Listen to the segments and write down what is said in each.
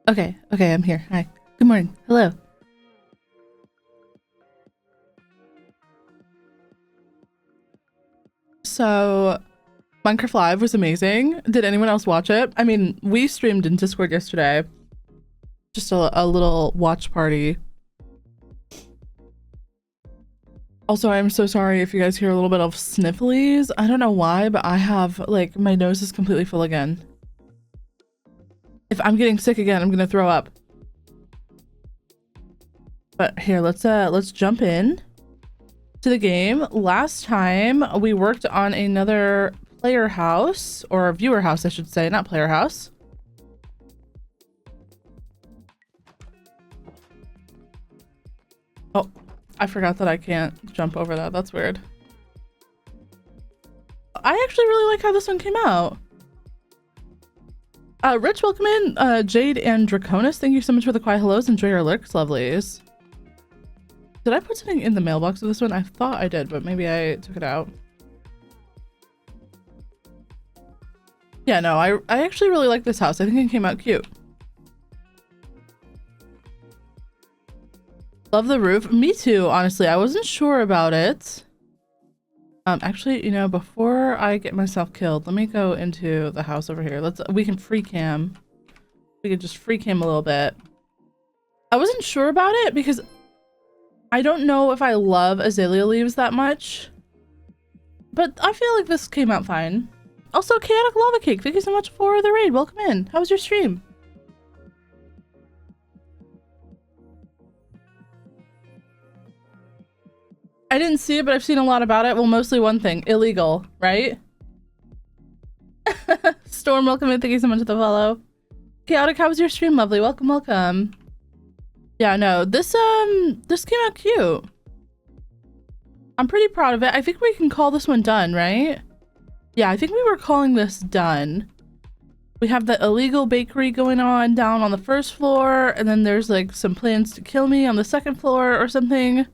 Okay, I'm here. Hi. Good morning. Hello. So, Minecraft Live was amazing. Did anyone else watch it? I mean, we streamed in Discord yesterday. Just a little watch party. Also, I'm so sorry if you guys hear a little bit of snifflies. I don't know why, but I have, like, my nose is completely full again. If I'm getting sick again, I'm gonna throw up. But here, let's jump in to the game. Last time we worked on another player house, or viewer house, I should say, not player house. Oh, I forgot that I can't jump over that. That's weird. I actually really like how this one came out. Rich, welcome in. Jade and Draconis, thank you so much for the quiet hellos. Enjoy your lurks, lovelies. Did I put something in the mailbox of this one? I thought I did, but maybe I took it out. Yeah, no, I actually really like this house. I think it came out cute. Love the roof. Me too, honestly. I wasn't sure about it. Actually, you know, before I get myself killed, let me go into the house over here. We can free cam. We could just free cam a little bit. I wasn't sure about it because I don't know if I love azalea leaves that much, but I feel like this came out fine. Also, Chaotic Lava Cake, thank you so much for the raid. Welcome in. How was your stream? I didn't see it, but I've seen a lot about it. Well, mostly one thing. Illegal, right? Storm, welcome in. Thank you so much for the follow. Chaotic, how was your stream? Lovely. Welcome, welcome. Yeah, no, this came out cute. I'm pretty proud of it. I think we can call this one done, right? Yeah, I think we were calling this done. We have the illegal bakery going on down on the first floor, and then there's like some plans to kill me on the second floor or something.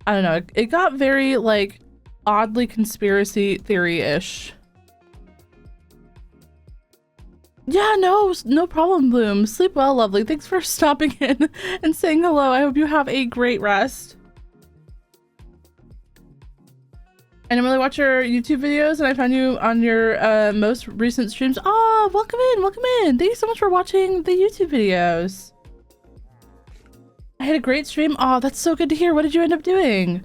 I don't know. It got very like oddly conspiracy theory-ish. Yeah, no problem, Bloom. Sleep well, lovely. Thanks for stopping in and saying hello. I hope you have a great rest. I didn't really watch your YouTube videos, and I found you on your most recent streams. Oh, welcome in, welcome in. Thank you so much for watching the YouTube videos. I had a great stream. Oh, that's so good to hear. What did you end up doing?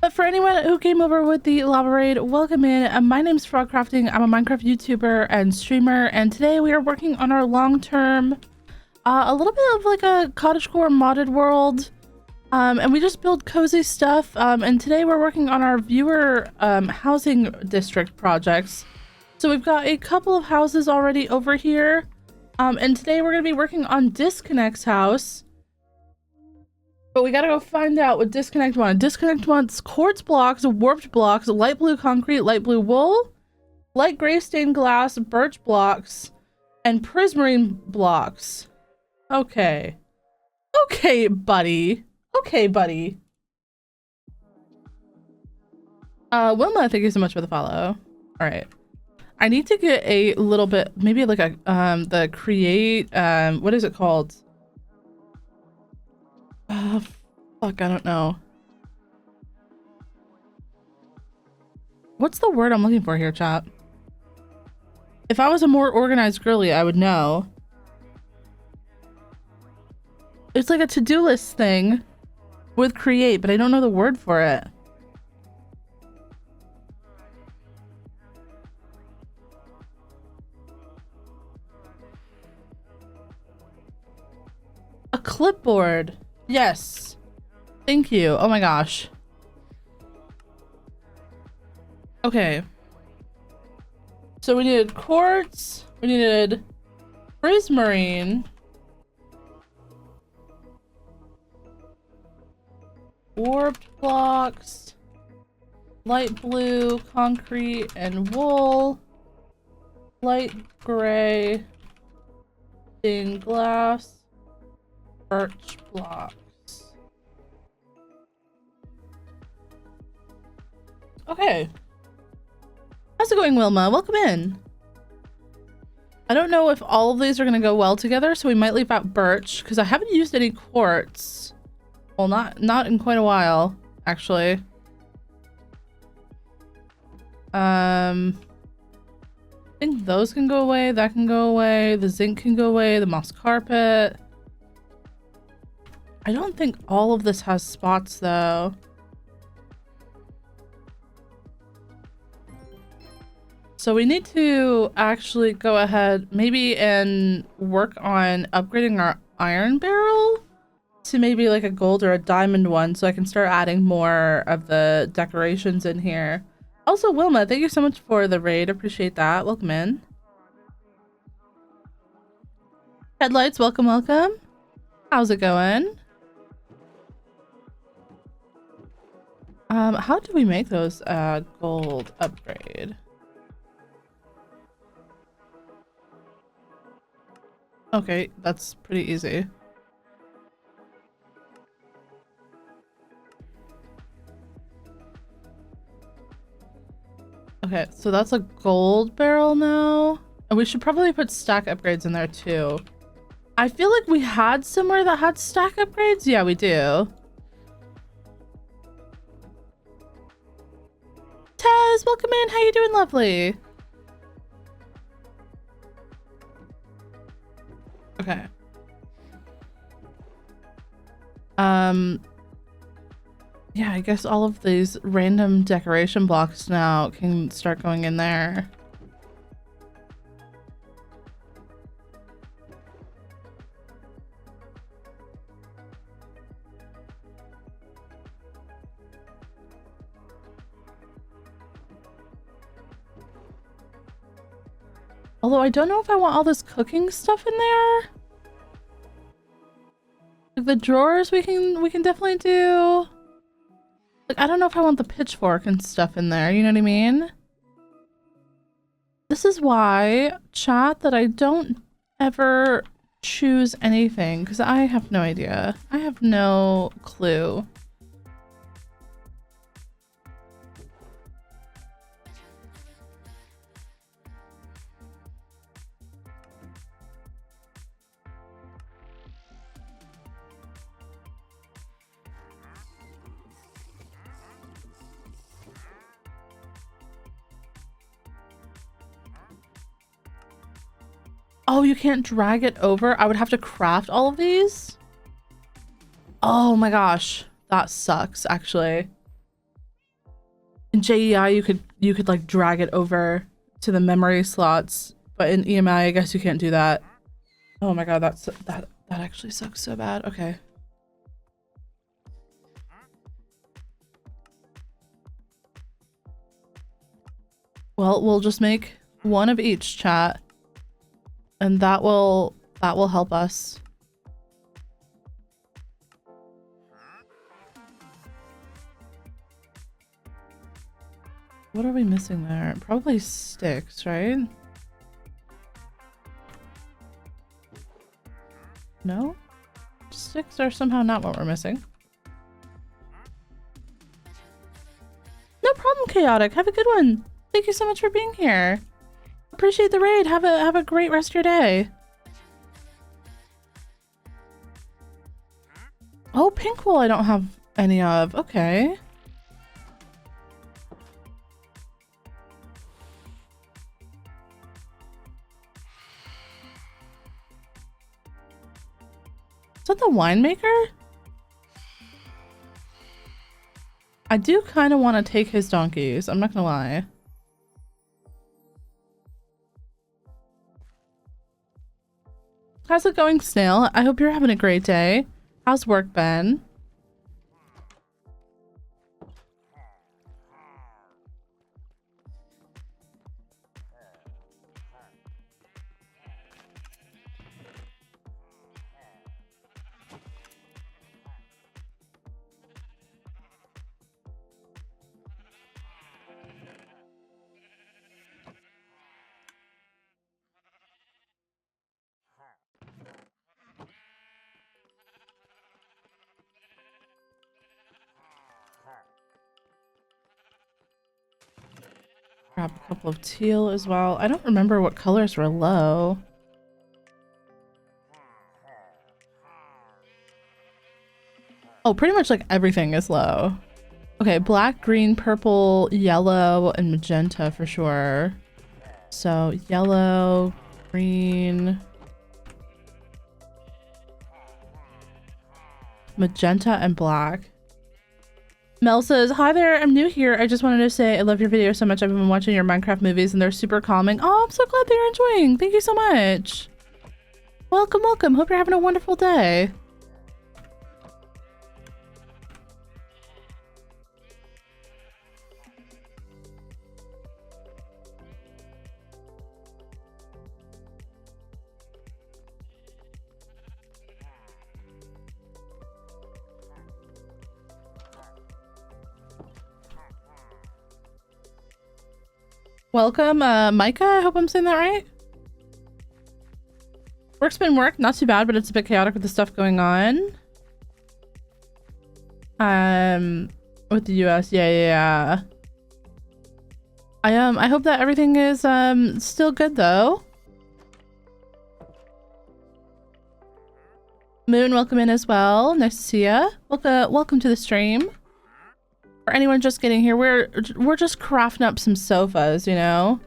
But for anyone who came over with the lava raid, welcome in. My name's Frogcrafting. I'm a Minecraft YouTuber and streamer, and today we are working on our long-term, a little bit of like a cottagecore modded world, and we just build cozy stuff. And today we're working on our viewer housing district projects. So we've got a couple of houses already over here, and today we're gonna be working on Disconnect's house. But we gotta go find out what Disconnect wants. Disconnect wants quartz blocks, warped blocks, light blue concrete, light blue wool, light gray stained glass, birch blocks, and prismarine blocks. Okay. Okay, buddy. Okay, buddy. Wilma, thank you so much for the follow. Alright. I need to get a little bit, maybe like a, the create, what is it called? Fuck, I don't know. What's the word I'm looking for here, chat? If I was a more organized girly, I would know. It's like a to-do list thing with create, but I don't know the word for it. A clipboard. Yes. Thank you. Oh my gosh. Okay. So we needed quartz. We needed prismarine. Warped blocks. Light blue, concrete, and wool. Light gray. Stained glass. Birch blocks. Okay. How's it going, Wilma? Welcome in. I don't know if all of these are gonna go well together, so we might leave out birch because I haven't used any quartz. Well, not in quite a while, actually. I think those can go away, that can go away, the zinc can go away, the moss carpet. I don't think all of this has spots though. So we need to actually go ahead maybe and work on upgrading our iron barrel to maybe like a gold or a diamond one so I can start adding more of the decorations in here. Also, Wilma, thank you so much for the raid. Appreciate that. Welcome in. Headlights, welcome, welcome. How's it going? How do we make those gold upgrade? Okay, that's pretty easy. Okay, so that's a gold barrel now. And we should probably put stack upgrades in there too. I feel like we had somewhere that had stack upgrades. Yeah, we do. Tez, welcome in. How you doing, lovely? Okay. Yeah, I guess all of these random decoration blocks now can start going in there. Although I don't know if I want all this cooking stuff in there. Like the drawers we can definitely do. Like I don't know if I want the pitchfork and stuff in there, you know what I mean? This is why, chat, that I don't ever choose anything because I have no idea. I have no clue. Oh, you can't drag it over? I would have to craft all of these? Oh my gosh. That sucks, actually. In JEI, you could like drag it over to the memory slots, but in EMI, I guess you can't do that. Oh my god, that actually sucks so bad. Okay. Well, we'll just make one of each, chat. And that will help us. What are we missing there? Probably sticks, right? No? Sticks are somehow not what we're missing. No problem, Chaotic. Have a good one. Thank you so much for being here. Appreciate the raid. Have a great rest of your day. Oh, pink wool I don't have any of. Okay. Is that the winemaker? I do kind of want to take his donkeys. I'm not gonna lie. How's it going, Snail? I hope you're having a great day. How's work been? grab a couple of teal as well. I don't remember what colors were low. Oh, pretty much like everything is low. Okay, black, green, purple, yellow, and magenta for sure. So yellow, green, magenta, and black. Mel says, hi there, I'm new here. I just wanted to say I love your video so much. I've been watching your Minecraft movies and they're super calming. Oh, I'm so glad that you're enjoying. Thank you so much. Welcome, welcome. Hope you're having a wonderful day. Welcome, Micah. I hope I'm saying that right. Work's been work, not too bad, but it's a bit chaotic with the stuff going on. With the US, yeah. I hope that everything is still good though. Moon, welcome in as well. Nice to see ya. Welcome to the stream. For anyone just getting here, we're just crafting up some sofas, you know?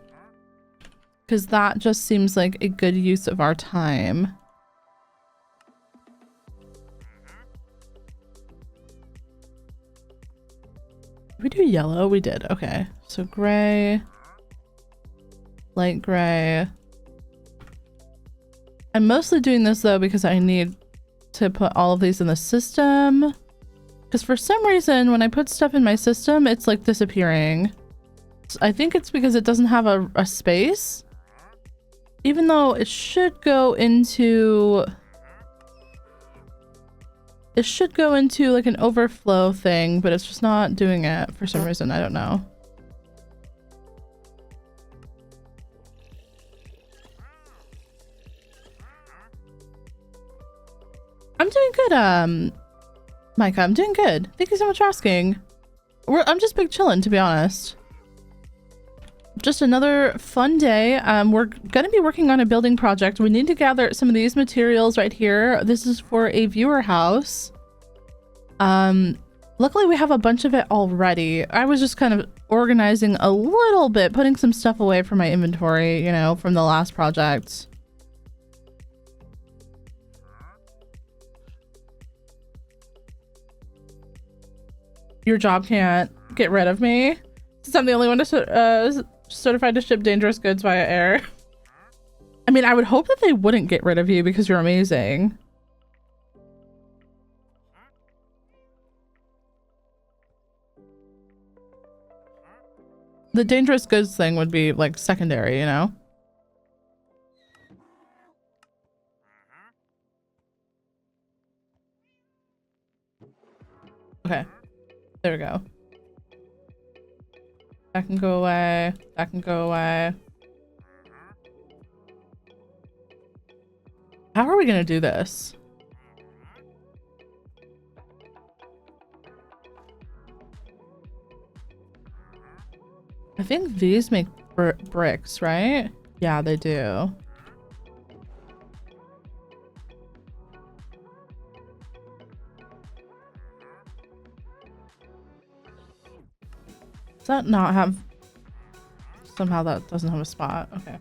Because that just seems like a good use of our time. Did we do yellow? We did. Okay. So gray. Light gray. I'm mostly doing this though because I need to put all of these in the system. Because for some reason, when I put stuff in my system, it's like disappearing. I think it's because it doesn't have a space. Even though it should go into... It should go into like an overflow thing, but it's just not doing it for some reason. I don't know. I'm doing good, Micah, I'm doing good. Thank you so much for asking. I'm just big chillin', to be honest. Just another fun day. We're gonna be working on a building project. We need to gather some of these materials right here. This is for a viewer house. Luckily we have a bunch of it already. I was just kind of organizing a little bit, putting some stuff away from my inventory, you know, from the last project. Your job can't get rid of me since I'm the only one to certified to ship dangerous goods via air. I mean, I would hope that they wouldn't get rid of you because you're amazing. The dangerous goods thing would be like secondary, you know? Okay. There we go. That can go away. That can go away. How are we gonna do this? I think these make bricks, right? Yeah, they do. Does that not have... Somehow that doesn't have a spot. Okay.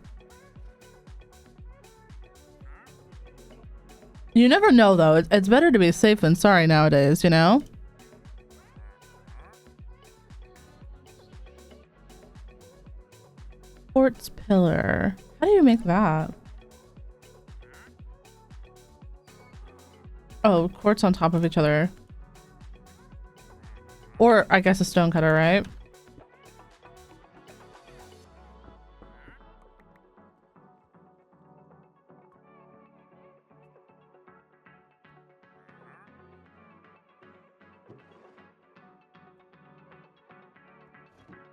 You never know, though. It's better to be safe than sorry nowadays, you know? Quartz pillar. How do you make that? Oh, quartz on top of each other. Or, I guess a stone cutter, right?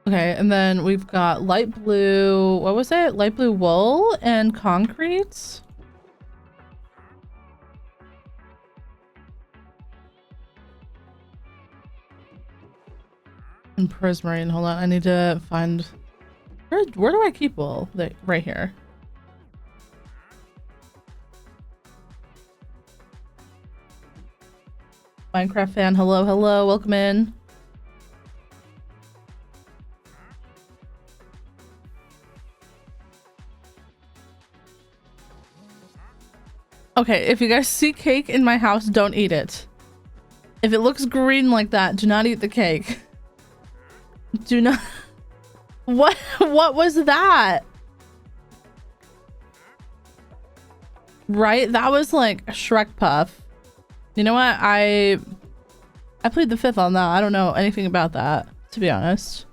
Okay, and then we've got light blue, what was it? Light blue wool and concrete. And prismarine, hold on, I need to find Where do I keep wool? Right here. Minecraft fan, hello, hello, welcome in. Okay, if you guys see cake in my house, don't eat it. If it looks green like that, do not eat the cake. Do not. What was that? Right? That was like a Shrek puff. You know what? I plead the fifth on that. I don't know anything about that, to be honest.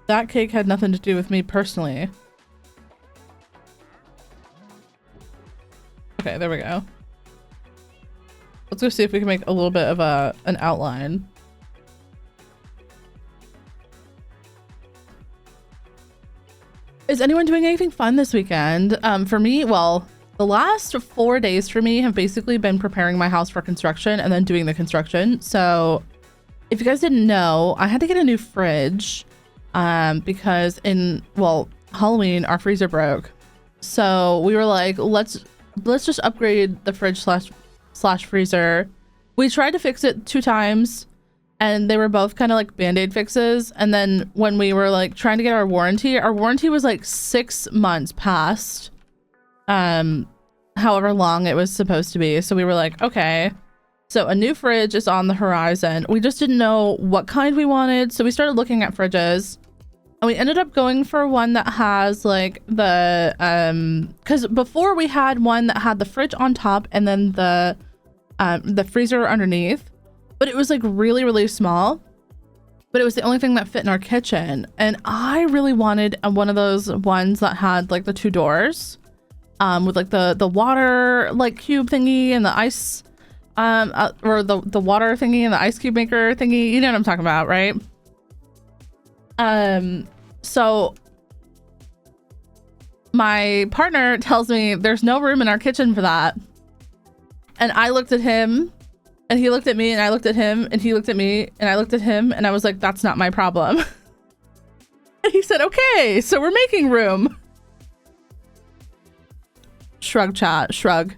That cake had nothing to do with me personally. Okay, there we go. Let's go see if we can make a little bit of an outline. Is anyone doing anything fun this weekend? For me, well, the last 4 days for me have basically been preparing my house for construction and then doing the construction. So if you guys didn't know, I had to get a new fridge because well, Halloween, our freezer broke. So we were like, let's just upgrade the fridge slash freezer. We tried to fix it 2 times and they were both kind of like band-aid fixes. And then when we were like trying to get our warranty was like 6 months past however long it was supposed to be. So we were like, okay, so a new fridge is on the horizon. We just didn't know what kind we wanted, so we started looking at fridges and we ended up going for one that has like the because before we had one that had the fridge on top and then the freezer underneath, but it was like really small, but it was the only thing that fit in our kitchen. And I really wanted one of those ones that had like the 2 doors with like the water like cube thingy and the ice or the water thingy and the ice cube maker thingy. You know what I'm talking about, right? So my partner tells me there's no room in our kitchen for that. And I looked at him and he looked at me and I looked at him and he looked at me and I looked at him and I was like, that's not my problem. And he said, okay, so we're making room. Shrug chat, shrug.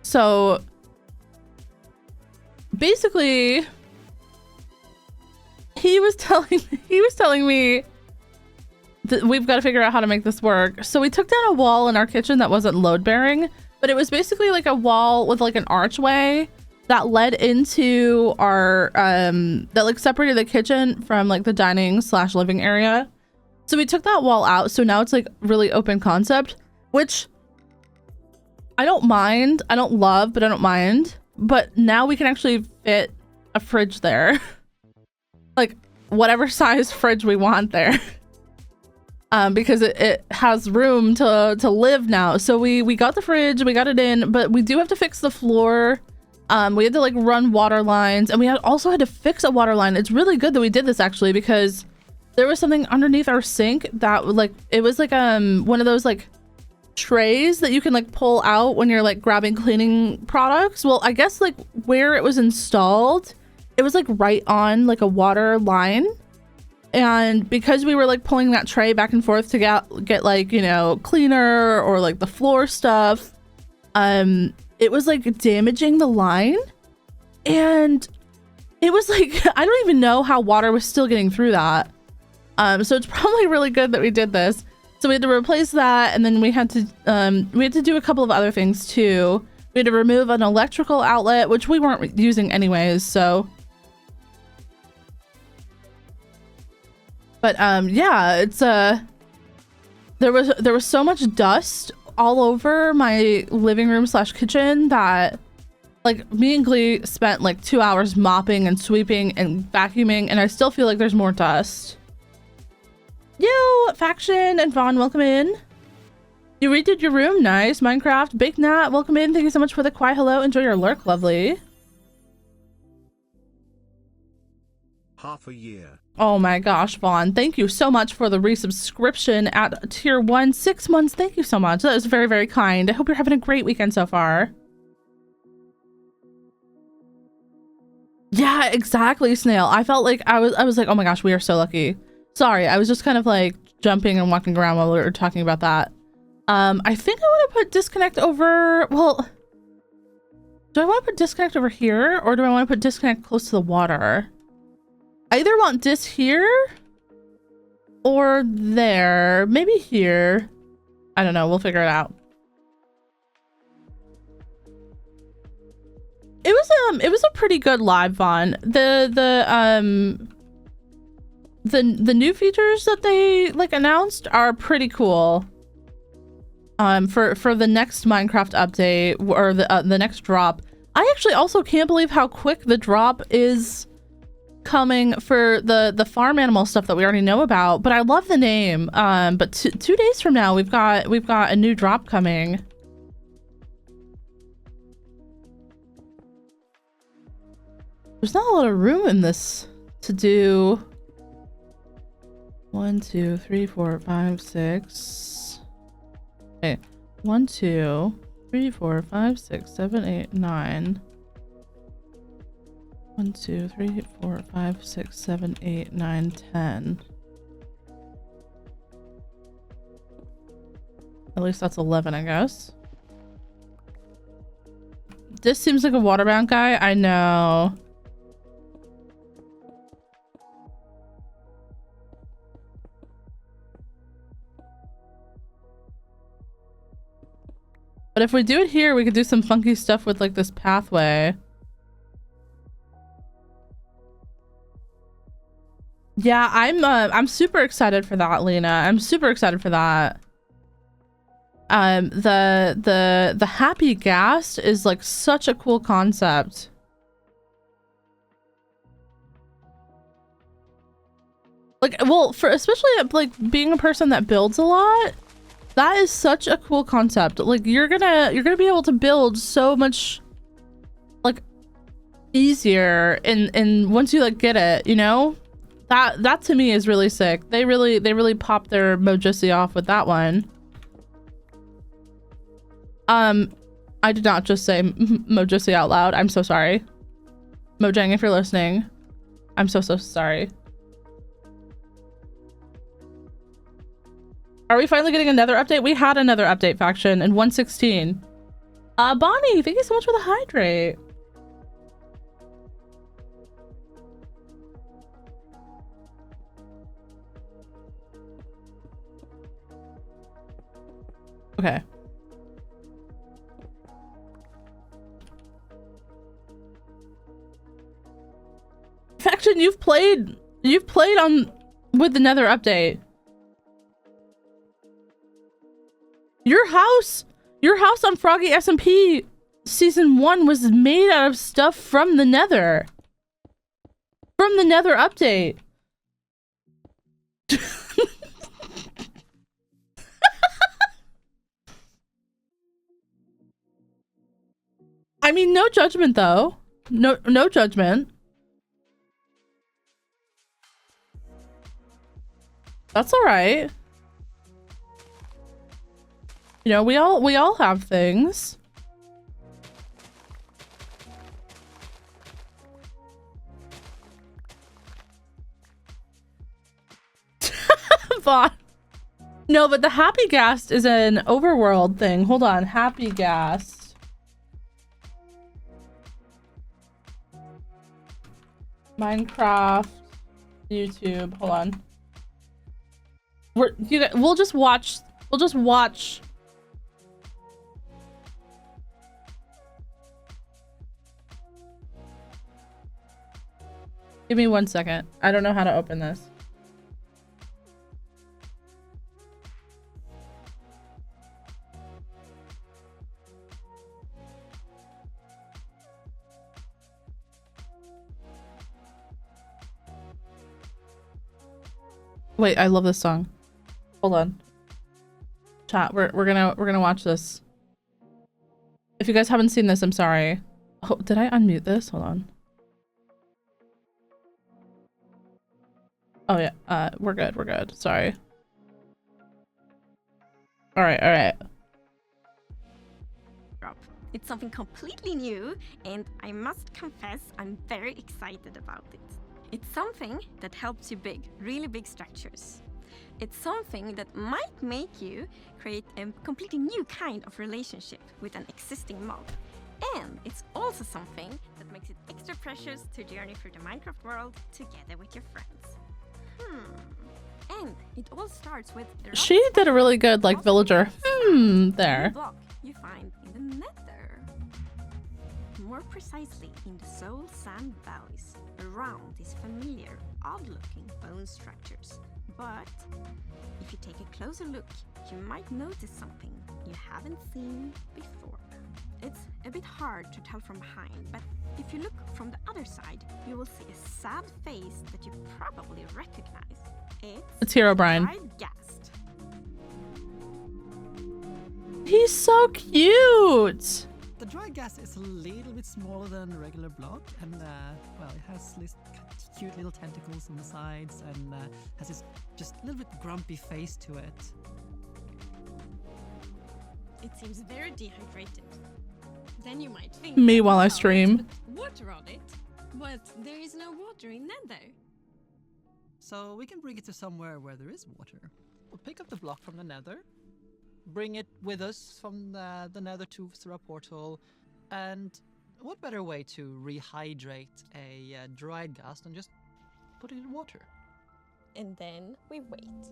So basically he was telling me that we've got to figure out how to make this work. So we took down a wall in our kitchen that wasn't load bearing, but it was basically like a wall with like an archway that led into our that like separated the kitchen from like the dining slash living area. So we took that wall out, so now it's like really open concept, which I don't mind. I don't love, but I don't mind. But now we can actually fit a fridge there. Like whatever size fridge we want there. Because it has room to live now. So we got the fridge, we got it in, but we do have to fix the floor. We had to like run water lines, and we also had to fix a water line. It's really good that we did this actually, because there was something underneath our sink that like, it was like one of those like trays that you can like pull out when you're like grabbing cleaning products. Well, I guess like where it was installed, it was like right on like a water line. And because we were like pulling that tray back and forth to get like, you know, cleaner or like the floor stuff, it was like damaging the line. And it was like, I don't even know how water was still getting through that. So it's probably really good that we did this. So we had to replace that, and then we had to do a couple of other things too. We had to remove an electrical outlet, which we weren't using anyways, so. But yeah, it's there was so much dust all over my living room slash kitchen that like me and Glee spent like 2 hours mopping and sweeping and vacuuming, and I still feel like there's more dust. Yo, Faction and Vaughn, welcome in. You redid your room, nice. Minecraft, Big Nat, welcome in. Thank you so much for the quiet hello. Enjoy your lurk, lovely. Half a year. Oh my gosh, Vaughn, thank you so much for the resubscription at tier 1, 6 months. Thank you so much. That was very, very kind. I hope you're having a great weekend so far. Yeah, exactly, Snail. I felt like I was like, oh my gosh, we are so lucky. Sorry, I was just kind of like jumping and walking around while we were talking about that. I think I want to put disconnect over, well, do I want to put disconnect over here or do I want to put disconnect close to the water? I either want dis here or there, maybe here. I don't know, we'll figure it out. It was a pretty good live Vaughn. The new features that they like announced are pretty cool. For the next Minecraft update or the next drop. I actually also can't believe how quick the drop is coming for the farm animal stuff that we already know about, but I love the name. But 2 days from now we've got a new drop coming. There's not a lot of room in this to do 1 2 3 4 5 6. Okay, 1 2 3 4 5 6 7 8 9. 1 2 3 4 5 6 7 8 9 10. At least that's 11, I guess. This seems like a waterbound guy. I know. But if we do it here, we could do some funky stuff with like this pathway. Yeah, I'm super excited for that, Lena. I'm super excited for that. The happy ghast is like such a cool concept. Like, well, for especially like being a person that builds a lot, that is such a cool concept. Like you're gonna be able to build so much like easier in once you like get it, you know? That to me is really sick. They really popped their Mojussi off with that one. I did not just say Mojussi out loud. I'm so sorry. Mojang, if you're listening, I'm so sorry. Are we finally getting another update? We had another update faction in 116. Bonnie, thank you so much for the hydrate. Okay. Faction, you've played on with the Nether update. Your house on Froggy SMP season 1 was made out of stuff from the Nether. From the Nether update. I mean, no judgment though. No judgment. That's all right. You know, we all have things. Vaughn. No, but the happy ghast is an overworld thing. Hold on, happy ghast. Minecraft, YouTube. Hold on. We'll just watch. We'll just watch. Give me 1 second. I don't know how to open this. Wait, I love this song. Hold on. Chat, we're gonna watch this. If you guys haven't seen this, I'm sorry. Oh, did I unmute this? Hold on. Oh yeah, we're good. Sorry. All right. It's something completely new, and I must confess I'm very excited about it. It's something that helps you build really big structures. It's something that might make you create a completely new kind of relationship with an existing mob. And it's also something that makes it extra precious to journey through the Minecraft world together with your friends. And it all starts with... She did a really good, like, villager. There. Block you find in the Nether. More precisely, in the soul sand valleys, around these familiar, odd-looking bone structures. But if you take a closer look, you might notice something you haven't seen before. It's a bit hard to tell from behind, but if you look from the other side, you will see a sad face that you probably recognize. It's Herobrine. Ghast. He's so cute. The dry gas is a little bit smaller than a regular block, and well, it has this cute little tentacles on the sides, and has this just a little bit grumpy face to it. It seems very dehydrated. Then you might think Me while I stream. water on it, but there is no water in Nether. So we can bring it to somewhere where there is water. We'll pick up the block from the Nether, bring it with us from the Nether to through a portal, and what better way to rehydrate a dried gas than just put it in water? And then we wait.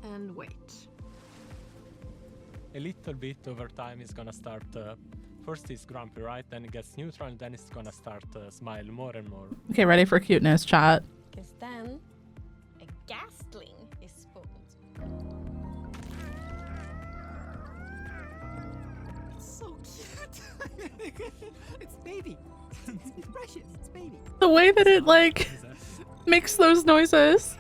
And wait. A little bit over time is gonna start, first it's grumpy, right? Then it gets neutral, and then it's gonna start smile more and more. Okay, ready for cuteness, chat. Because then a ghastling is spawned. It's so cute! It's baby! It's precious, it's baby! The way that it, like, makes those noises.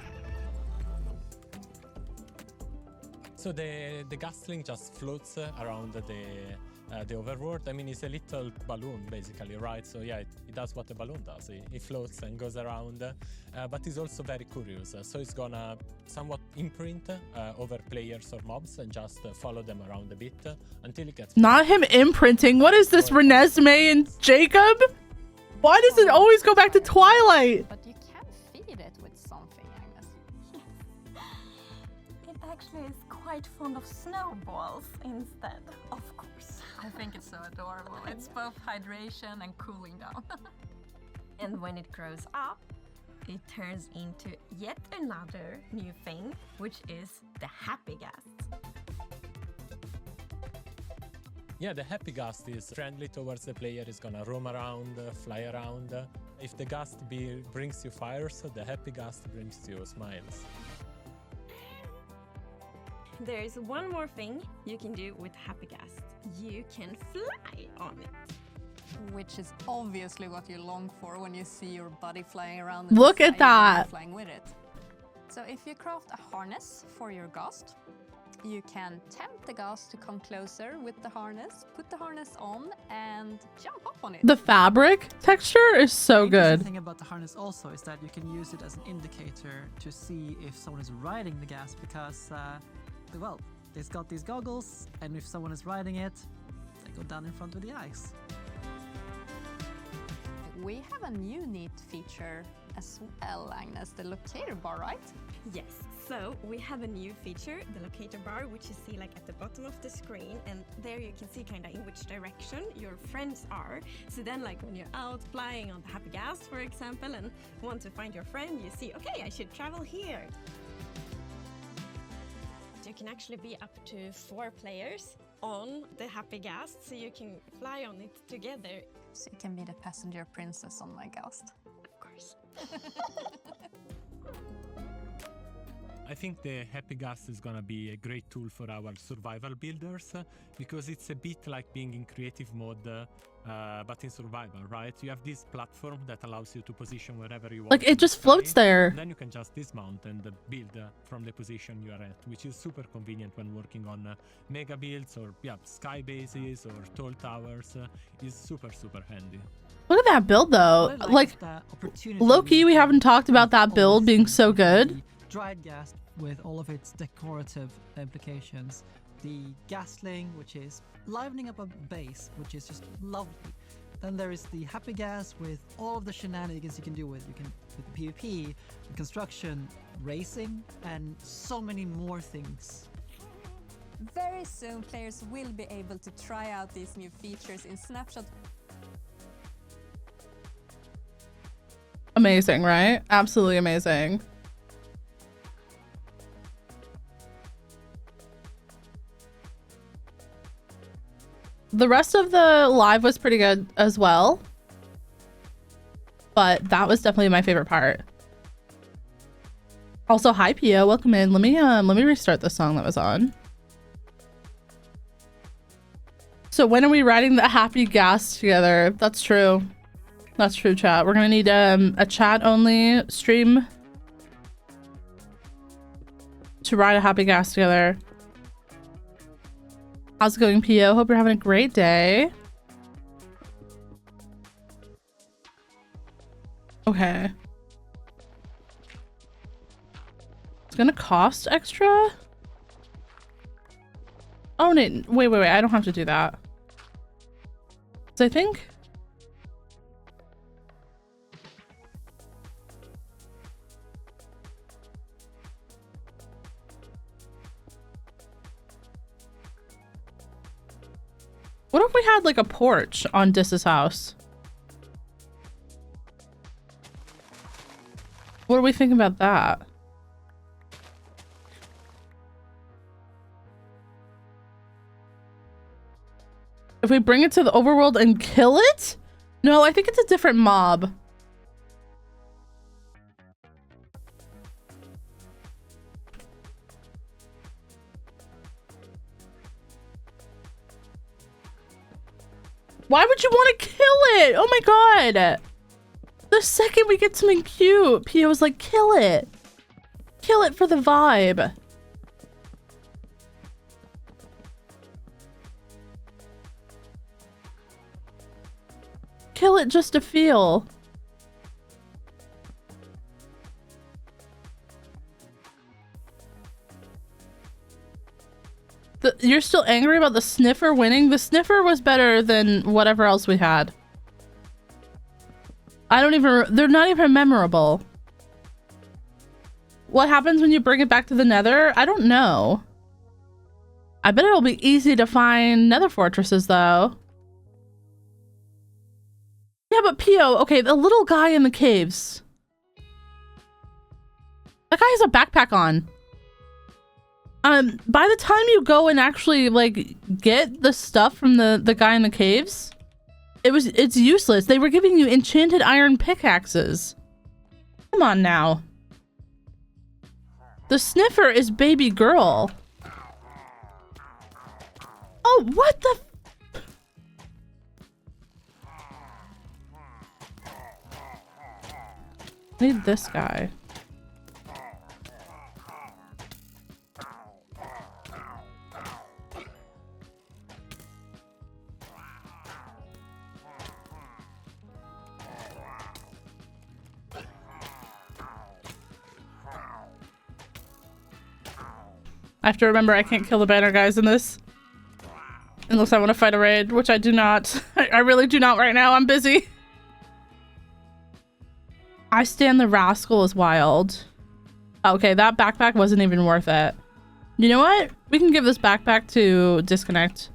So the Ghastling just floats around the overworld. I mean, it's a little balloon, basically, right? So yeah, it does what a balloon does. It floats and goes around, but it's also very curious. So it's gonna somewhat imprint over players or mobs and just follow them around a bit until it gets... Not him imprinting. What is this, Renesmee and Jacob? Why does it always go back to Twilight? But you can feed it with something, Agnes. It actually is quite fond of snowballs instead, of course. I think it's so adorable. It's both hydration and cooling down. And when it grows up, it turns into yet another new thing, which is the happy ghast. Yeah, the happy ghast is friendly towards the player. It's gonna roam around, fly around. If the ghast brings you fires, the happy ghast brings you smiles. There is one more thing you can do with happy ghast. You can fly on it. Which is obviously what you long for when you see your buddy flying around. In Look the at sky and that. Flying with it. So if you craft a harness for your ghast, you can tempt the ghast to come closer with the harness, put the harness on, and jump up on it. The fabric texture is so The good. interesting thing about the harness also is that you can use it as an indicator to see if someone is riding the gas, because well, it's got these goggles, and if someone is riding it, they go down in front of the ice. We have a new neat feature as well, Agnes, the locator bar, right? Yes, so we have a new feature, the locator bar, which you see like at the bottom of the screen, and there you can see kind of in which direction your friends are. So then like when you're out flying on the happy ghast, for example, and want to find your friend, you see, okay, I should travel here. You can actually be up to 4 players on the happy ghast, so you can fly on it together. So you can be the passenger princess on my ghast. Of course. I think the Happy Ghast is gonna be a great tool for our survival builders because it's a bit like being in creative mode, but in survival, right? You have this platform that allows you to position wherever you want. Like, it just floats there. And then you can just dismount and build from the position you are at, which is super convenient when working on mega builds or sky bases or tall towers. Is super handy. Look at that build, though. What I Like, is the opportunity low-key, we haven't talked about that build being so good. Dried gas with all of its decorative implications the gasling, which is livening up a base, which is just lovely. Then there is the happy gas with all of the shenanigans you can do with the PvP, the construction, racing, and so many more things. Very soon, players will be able to try out these new features in Snapshot. Amazing, right? Absolutely amazing. The rest of the live was pretty good as well, but that was definitely my favorite part. Also, hi Pio, welcome in. Let me restart the song that was on. So when are we riding the happy gas together? That's true. That's true, chat. We're gonna need a chat only stream to ride a happy gas together. How's it going, Pio? Hope you're having a great day. Okay. It's gonna cost extra? Oh, no, wait. I don't have to do that. So I think... What if we had like a porch on Dis's house? What do we think about that? If we bring it to the overworld and kill it? No, I think it's a different mob. Why would you want to kill it? Oh my god. The second we get something cute, Pia was like, kill it. Kill it for the vibe. Kill it just to feel. You're still angry about the sniffer winning? The sniffer was better than whatever else we had. They're not even memorable. What happens when you bring it back to the nether? I don't know. I bet it'll be easy to find nether fortresses though. Yeah, but Pio, okay, the little guy in the caves. That guy has a backpack on. By the time you go and actually like get the stuff from the guy in the caves, it's useless. They were giving you enchanted iron pickaxes. Come on now. The sniffer is baby girl. Oh, what the I need this guy. I have to remember I can't kill the banner guys in this. Unless I want to fight a raid, which I do not. I really do not right now. I'm busy. I stand the rascal is wild. Okay, that backpack wasn't even worth it. You know what? We can give this backpack to Disconnect.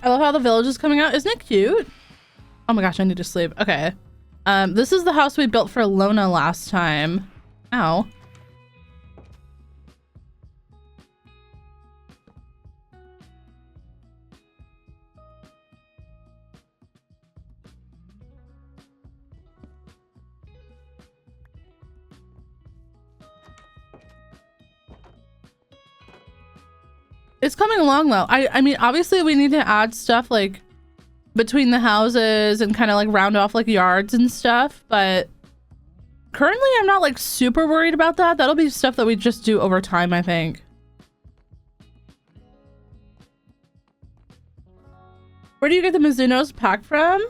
I love how the village is coming out. Isn't it cute? Oh my gosh, I need to sleep. Okay. This is the house we built for Lona last time. Ow. It's coming along though. I mean, obviously we need to add stuff like between the houses and kind of like round off like yards and stuff, but currently I'm not like super worried about that. That'll be stuff that we just do over time, I think. Where do you get the Mizuno's pack from?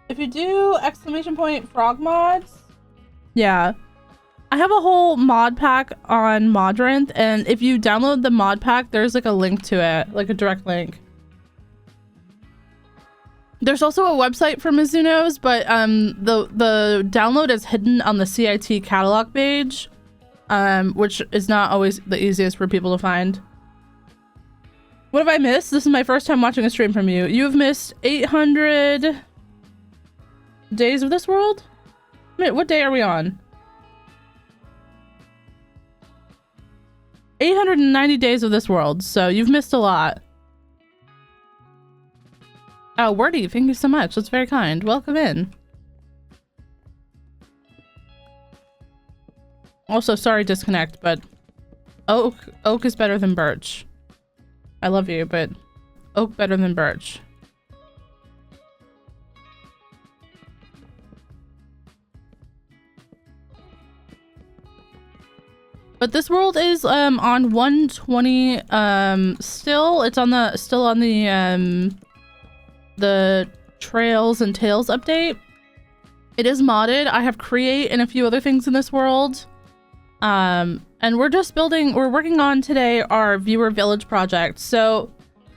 If If you do ! frog mods, yeah. I have a whole mod pack on Modrinth, and if you download the mod pack, there's like a link to it, like a direct link. There's also a website for Mizuno's, but the download is hidden on the CIT catalog page, which is not always the easiest for people to find. What have I missed? This is my first time watching a stream from you. You've missed 800 days of this world? Wait, what day are we on? 890 days of this world, so you've missed a lot. Oh, Wordy, thank you so much. That's very kind. Welcome in. Also, sorry, disconnect, but oak is better than birch. I love you, but oak better than birch. But this world is on 120 still. It's on the Trails and Tales update. It is modded. I have Create and a few other things in this world. And we're working on today our viewer village project. So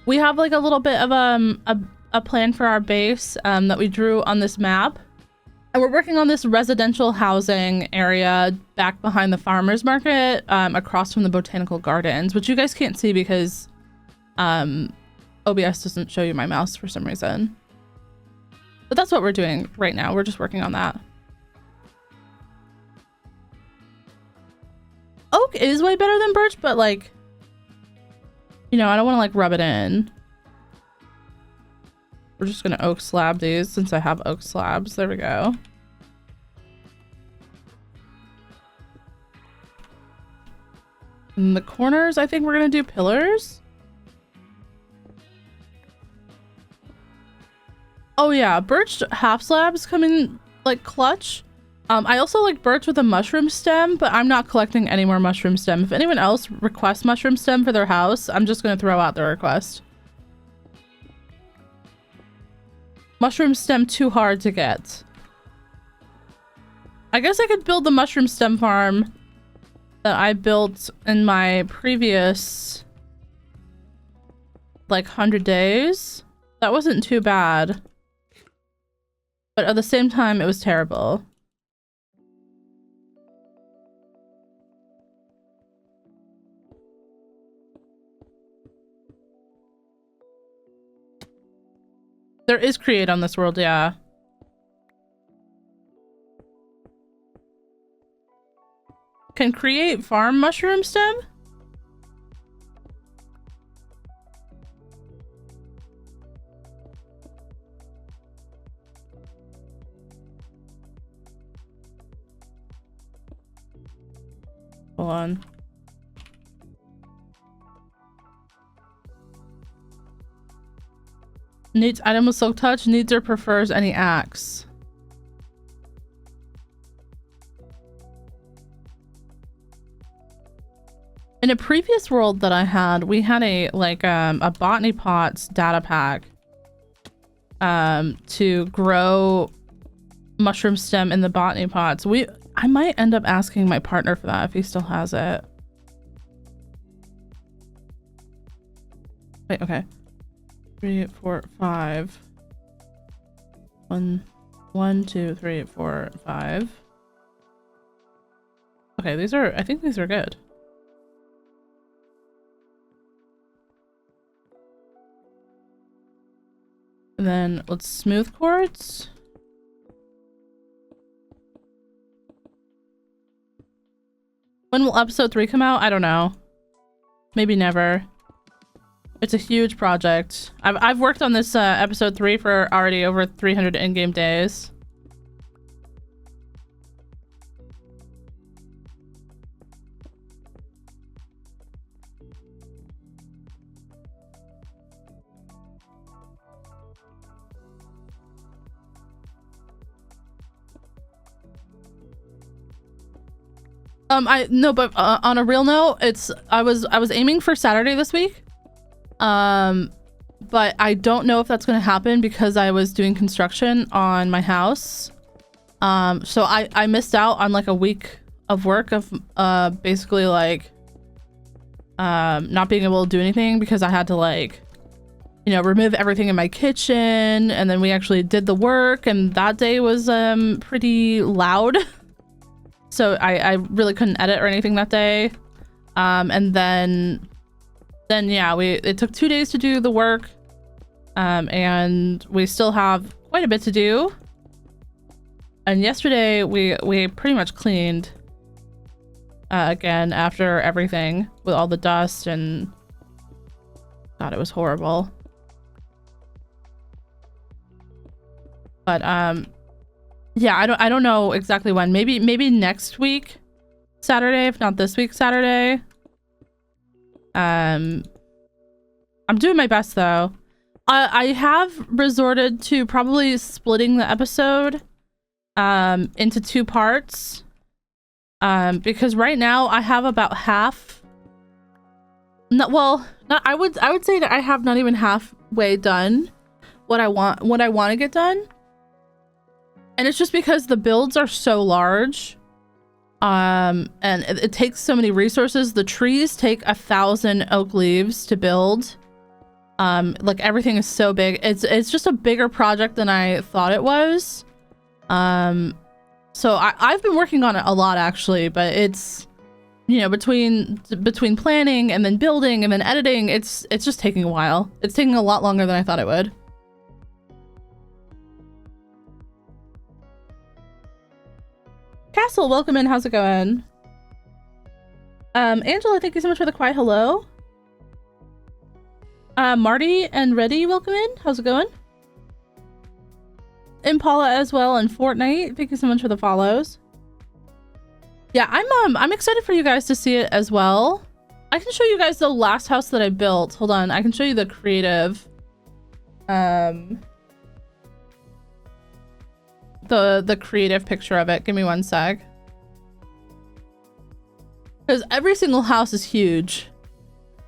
we have like a little bit of a plan for our base that we drew on this map. And we're working on this residential housing area back behind the farmers market, across from the botanical gardens, which you guys can't see because OBS doesn't show you my mouse for some reason. But that's what we're doing right now. We're just working on that. Oak is way better than birch, but like, you know, I don't want to like rub it in. We're just gonna oak slab these since I have oak slabs. There we go. In the corners, I think we're gonna do pillars. Oh yeah, birch half slabs come in like clutch. I also like birch with a mushroom stem, but I'm not collecting any more mushroom stem. If anyone else requests mushroom stem for their house, I'm just gonna throw out the request. Mushroom stem too hard to get. I guess I could build the mushroom stem farm that I built in my previous like 100 days. That wasn't too bad. But at the same time, it was terrible. There is Create on this world, yeah. Can Create farm mushroom stem? Hold on. Needs item with silk touch. Needs or prefers any axe. In a previous world that I had, we had a like a botany pots data pack to grow mushroom stem in the botany pots. I might end up asking my partner for that if he still has it. Wait, okay. 3, 4, 5. 1, 2, 3, 4, 5. Okay, I think these are good. And then let's smooth quartz. When will episode 3 come out? I don't know. Maybe never. It's a huge project. I've worked on this episode 3 for already over 300 in-game days. But on a real note, I was aiming for Saturday this week. but I don't know if that's going to happen because I was doing construction on my house. So I missed out on like a week of work of basically like not being able to do anything because I had to like, you know, remove everything in my kitchen, and then we actually did the work, and that day was pretty loud. So I really couldn't edit or anything that day. And then yeah, it took 2 days to do the work. And we still have quite a bit to do. And yesterday we pretty much cleaned again after everything with all the dust, and God, it was horrible. But yeah, I don't know exactly when. Maybe next week Saturday, if not this week Saturday. I'm doing my best though. I have resorted to probably splitting the episode into 2 parts. Because right now I have about half. I would say that I have not even halfway done what I want to get done. And it's just because the builds are so large. And it takes so many resources. The trees take 1,000 oak leaves to build. Like everything is so big. It's just a bigger project than I thought it was. So I've been working on it a lot actually, but it's, you know, between planning and then building and then editing, it's just taking a while. It's taking a lot longer than I thought it would. Castle, welcome in. How's it going? Angela, thank you so much for the quiet hello. Marty and Reddy, welcome in. How's it going? Impala as well, and Fortnite, thank you so much for the follows. Yeah, I'm excited for you guys to see it as well. I can show you guys the last house that I built. Hold on, I can show you the creative the creative picture of it. Give me one sec. Because every single house is huge.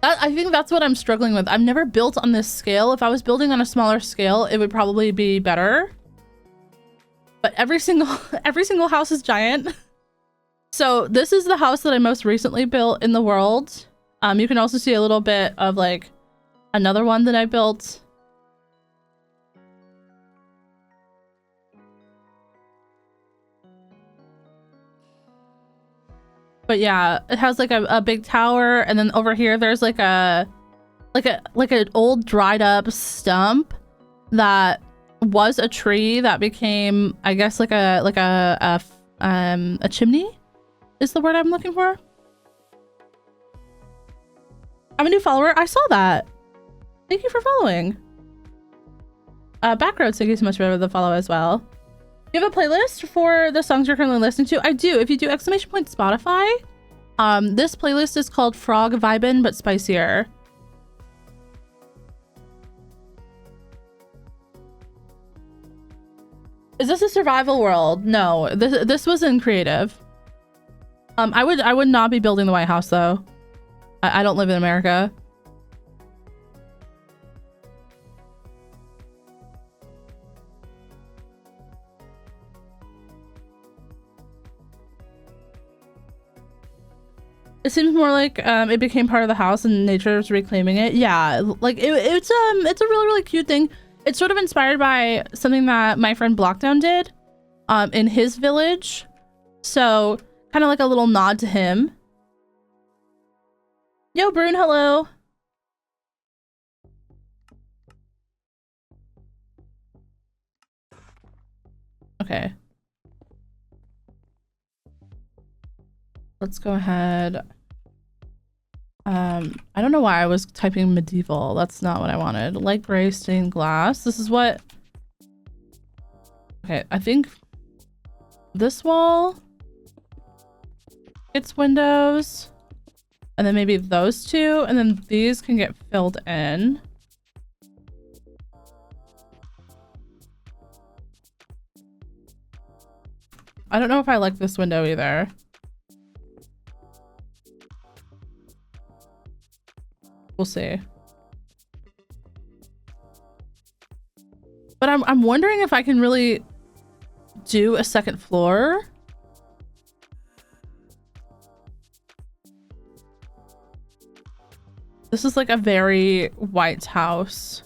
I think that's what I'm struggling with. I've never built on this scale. If I was building on a smaller scale, it would probably be better. But every single house is giant. So this is the house that I most recently built in the world. You can also see a little bit of like another one that I built. But yeah, it has like a big tower, and then over here there's like an old dried up stump that was a tree that became, I guess, like a chimney is the word I'm looking for. I'm a new follower. I saw that. Thank you for following. Backroads, thank you so much for the follow as well. You have a playlist for the songs you're currently listening to? I do. If you do !Spotify, this playlist is called Frog Vibin' but Spicier. Is this a survival world? No, this was in creative. I would not be building the White House though. I don't live in America. It seems more like it became part of the house and nature is reclaiming it. Yeah, like it's a really cute thing. It's sort of inspired by something that my friend Blockdown did in his village. So kind of like a little nod to him. Yo, Brune, hello. Okay. Let's go ahead. I don't know why I was typing medieval. That's not what I wanted. Light gray stained glass. This is what... Okay, I think this wall gets windows. And then maybe those two. And then these can get filled in. I don't know if I like this window either. We'll see. But I'm wondering if I can really do a second floor. This is like a very white house.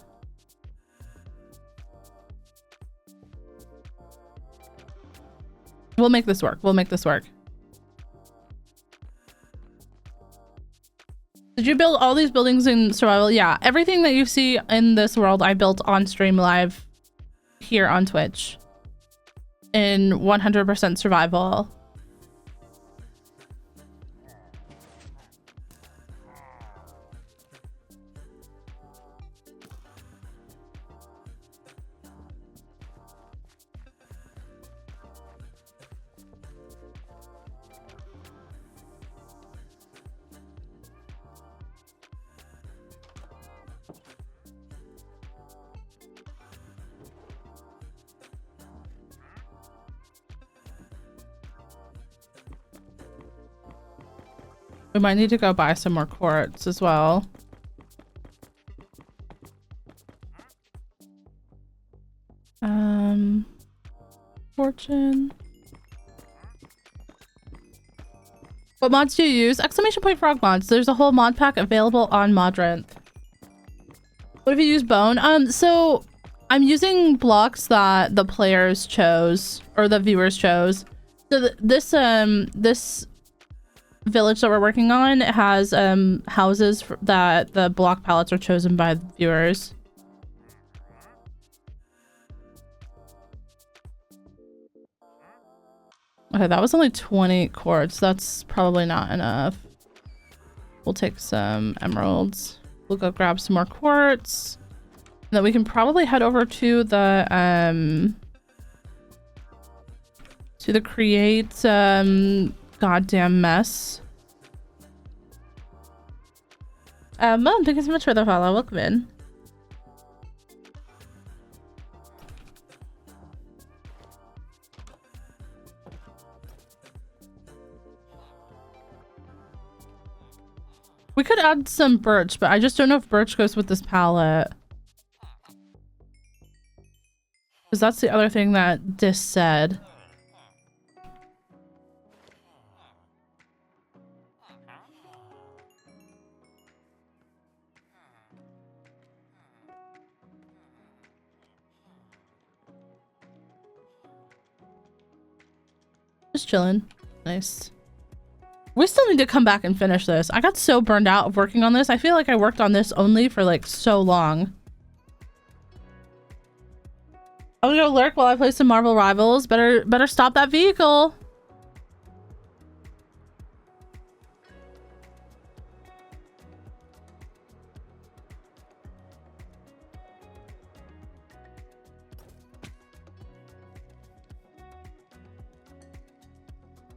We'll make this work. We'll make this work. Did you build all these buildings in survival? Yeah, everything that you see in this world I built on stream live here on Twitch in 100% survival. We might need to go buy some more quartz as well. Fortune. What mods do you use? Exclamation point frog mods. There's a whole mod pack available on Modrent. What if you use bone? So I'm using blocks that the players chose or the viewers chose. So this village that we're working on has houses that the block palettes are chosen by the viewers. Okay, that was only 20 quartz. That's probably not enough. We'll take some emeralds. We'll go grab some more quartz. And then we can probably head over to the create goddamn mess. Mom, thank you so much for the follow. Welcome in. We could add some birch, but I just don't know if birch goes with this palette. Because that's the other thing that Dis said. Just chilling. Nice. We still need to come back and finish this. I got so burned out of working on this. I feel like I worked on this only for like so long. I'm gonna go lurk while I play some Marvel Rivals. Better stop that vehicle.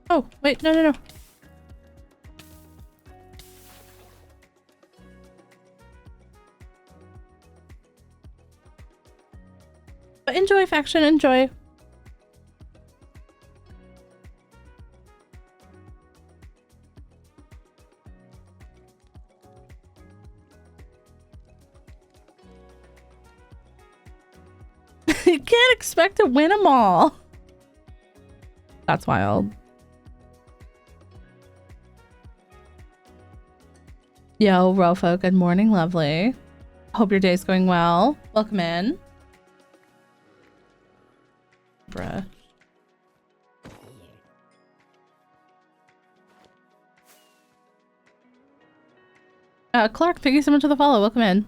Oh, wait, no. But enjoy, faction, enjoy. You can't expect to win them all. That's wild. Yo, Rofo, good morning, lovely. Hope your day's going well. Welcome in. Bruh. Clark, thank you so much for the follow. Welcome in.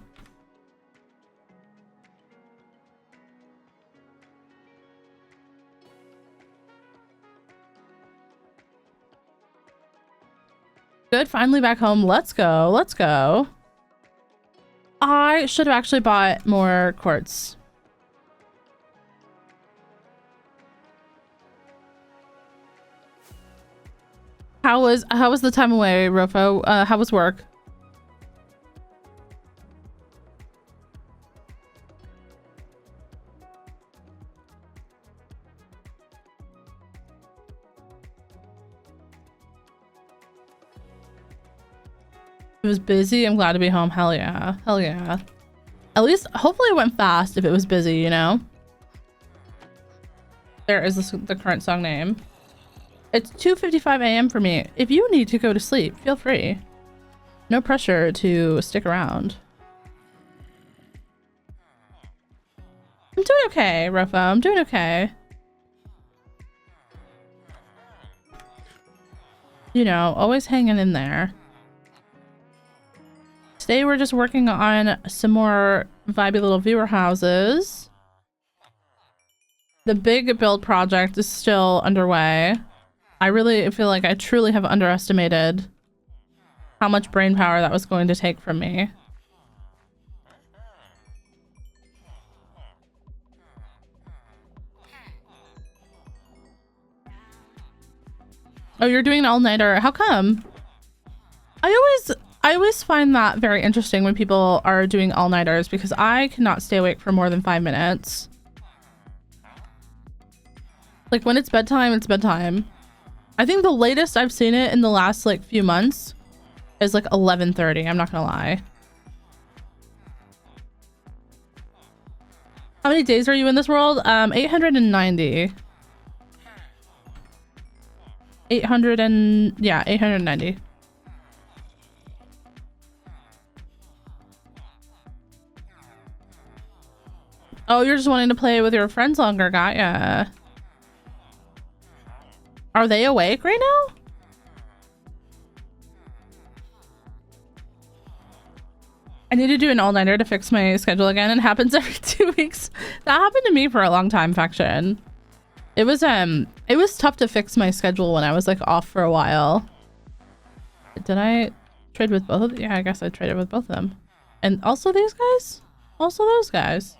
Good, finally back home. Let's go. Let's go. I should have actually bought more quartz. How was the time away, Rofo? How was work? It was busy. I'm glad to be home. Hell yeah. Hell yeah. At least, hopefully it went fast if it was busy, you know? There is the current song name. It's 2:55 a.m. for me. If you need to go to sleep, feel free. No pressure to stick around. I'm doing okay, Rofo. I'm doing okay. You know, always hanging in there. Today we're just working on some more vibey little viewer houses. The big build project is still underway. I really feel like I truly have underestimated how much brain power that was going to take from me. Oh, you're doing an all-nighter. How come? I always find that very interesting when people are doing all-nighters because I cannot stay awake for more than 5 minutes. Like when it's bedtime, it's bedtime. I think the latest I've seen it in the last like few months is like 11:30. I'm not gonna lie. How many days are you in this world? 890. 890. Oh, you're just wanting to play with your friends longer, got ya. Are they awake right now? I need to do an all-nighter to fix my schedule again. It happens every 2 weeks. That happened to me for a long time, Faction. It was tough to fix my schedule when I was like off for a while. Did I trade with both of them? Yeah, I guess I traded with both of them. And also these guys? Also those guys.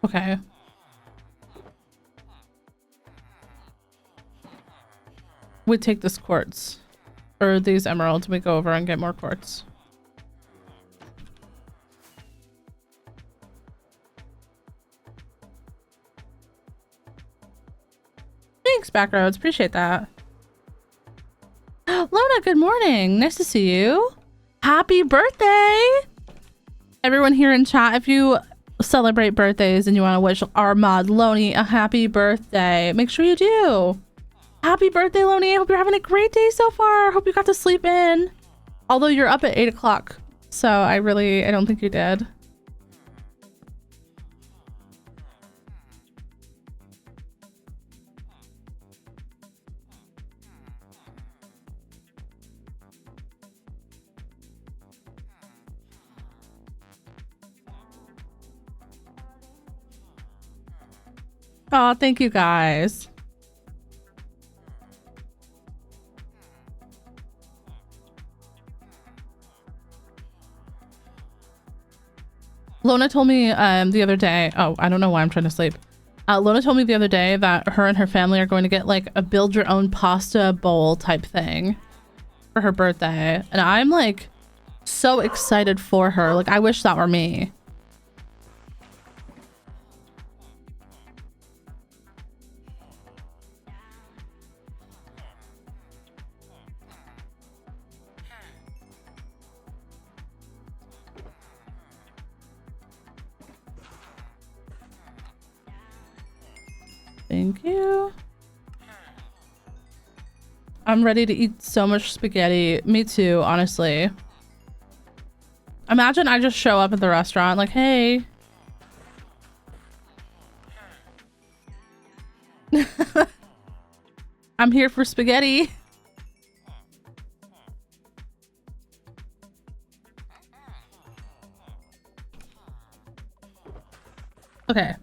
Okay. We take this quartz. Or these emeralds. We go over and get more quartz. Thanks, Backroads. Appreciate that. Lona, good morning. Nice to see you. Happy birthday! Everyone here in chat, if you celebrate birthdays and you want to wish our mod Loney a happy birthday, make sure you do. Happy birthday, Loney. I hope you're having a great day so far. Hope you got to sleep in. Although you're up at 8 o'clock. So I don't think you did. Oh, thank you guys. Lona told me the other day, oh, I don't know why I'm trying to sleep. Lona told me the other day that her and her family are going to get like a build your own pasta bowl type thing for her birthday. And I'm like so excited for her. Like I wish that were me. Thank you. I'm ready to eat so much spaghetti. Me too, honestly. Imagine I just show up at the restaurant like, hey. I'm here for spaghetti. Okay.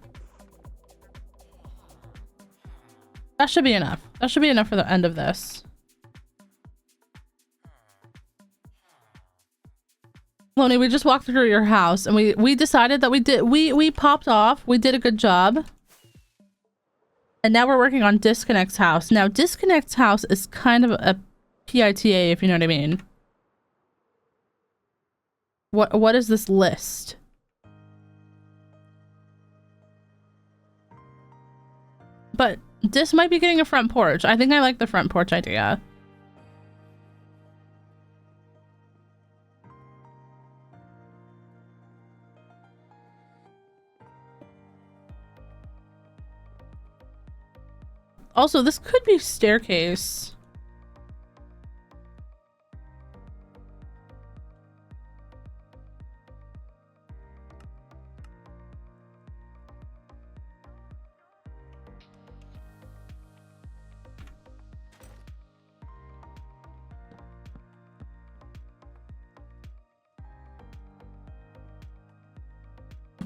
That should be enough. That should be enough for the end of this. Loney, we just walked through your house and we decided that we popped off. We did a good job. And now we're working on Disconnect's house. Now Disconnect's house is kind of a PITA, if you know what I mean. What is this list? but this might be getting a front porch. I think I like the front porch idea. Also, this could be staircase.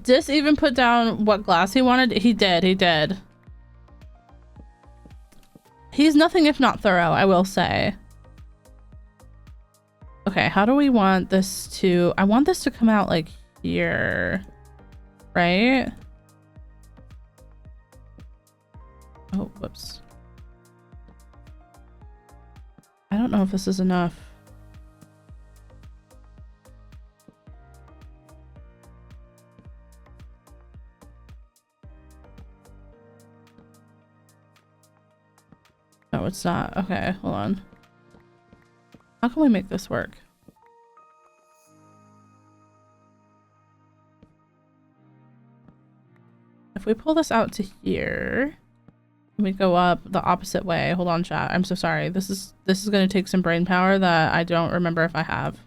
Dis even put down what glass he wanted. He did. He's nothing if not thorough, I will say. Okay, how do we want this to... I want this to come out like here, right? Oh, whoops. I don't know if this is enough. No, it's not. Okay, hold on. How can we make this work? If we pull this out to here, we go up the opposite way. Hold on, chat. I'm so sorry. This is going to take some brain power that I don't remember if I have.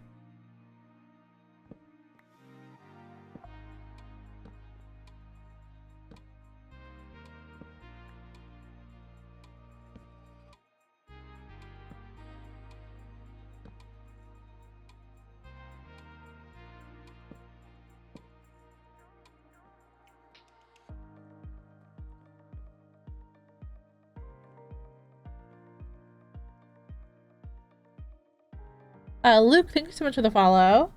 Luke, thank you so much for the follow.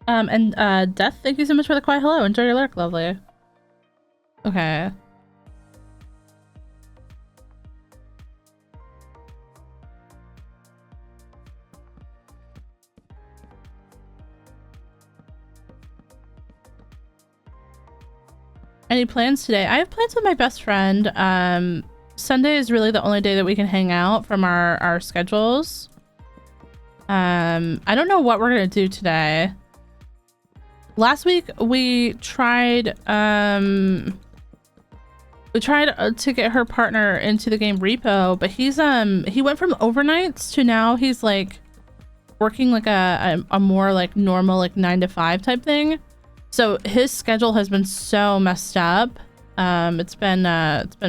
Death, thank you so much for the quiet hello. Enjoy your lurk, lovely. Okay. Any plans today? I have plans with my best friend. Sunday is really the only day that we can hang out from our schedules. I don't know what we're gonna do today. Last week we tried to get her partner into the game Repo, but he went from overnights to now he's like working like a more like normal like 9 to 5 type thing. So his schedule has been so messed up. It's been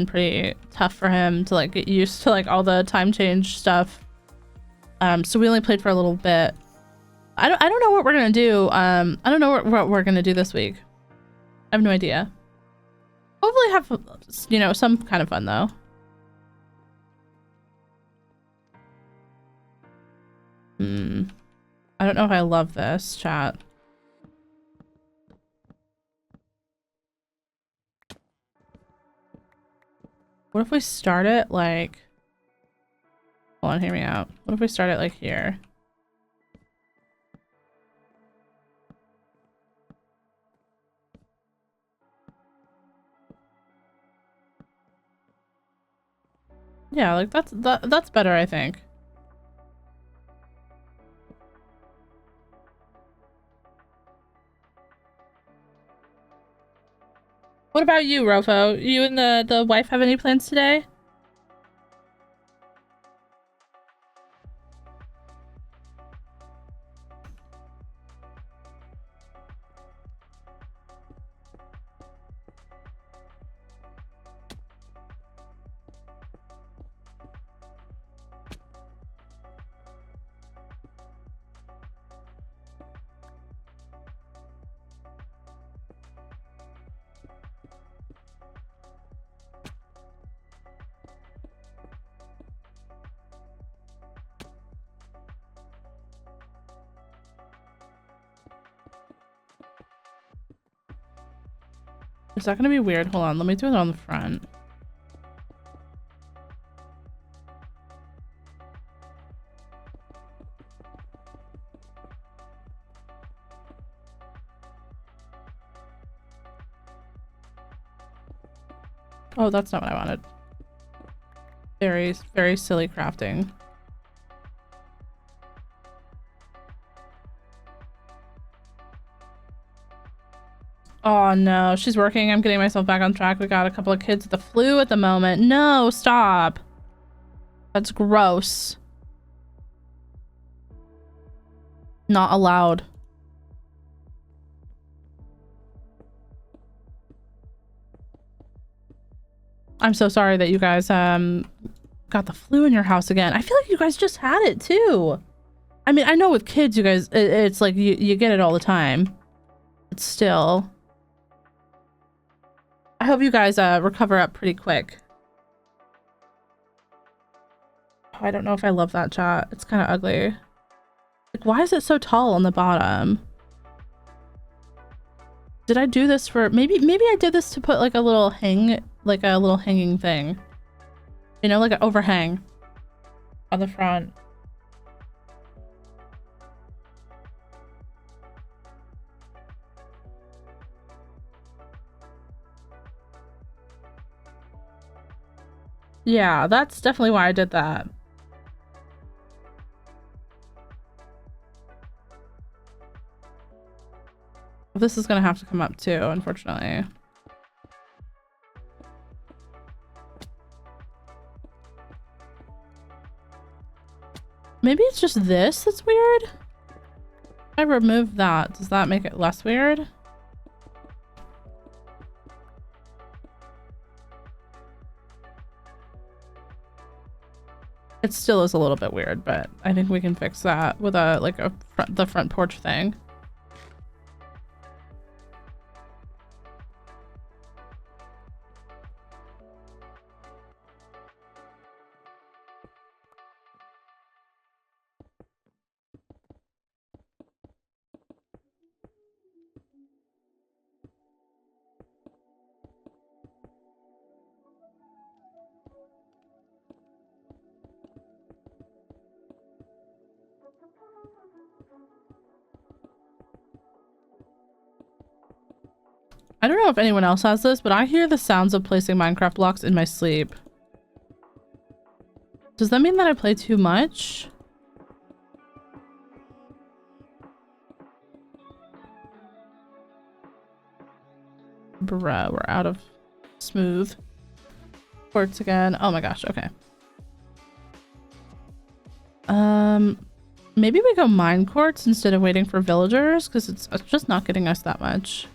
pretty tough for him to like get used to like all the time change stuff. So we only played for a little bit. I don't know what we're gonna do. I don't know what we're gonna do this week. I have no idea. Hopefully have, you know, some kind of fun though. I don't know if I love this, chat. What if we start it like... Hold on, hear me out. What if we start it like here? Yeah, like that's better, I think. What about you, Rofo? You and the wife have any plans today? Is that gonna be weird? Hold on, let me do it on the front. Oh, that's not what I wanted. Very, very silly crafting. Oh no, she's working. I'm getting myself back on track. We got a couple of kids with the flu at the moment. No, stop. That's gross. Not allowed. I'm so sorry that you guys got the flu in your house again. I feel like you guys just had it too. I mean, I know with kids you guys it's like you get it all the time. But still. I hope you guys recover up pretty quick. Oh, I don't know if I love that chat. It's kind of ugly. Like, why is it so tall on the bottom? Did I do this for maybe I did this to put like a little hanging thing. You know, like an overhang on the front. Yeah, that's definitely why I did that. This is gonna have to come up too, unfortunately. Maybe it's just this that's weird? If I remove that, does that make it less weird? It still is a little bit weird, but I think we can fix that with the front porch thing. I don't know if anyone else has this, but I hear the sounds of placing Minecraft blocks in my sleep. Does that mean that I play too much? Bruh, we're out of smooth quartz again. Oh my gosh, okay. Maybe we go mine quartz instead of waiting for villagers, because it's just not getting us that much.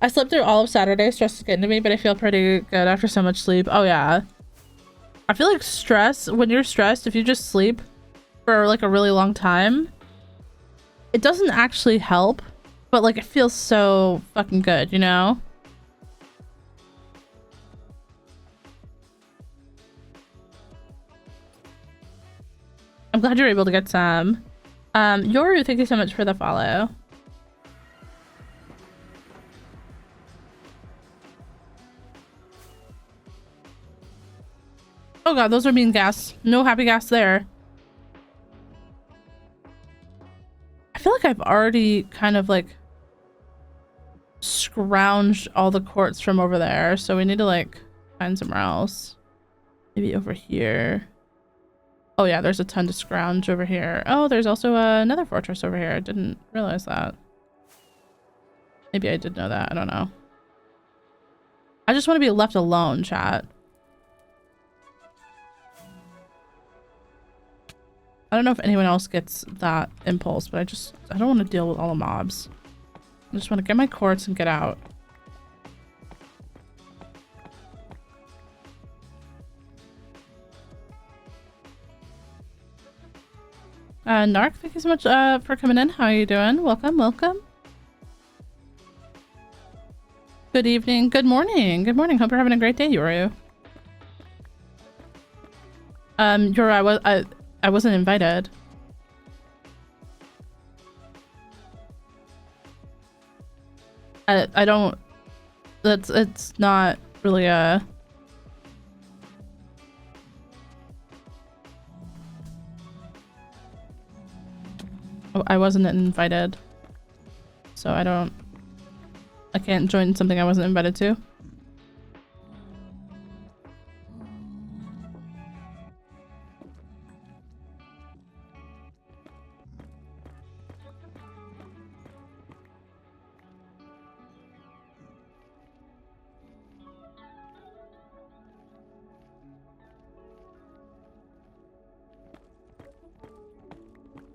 I slept through all of Saturday. Stress is getting to me, but I feel pretty good after so much sleep. Oh yeah. I feel like stress, when you're stressed, if you just sleep for like a really long time, it doesn't actually help, but like it feels so fucking good, you know? I'm glad you're able to get some. Yoru, thank you so much for the follow. Oh god, those are mean gas. No happy gas there. I feel like I've already kind of like scrounged all the quartz from over there, so we need to like find somewhere else. Maybe over here. Oh yeah, there's a ton to scrounge over here. Oh, there's also another fortress over here. I didn't realize that. Maybe I did know that. I don't know. I just want to be left alone, chat. I don't know if anyone else gets that impulse, but I don't want to deal with all the mobs. I just want to get my quartz and get out. Narc, thank you so much for coming in. How are you doing? Welcome, welcome. Good evening. Good morning. Good morning. Hope you're having a great day, Yoru. Yoru, I wasn't invited. I don't. It's not really a. I wasn't invited, so I can't join something I wasn't invited to.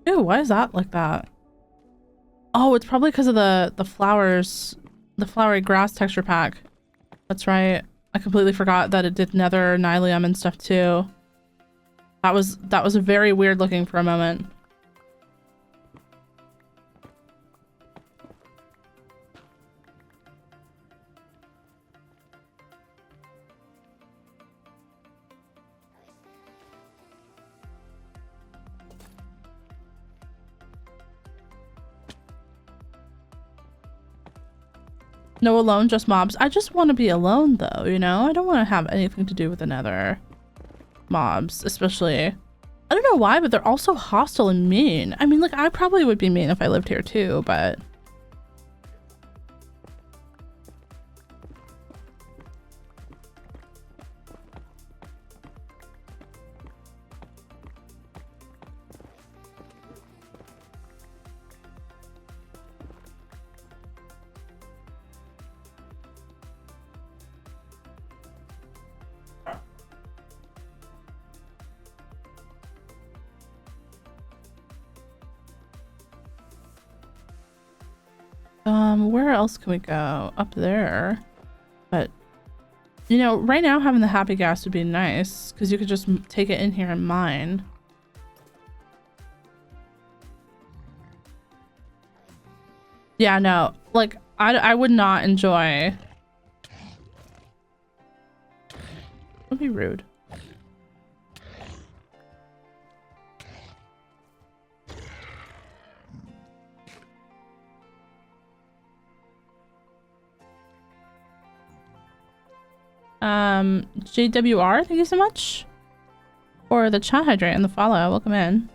Ew, why is that like that? Oh, it's probably because of the flowers, the flowery grass texture pack. That's right. I completely forgot that it did nether, nylium, and stuff too. That was very weird looking for a moment. No alone, just mobs. I just want to be alone though, you know? I don't want to have anything to do with the nether mobs, especially. I don't know why, but they're also hostile and mean. I mean, like, I probably would be mean if I lived here too, but... where else can we go? Up there. But, you know, right now having the happy gas would be nice, because you could just take it in here and mine. Yeah, no, like, I would not enjoy... Would be rude. JWR, thank you so much for the chat hydrate and the follow. Welcome in.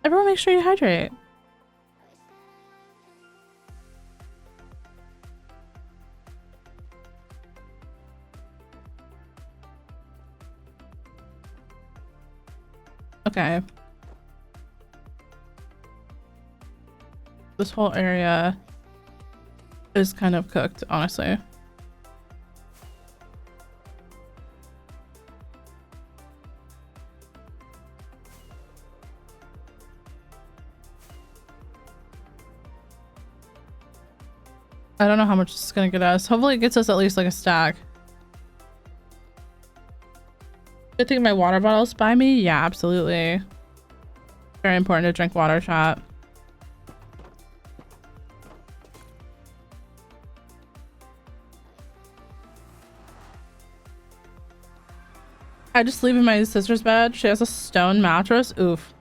Everyone make sure you hydrate. Okay. This whole area is kind of cooked, honestly. I don't know how much it's gonna get us. Hopefully it gets us at least like a stack. Good thing my water bottle's by me? Yeah, absolutely. Very important to drink water, chat. I just sleep in my sister's bed. She has a stone mattress. Oof.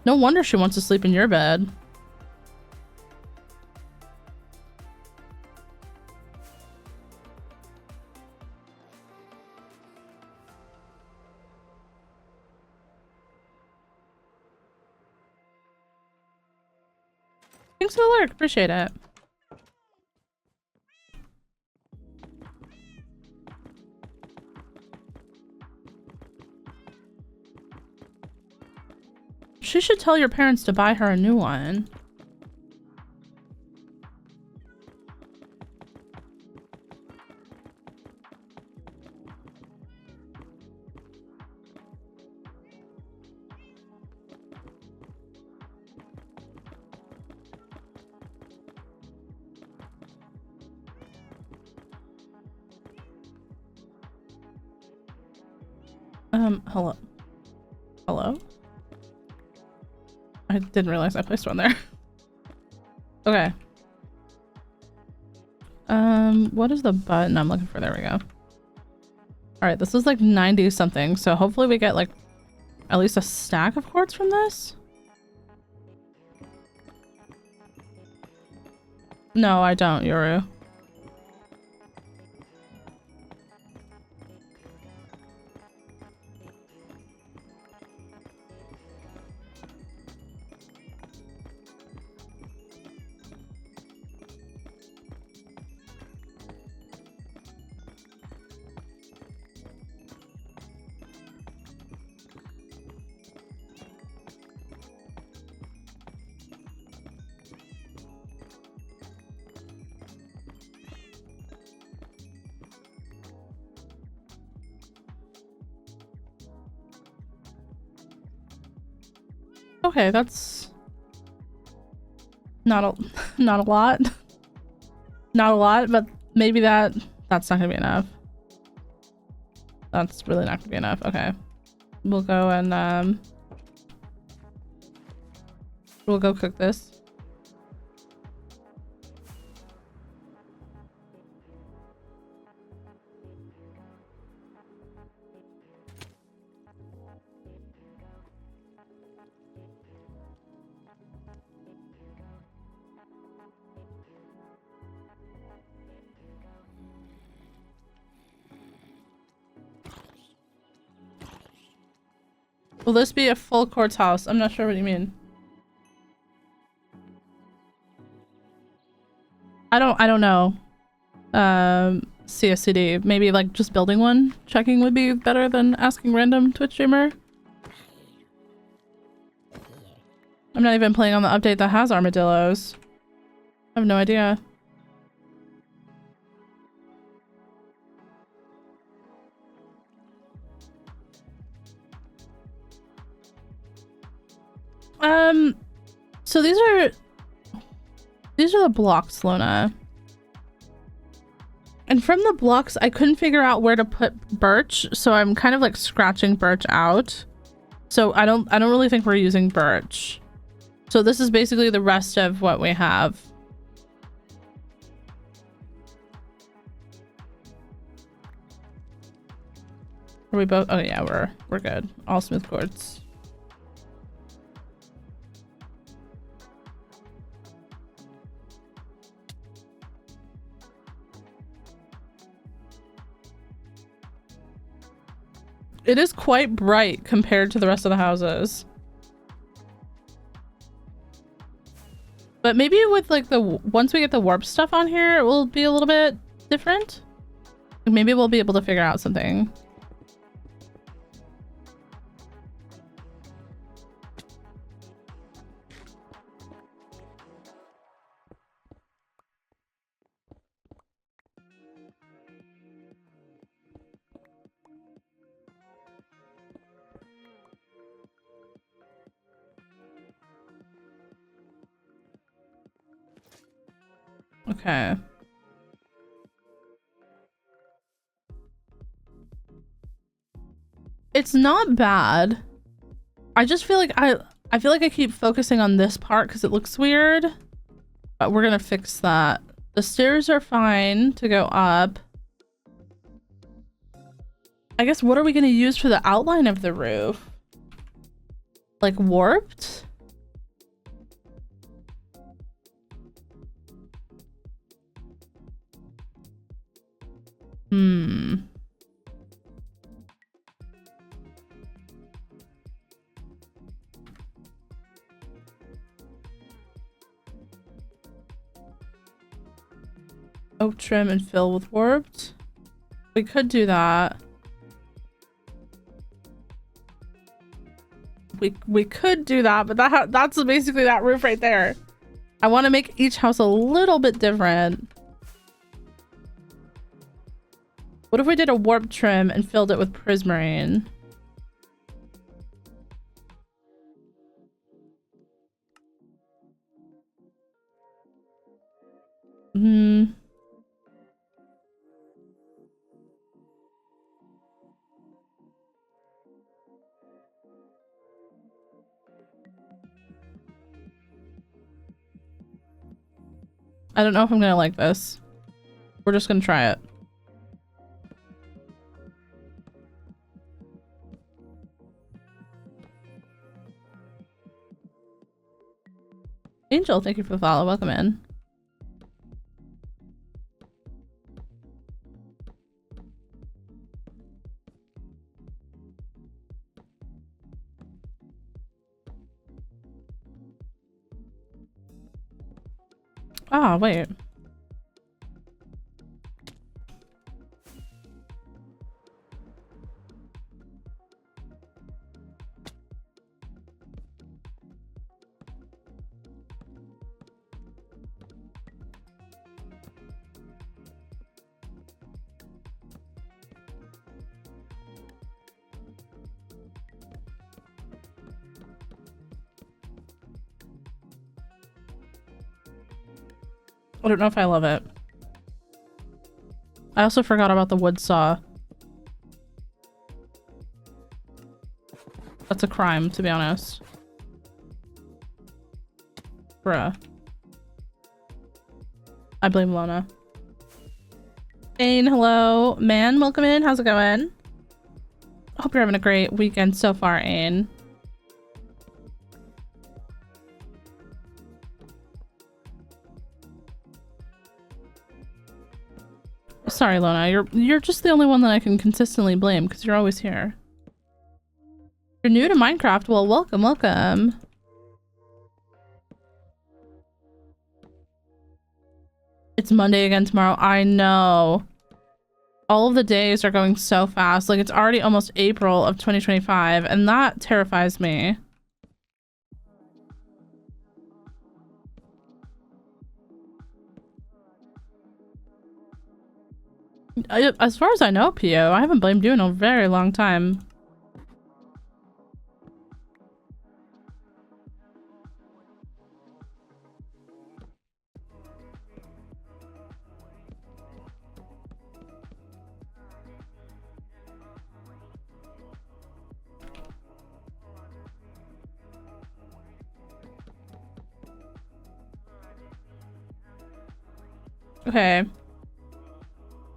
No wonder she wants to sleep in your bed. Thanks for the lurk. Appreciate it. She should tell your parents to buy her a new one. Hello? Hello? I didn't realize I placed one there. Okay. What is the button I'm looking for? There we go. All right, this is like 90 something, so hopefully we get like at least a stack of quartz from this. No, I don't, Yoru. Okay, that's not a not a lot. Not a lot, but maybe that's not gonna be enough. That's really not gonna be enough. Okay. We'll go and we'll go cook this. Will this be a full quartz house? I'm not sure what you mean. I don't know. CSCD. Maybe like just building one, checking would be better than asking random Twitch streamer. I'm not even playing on the update that has armadillos. I have no idea. So these are the blocks, Lona. And from the blocks, I couldn't figure out where to put birch, so I'm kind of like scratching birch out. So I don't really think we're using birch. So this is basically the rest of what we have. Are we both? Oh yeah, we're good. All smooth quartz. It is quite bright compared to the rest of the houses. But maybe with like once we get the warp stuff on here, it will be a little bit different. Maybe we'll be able to figure out something. Okay. It's not bad. I just feel like I feel like I keep focusing on this part because it looks weird. But we're gonna fix that. The stairs are fine to go up. I guess what are we gonna use for the outline of the roof? Like warped? Oak trim and fill with warped. We could do that. We could do that, but that's basically that roof right there. I want to make each house a little bit different. What if we did a warp trim and filled it with prismarine? I don't know if I'm gonna like this. We're just gonna try it. Angel, thank you for the follow. Welcome in. Ah, wait. I don't know if I love it. I also forgot about the wood saw. That's a crime, to be honest. Bruh. I blame Lona. Ain, hello. Man, welcome in. How's it going? Hope you're having a great weekend so far, Ain. Sorry, Lona. You're just the only one that I can consistently blame because you're always here. You're new to Minecraft. Well, welcome, welcome. It's Monday again tomorrow. I know. All of the days are going so fast. Like, it's already almost April of 2025, and that terrifies me. As far as I know, Pio, I haven't blamed you in a very long time. Okay.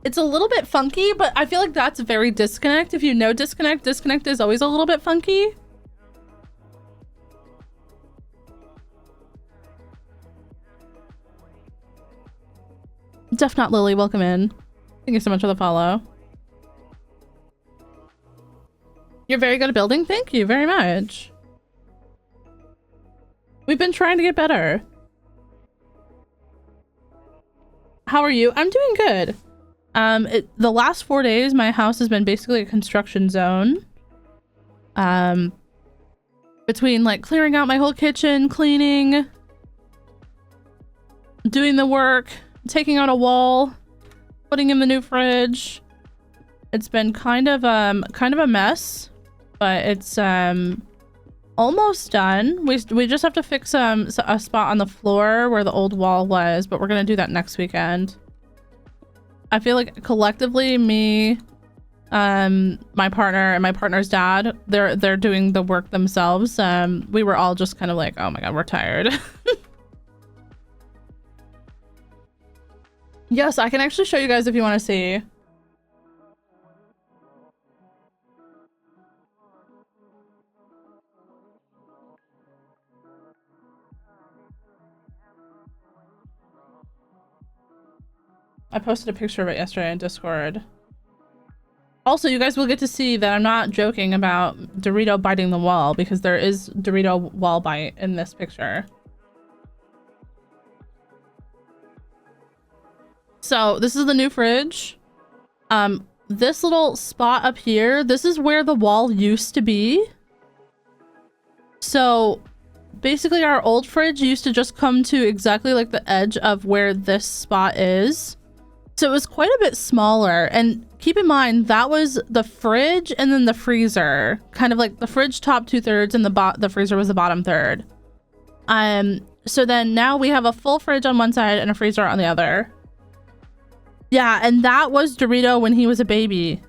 It's a little bit funky, but I feel like that's very Disconnect. If you know Disconnect, Disconnect is always a little bit funky. Def Not Lily, welcome in. Thank you so much for the follow. You're very good at building? Thank you very much. We've been trying to get better. How are you? I'm doing good. The last 4 days, my house has been basically a construction zone. Between like clearing out my whole kitchen, cleaning, doing the work, taking out a wall, putting in the new fridge. It's been kind of a mess, but it's almost done. We just have to fix a spot on the floor where the old wall was, but we're gonna do that next weekend. I feel like collectively, me, my partner, and my partner's dad, they're doing the work themselves. We were all just kind of like, oh my god, we're tired. Yes, I can actually show you guys if you want to see. I posted a picture of it yesterday in Discord. Also, you guys will get to see that I'm not joking about Dorito biting the wall, because there is Dorito wall bite in this picture. So this is the new fridge. This little spot up here, this is where the wall used to be. So basically our old fridge used to just come to exactly like the edge of where this spot is. So it was quite a bit smaller, and keep in mind that was the fridge and then the freezer, kind of like the fridge top 2/3 and the freezer was the bottom third. So then now we have a full fridge on one side and a freezer on the other. Yeah, and that was Dorito when he was a baby.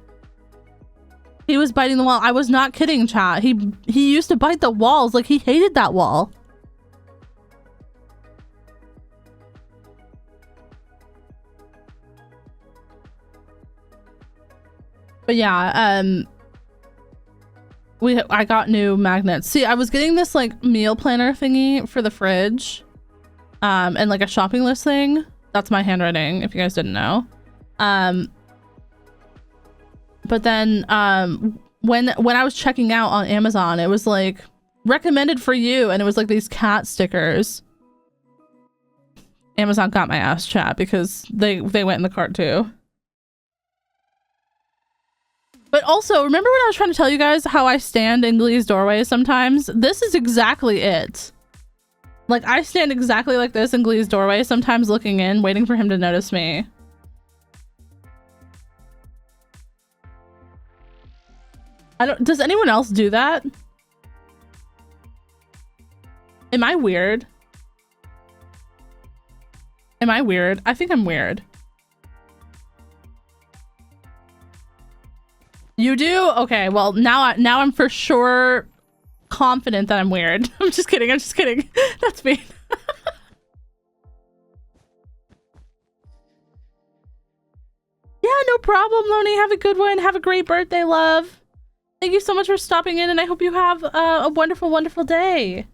He was biting the wall. I was not kidding, chat. He used to bite the walls. Like, he hated that wall. But yeah, I got new magnets. See, I was getting this like meal planner thingy for the fridge, and like a shopping list thing. That's my handwriting, if you guys didn't know. But then when I was checking out on Amazon, it was like recommended for you, and it was like these cat stickers. Amazon got my ass, chat, because they went in the cart too. But also, remember when I was trying to tell you guys how I stand in Glee's doorway sometimes? This is exactly it. Like, I stand exactly like this in Glee's doorway, sometimes looking in, waiting for him to notice me. Does anyone else do that? Am I weird? Am I weird? I think I'm weird. You do? Okay, well now I'm for sure confident that I'm weird. I'm just kidding. I'm just kidding. That's me. Yeah, no problem, Loney. Have a good one. Have a great birthday, love. Thank you so much for stopping in, and I hope you have a wonderful, wonderful day.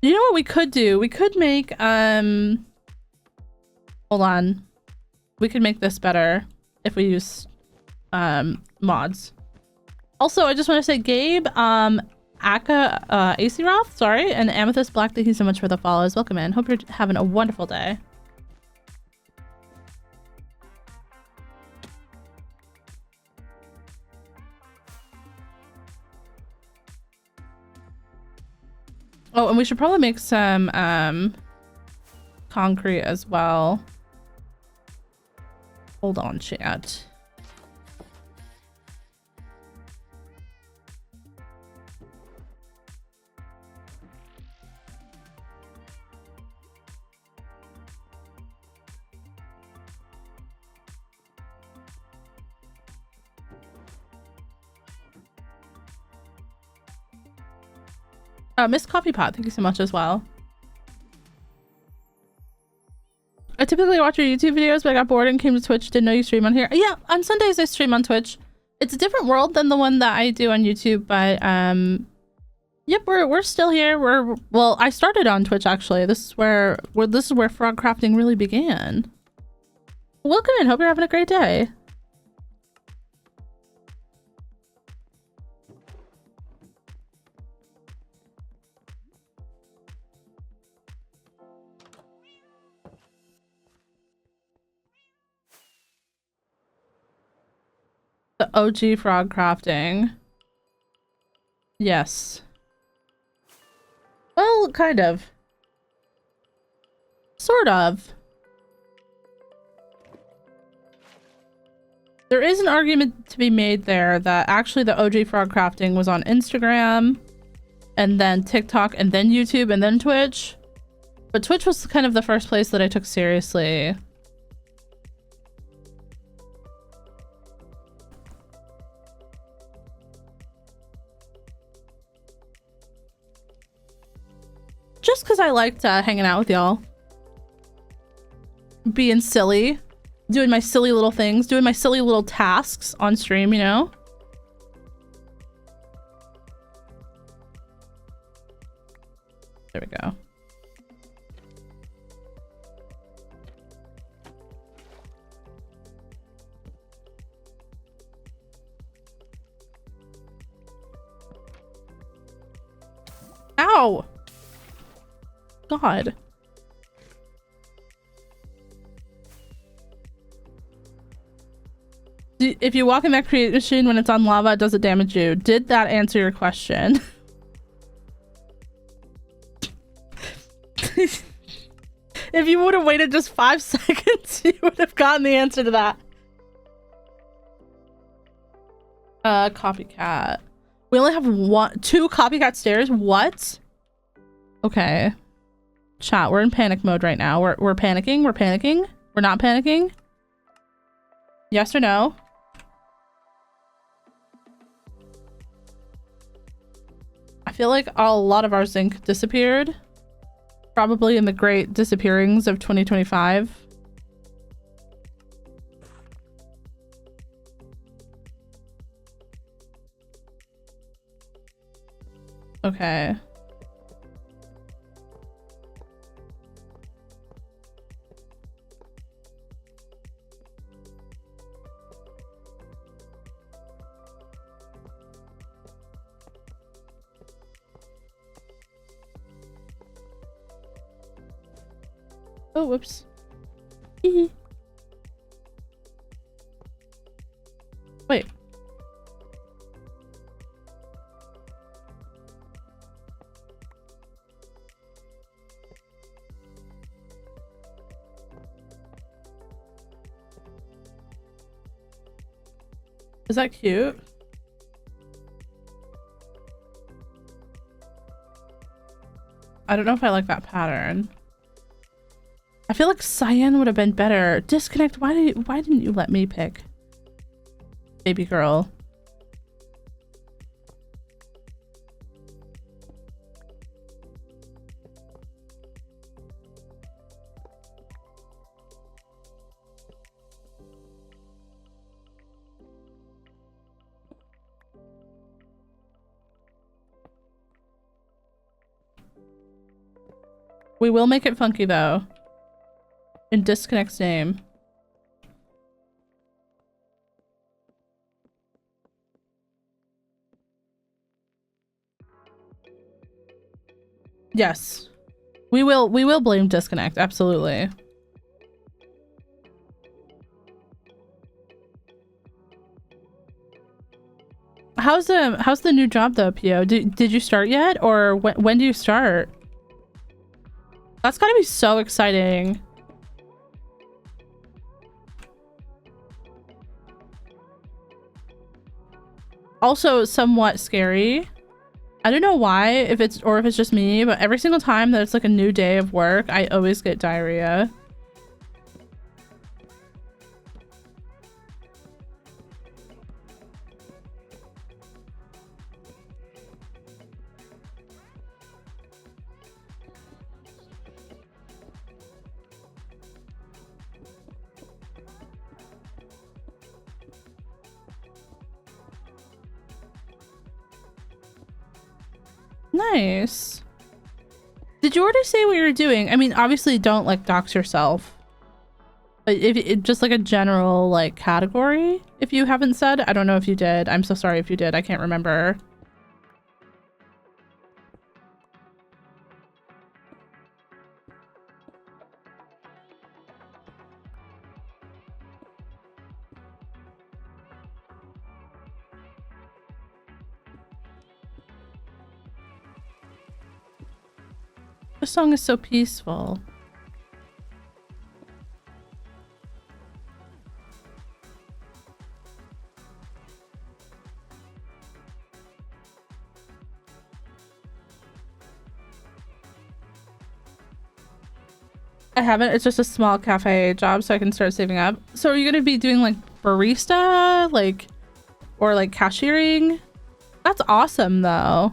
You know what we could do? We could make, hold on. We could make this better if we use, mods. Also, I just want to say, Gabe, Aka, AC Roth, sorry, and Amethyst Black, thank you so much for the follows. Welcome in. Hope you're having a wonderful day. Oh, and we should probably make some concrete as well. Hold on, chat. Miss Coffee Pot, thank you so much as well. I typically watch your YouTube videos, but I got bored and came to Twitch. Didn't know you stream on here. Yeah, on Sundays I stream on Twitch. It's a different world than the one that I do on YouTube, but yep, we're still here. Well, I started on Twitch actually. This is where frog crafting really began. Welcome in. Hope you're having a great day. The OG frog crafting. Yes. Well, kind of. Sort of. There is an argument to be made there that actually the OG frog crafting was on Instagram and then TikTok and then YouTube and then Twitch. But Twitch was kind of the first place that I took seriously. Just because I liked hanging out with y'all. Being silly. Doing my silly little things. Doing my silly little tasks on stream, you know? There we go. Ow! God. If you walk in that create machine when it's on lava, does it damage you? Did that answer your question? If you would have waited just 5 seconds, you would have gotten the answer to that. Copycat. We only have 2 copycat stairs? What? Okay. Chat, we're in panic mode right now. We're panicking. We're panicking. We're not panicking. Yes or no? I feel like a lot of our zinc disappeared. Probably in the great disappearings of 2025. Okay. Oh, whoops. Wait. Is that cute? I don't know if I like that pattern. I feel like cyan would have been better. Disconnect. Why didn't you let me pick? Baby girl. We will make it funky though. In Disconnect's name. Yes. We will blame Disconnect, absolutely. How's the new job though, Pio? Did you start yet, or when do you start? That's gotta be so exciting. Also somewhat scary. I don't know why, if it's just me, but every single time that it's like a new day of work, I always get diarrhea. Nice. Did you already say what you were doing? I mean, obviously don't like dox yourself. But if it just like a general like category, if you haven't said, I don't know if you did. I'm so sorry if you did. I can't remember. The song is so peaceful. I haven't. It's just a small cafe job, so I can start saving up. So are you gonna be doing like barista, like, or like cashiering? That's awesome though.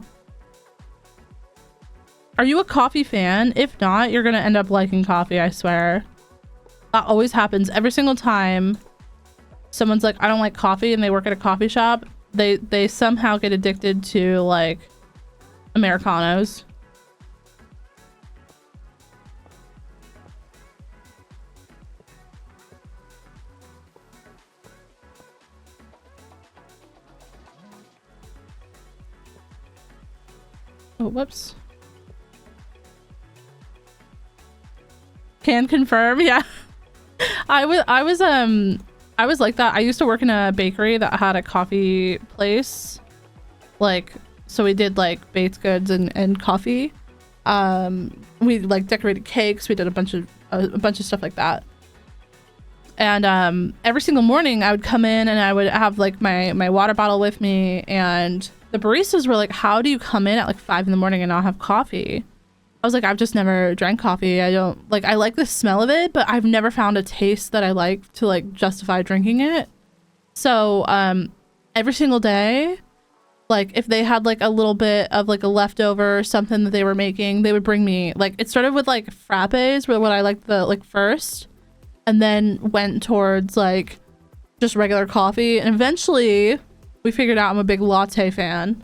Are you a coffee fan? If not, you're gonna end up liking coffee, I swear. That always happens every single time someone's like, I don't like coffee, and they work at a coffee shop. They somehow get addicted to like Americanos. Oh, whoops. Can confirm, yeah. I was like that. I used to work in a bakery that had a coffee place. Like, so we did like baked goods and coffee. We like decorated cakes. We did a bunch of stuff like that. And every single morning I would come in and I would have like my water bottle with me, and the baristas were like, how do you come in at like 5 in the morning and not have coffee? I was like, I've just never drank coffee. I don't like, I like the smell of it, but I've never found a taste that I like to like justify drinking it. So every single day, like if they had like a little bit of like a leftover or something that they were making, they would bring me, like, it started with like frappes were what I liked the like first, and then went towards like just regular coffee, and eventually we figured out I'm a big latte fan.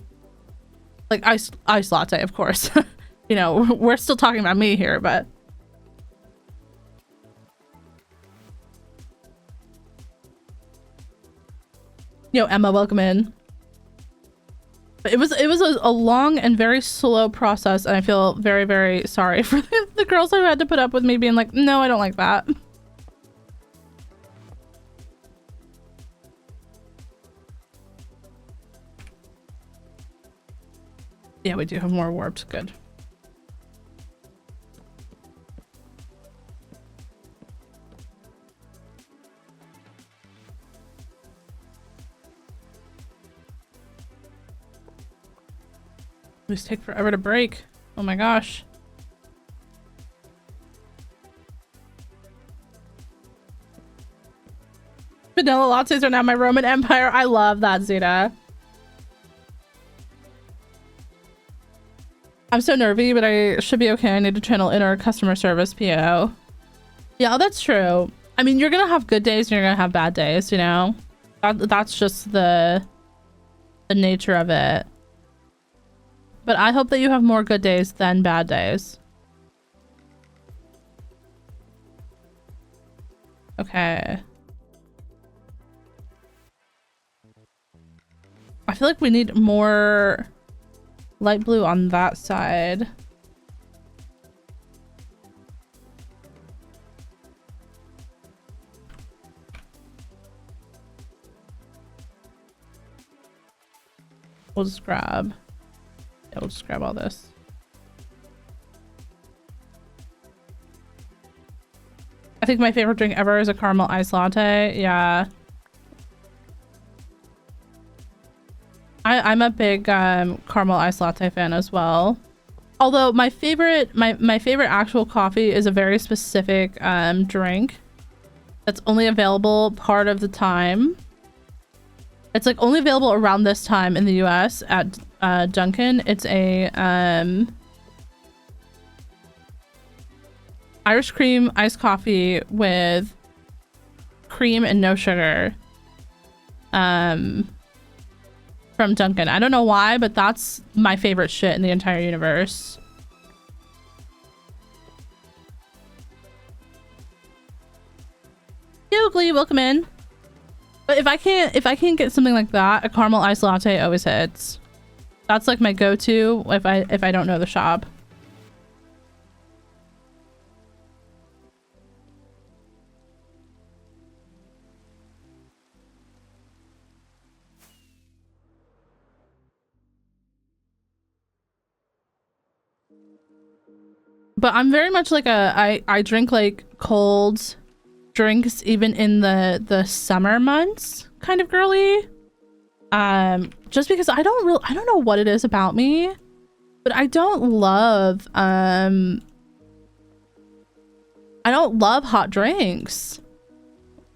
Like iced latte, of course. You know, we're still talking about me here, but yo, Emma, welcome in. But it was a long and very slow process, and I feel very, very sorry for the girls who had to put up with me being like, no, I don't like that. Yeah, we do have more warped. Good. These take forever to break. Oh my gosh. vanilla lattes are now my Roman Empire. I love that, Zeta. I'm so nervy, but I should be okay. I need to channel inner customer service PO. Yeah, that's true. I mean, you're gonna have good days and you're gonna have bad days, you know? That's just the nature of it. But I hope that you have more good days than bad days. Okay. I feel like we need more light blue on that side. We'll just grab. Yeah, we'll just grab all this. I think my favorite drink ever is a caramel iced latte. Yeah. I'm a big caramel iced latte fan as well. Although my favorite actual coffee is a very specific drink that's only available part of the time. It's like only available around this time in the US at Dunkin'. It's a Irish cream iced coffee with cream and no sugar. From Dunkin'. I don't know why, but that's my favorite shit in the entire universe. Yo, Glee, welcome in. But if I can't get something like that, a caramel iced latte always hits. That's like my go-to if I don't know the shop. But I'm very much like I drink like cold drinks even in the summer months kind of girly. Just because I don't know what it is about me, but I don't love hot drinks.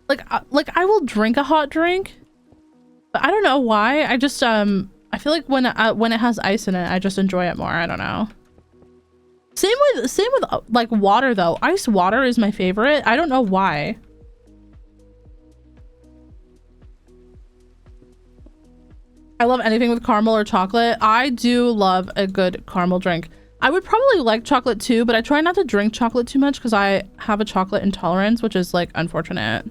Like I will drink a hot drink, but I don't know why. I just I feel like when it has ice in it, I just enjoy it more. I don't know. Same with like water though. Ice water is my favorite. I don't know why. I love anything with caramel or chocolate. I do love a good caramel drink. I would probably like chocolate too, but I try not to drink chocolate too much because I have a chocolate intolerance, which is like unfortunate.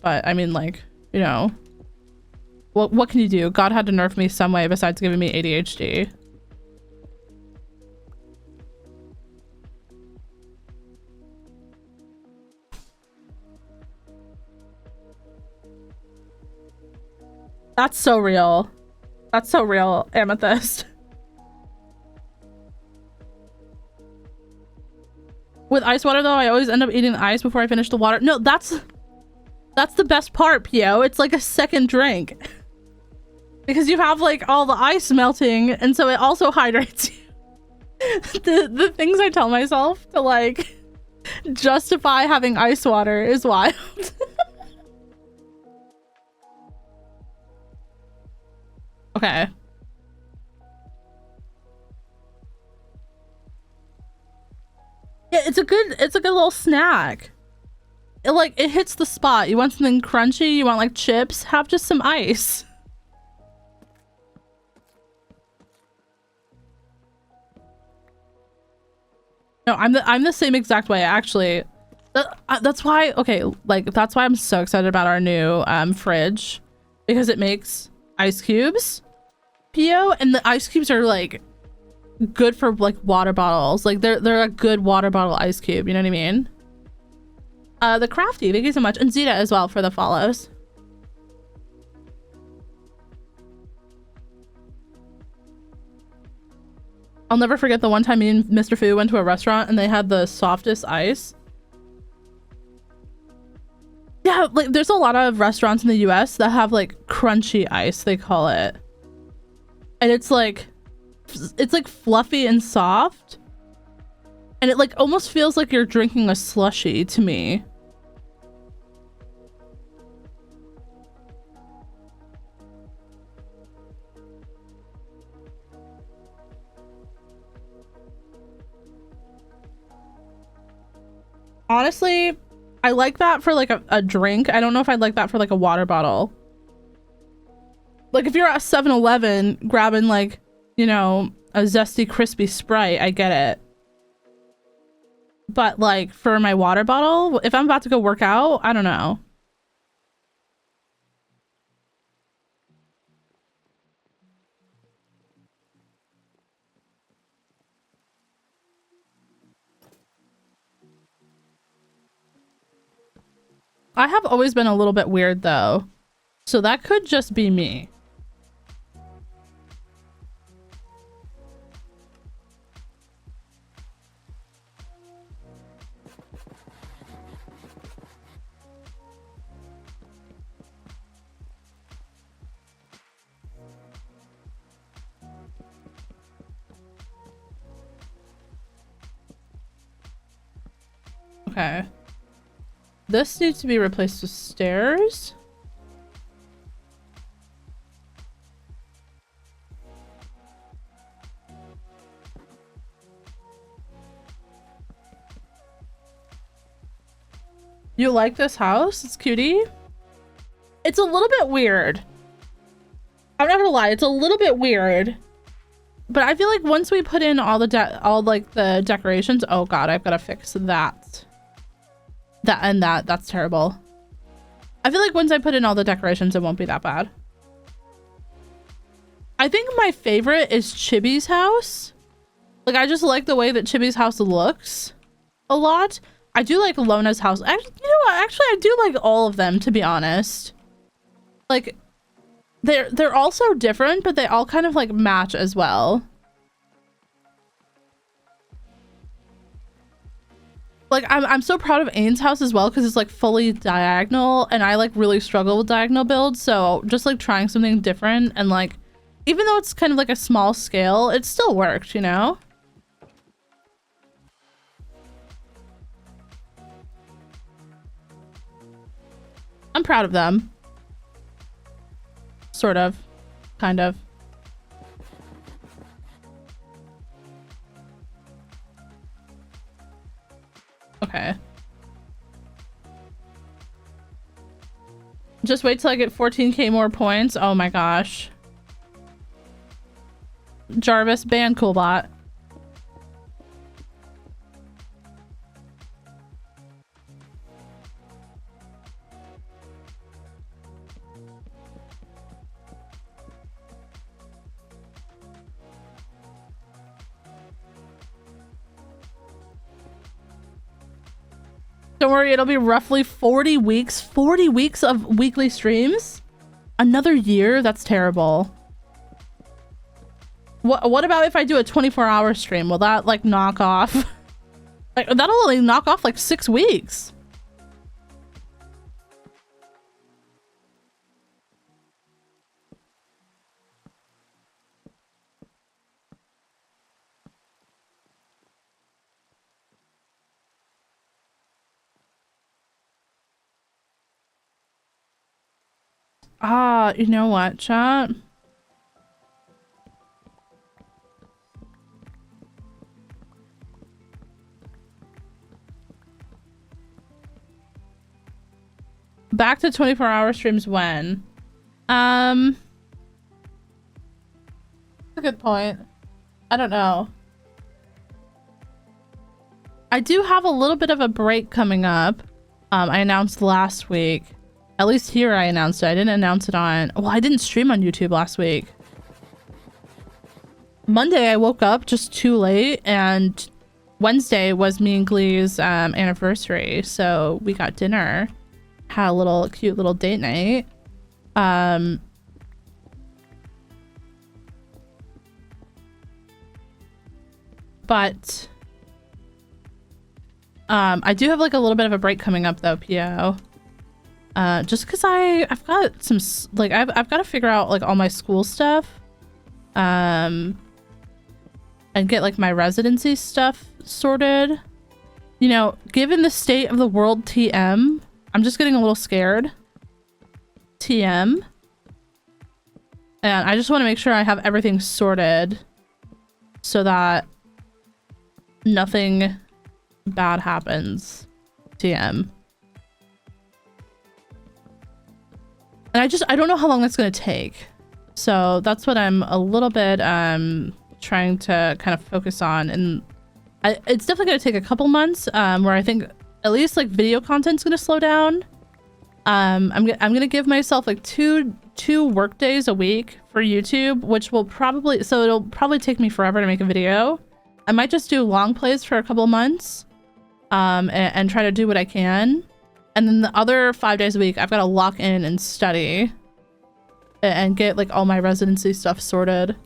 But I mean, like, you know, what can you do? God had to nerf me some way besides giving me ADHD. That's so real. That's so real, Amethyst. With ice water though, I always end up eating the ice before I finish the water. No, that's the best part, Pio. It's like a second drink. Because you have like all the ice melting and so it also hydrates you. The things I tell myself to like justify having ice water is wild. Okay. Yeah, it's a good little snack. It hits the spot. You want something crunchy, you want like chips, have just some ice. No, I'm the same exact way actually. That's why, okay, like that's why I'm so excited about our new fridge, because it makes ice cubes, Pio, and the ice cubes are like good for like water bottles. Like they're a good water bottle ice cube, you know what I mean? The Crafty, thank you so much, and Zeta as well for the follows. I'll never forget the one time me and Mr. Fu went to a restaurant and they had the softest ice. Yeah, like there's a lot of restaurants in the US that have like crunchy ice, they call it. And it's like fluffy and soft. And it like almost feels like you're drinking a slushie to me. Honestly, I like that for like a drink. I don't know if I'd like that for like a water bottle. Like if you're at 7-Eleven grabbing like, you know, a zesty crispy Sprite, I get it. But like for my water bottle, if I'm about to go work out, I don't know. I have always been a little bit weird though. So that could just be me. Okay. This needs to be replaced with stairs. You like this house? It's cutie. It's a little bit weird. I'm not gonna lie, it's a little bit weird. But I feel like once we put in all the the decorations, oh god, I've gotta fix that. That's terrible. I feel like once I put in all the decorations, it won't be that bad. I think my favorite is Chibi's house. Like, I just like the way that Chibi's house looks a lot. I do like Lona's house. Actually, you know what? Actually, I do like all of them, to be honest. Like, they're all so different, but they all kind of like match as well. Like, I'm so proud of Ain's house as well because it's like fully diagonal, and I like really struggle with diagonal builds. So just like trying something different, and like, even though it's kind of like a small scale, it still worked, you know? I'm proud of them. Sort of. Kind of. Okay. Just wait till I get 14k more points. Oh my gosh. Jarvis, ban Coolbot. Don't worry, it'll be roughly 40 weeks. 40 weeks of weekly streams? Another year? That's terrible. What about if I do a 24-hour stream? Will that, like, knock off? Like, that'll only knock off, like, 6 weeks. Ah, you know what, chat? Back to 24-hour streams when? That's a good point. I don't know. I do have a little bit of a break coming up. I announced last week. At least here I announced it. I didn't announce it on... Well, I didn't stream on YouTube last week. Monday, I woke up just too late, and Wednesday was me and Glee's anniversary, so we got dinner. Had a little cute little date night. But I do have like a little bit of a break coming up though, PO. Just because I've got some like I've got to figure out like all my school stuff, and get like my residency stuff sorted. You know, given the state of the world, TM, I'm just getting a little scared. TM, and I just want to make sure I have everything sorted so that nothing bad happens. TM. And I don't know how long that's going to take. So that's what I'm a little bit trying to kind of focus on. And it's definitely going to take a couple months where I think at least like video content's going to slow down. I'm going to give myself like two work days a week for YouTube, which will probably, so it'll probably take me forever to make a video. I might just do long plays for a couple of months and try to do what I can. And then the other 5 days a week, I've got to lock in and study and get like all my residency stuff sorted.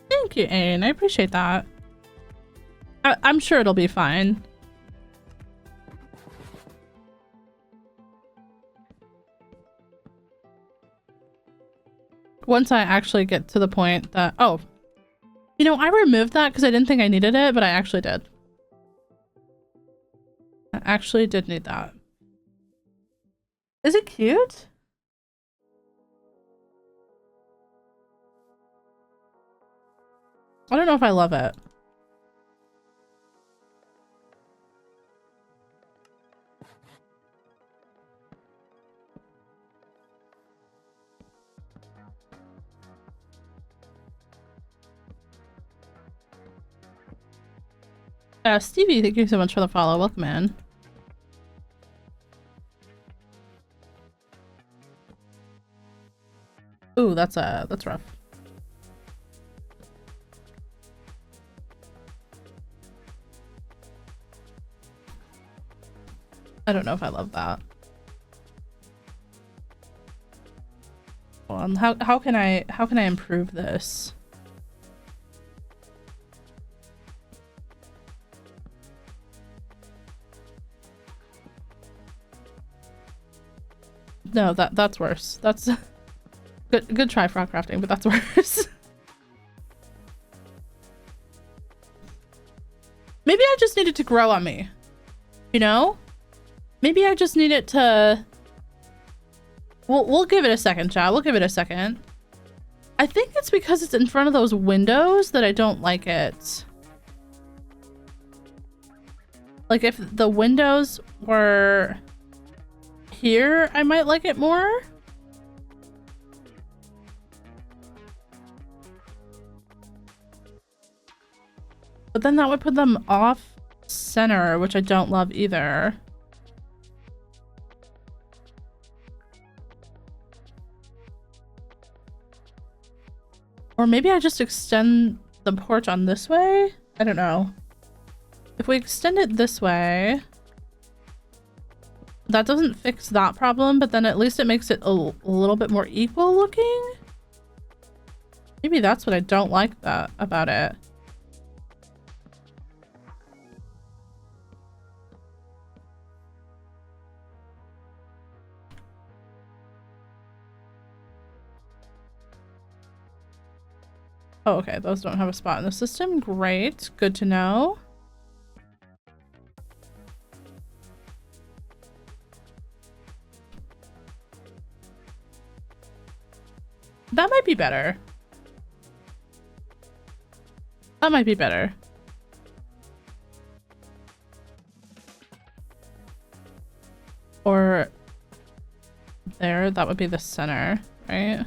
Thank you, Ayn. I appreciate that. I'm sure it'll be fine. Once I actually get to the point that... Oh. You know, I removed that because I didn't think I needed it, but I actually did. I actually did need that. Is it cute? I don't know if I love it. Stevie, thank you so much for the follow. Welcome in. Ooh, that's rough. I don't know if I love that. Hold on, how can I improve this? No, that's worse. That's good try, frog crafting, but that's worse. Maybe I just need it to grow on me. You know? Maybe I just need it to... We'll give it a second, chat. We'll give it a second. I think it's because it's in front of those windows that I don't like it. Like if the windows were here, I might like it more. But then that would put them off center, which I don't love either. Or maybe I just extend the porch on this way? I don't know. If we extend it this way, that doesn't fix that problem, but then at least it makes it a little bit more equal looking. Maybe that's what I don't like about it. Oh, okay. Those don't have a spot in the system. Great. Good to know. That might be better. That might be better. Or there, that would be the center, right?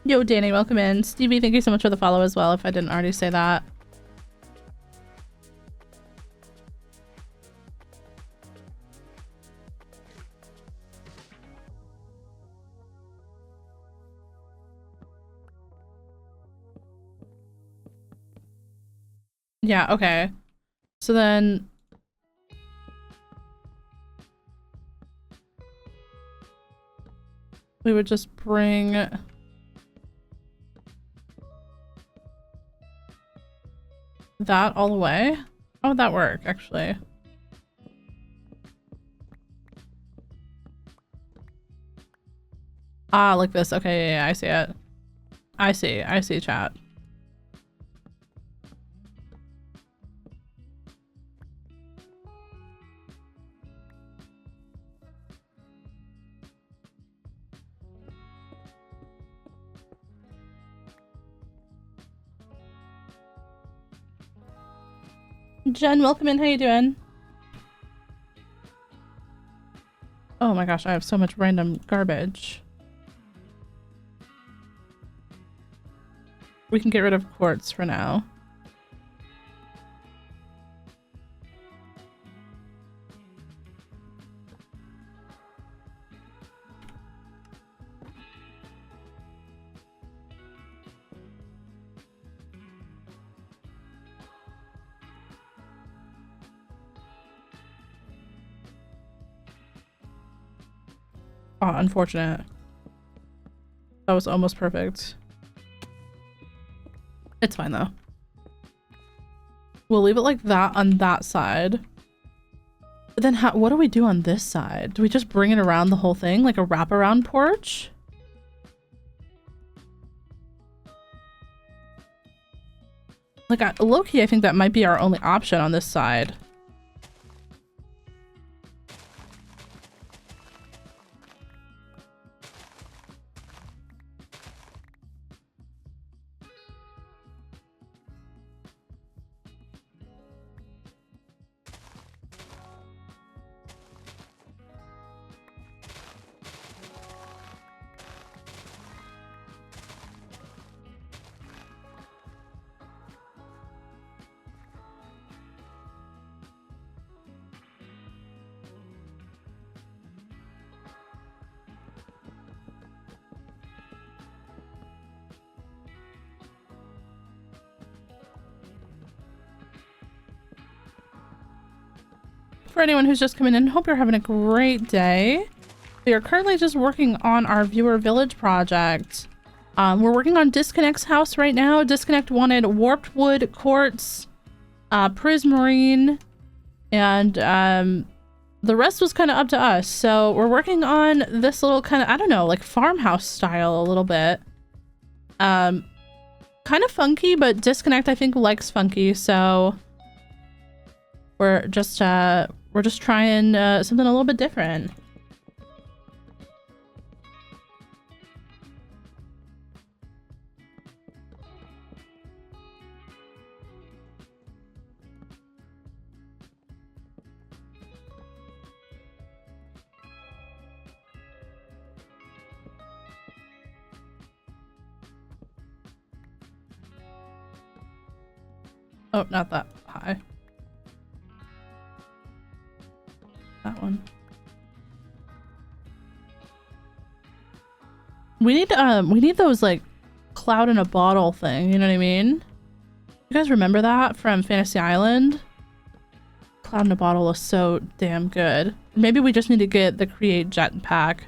Yo, Danny, welcome in. Stevie, thank you so much for the follow as well, if I didn't already say that. Yeah, okay. So then... we would just bring... that all the way? How would that work, actually? Ah, like this. Okay, yeah, I see it. I see, chat. Jen, welcome in. How you doing? Oh my gosh, I have so much random garbage. We can get rid of quartz for now. Oh, unfortunate. That was almost perfect. It's fine though. We'll leave it like that on that side. But then what do we do on this side? Do we just bring it around the whole thing like a wraparound porch? Like low-key, I think that might be our only option on this side. For anyone who's just coming in, hope you're having a great day. We are currently just working on our Viewer Village project. We're working on Disconnect's house right now. Disconnect wanted warped wood, quartz, prismarine, and the rest was kind of up to us. So we're working on this little kind of, I don't know, like farmhouse style a little bit. Kind of funky, but Disconnect I think likes funky, so we're just trying something a little bit different. Oh, not that high. That one. We need those like cloud in a bottle thing, you know what I mean? You guys remember that from Fantasy Island? Cloud in a bottle is so damn good. Maybe we just need to get the create jetpack.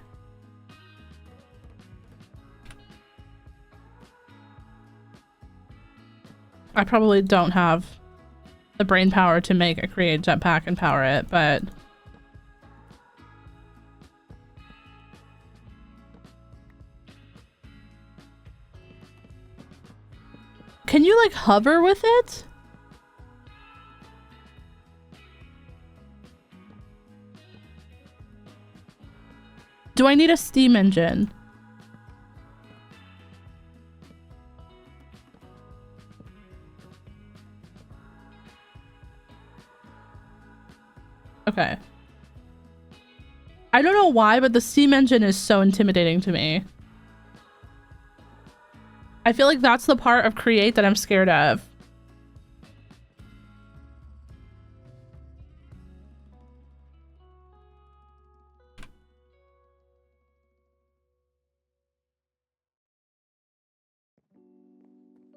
I probably don't have the brain power to make a create jetpack and power it, but can you like hover with it? Do I need a steam engine? Okay. I don't know why, but the steam engine is so intimidating to me. I feel like that's the part of create that I'm scared of.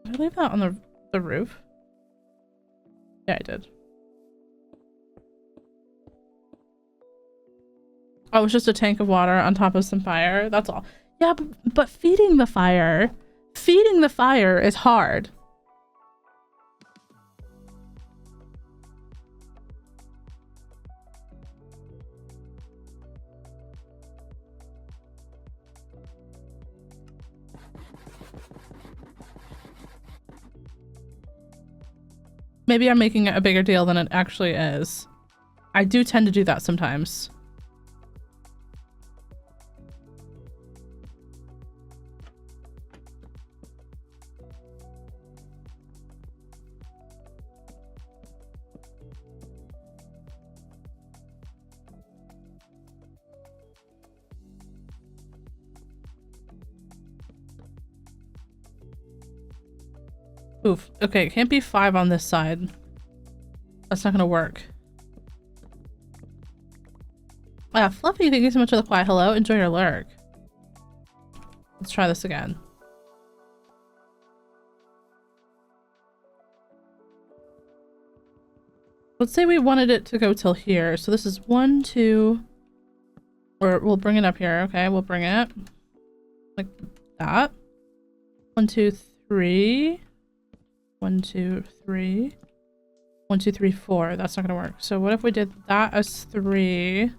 Did I leave that on the roof? Yeah, I did. Oh, it's just a tank of water on top of some fire. That's all. Yeah, but feeding the fire is hard. Maybe I'm making it a bigger deal than it actually is. I do tend to do that sometimes. Oof. Okay, it can't be 5 on this side. That's not gonna work. Fluffy, thank you so much for the quiet hello. Enjoy your lurk. Let's try this again. Let's say we wanted it to go till here. So this is 1, 2, or we'll bring it up here. Okay, we'll bring it like that. 1, 2, 3. 1, 2, 3. 1, 2, 3, 4. That's not gonna work. So what if we did that as 3?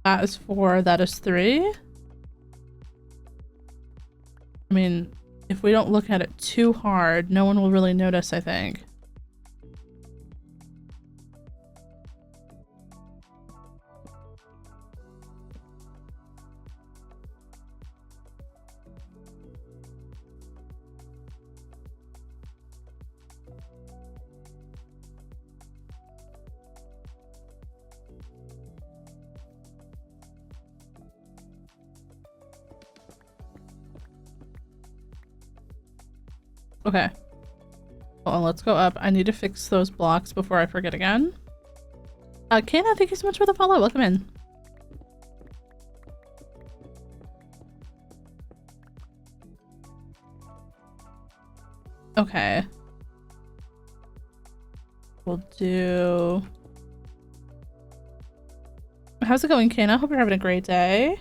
That is 4. That is 3. I mean, if we don't look at it too hard, no one will really notice, I think. Okay. Hold on, let's go up. I need to fix those blocks before I forget again. Kana, thank you so much for the follow. Welcome in. Okay. We'll do... How's it going, Kana? Hope you're having a great day.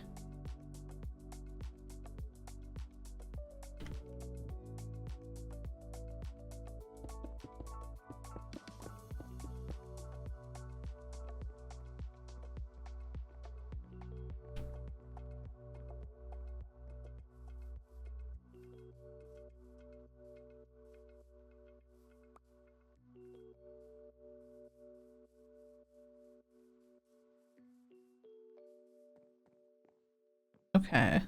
Okay.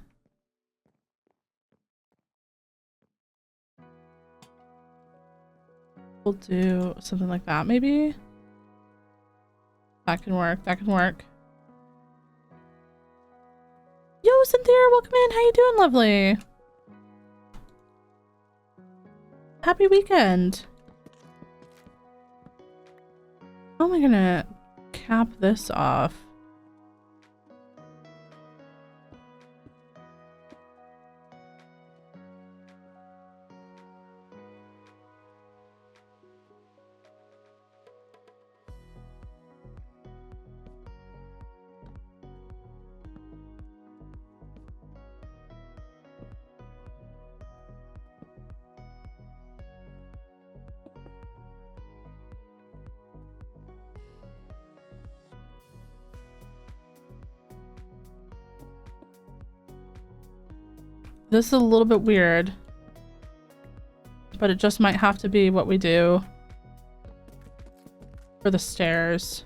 We'll do something like that, maybe? That can work. That can work. Yo, Cynthia, welcome in. How you doing, lovely? Happy weekend. How am I gonna cap this off? This is a little bit weird, but it just might have to be what we do for the stairs.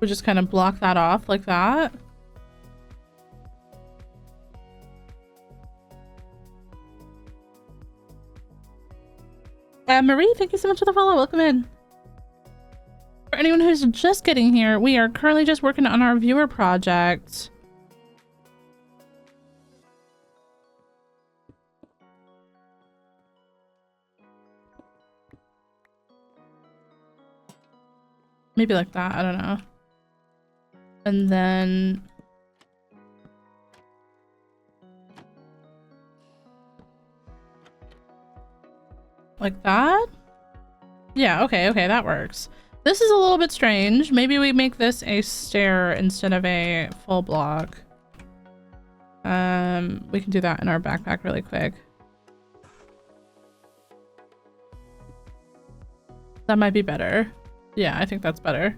We just kind of block that off like that. Marie, thank you so much for the follow. Welcome in. For anyone who's just getting here, we are currently just working on our viewer project. Maybe like that, I don't know. And then... like that? Yeah, okay, that works. This is a little bit strange. Maybe we make this a stair instead of a full block. We can do that in our backpack really quick. That might be better. Yeah, I think that's better.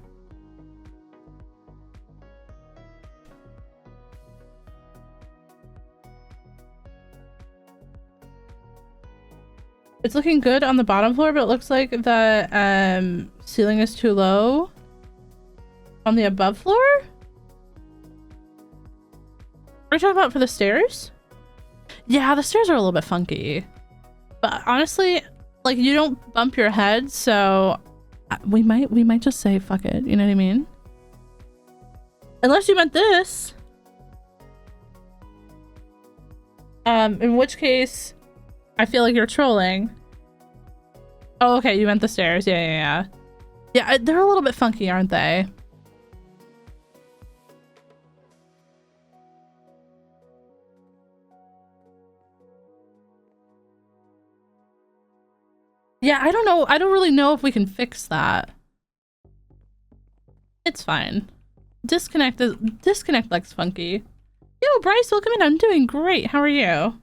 It's looking good on the bottom floor, but it looks like the ceiling is too low on the above floor. Are you talking about for the stairs? Yeah, the stairs are a little bit funky. But honestly, like, you don't bump your head, so we might just say fuck it, you know what I mean? Unless you meant this. In which case, I feel like you're trolling. Oh, okay, you meant the stairs. Yeah. Yeah, they're a little bit funky, aren't they? Yeah, I don't know. I don't really know if we can fix that. It's fine. Disconnect looks funky. Yo, Bryce, welcome in. I'm doing great. How are you?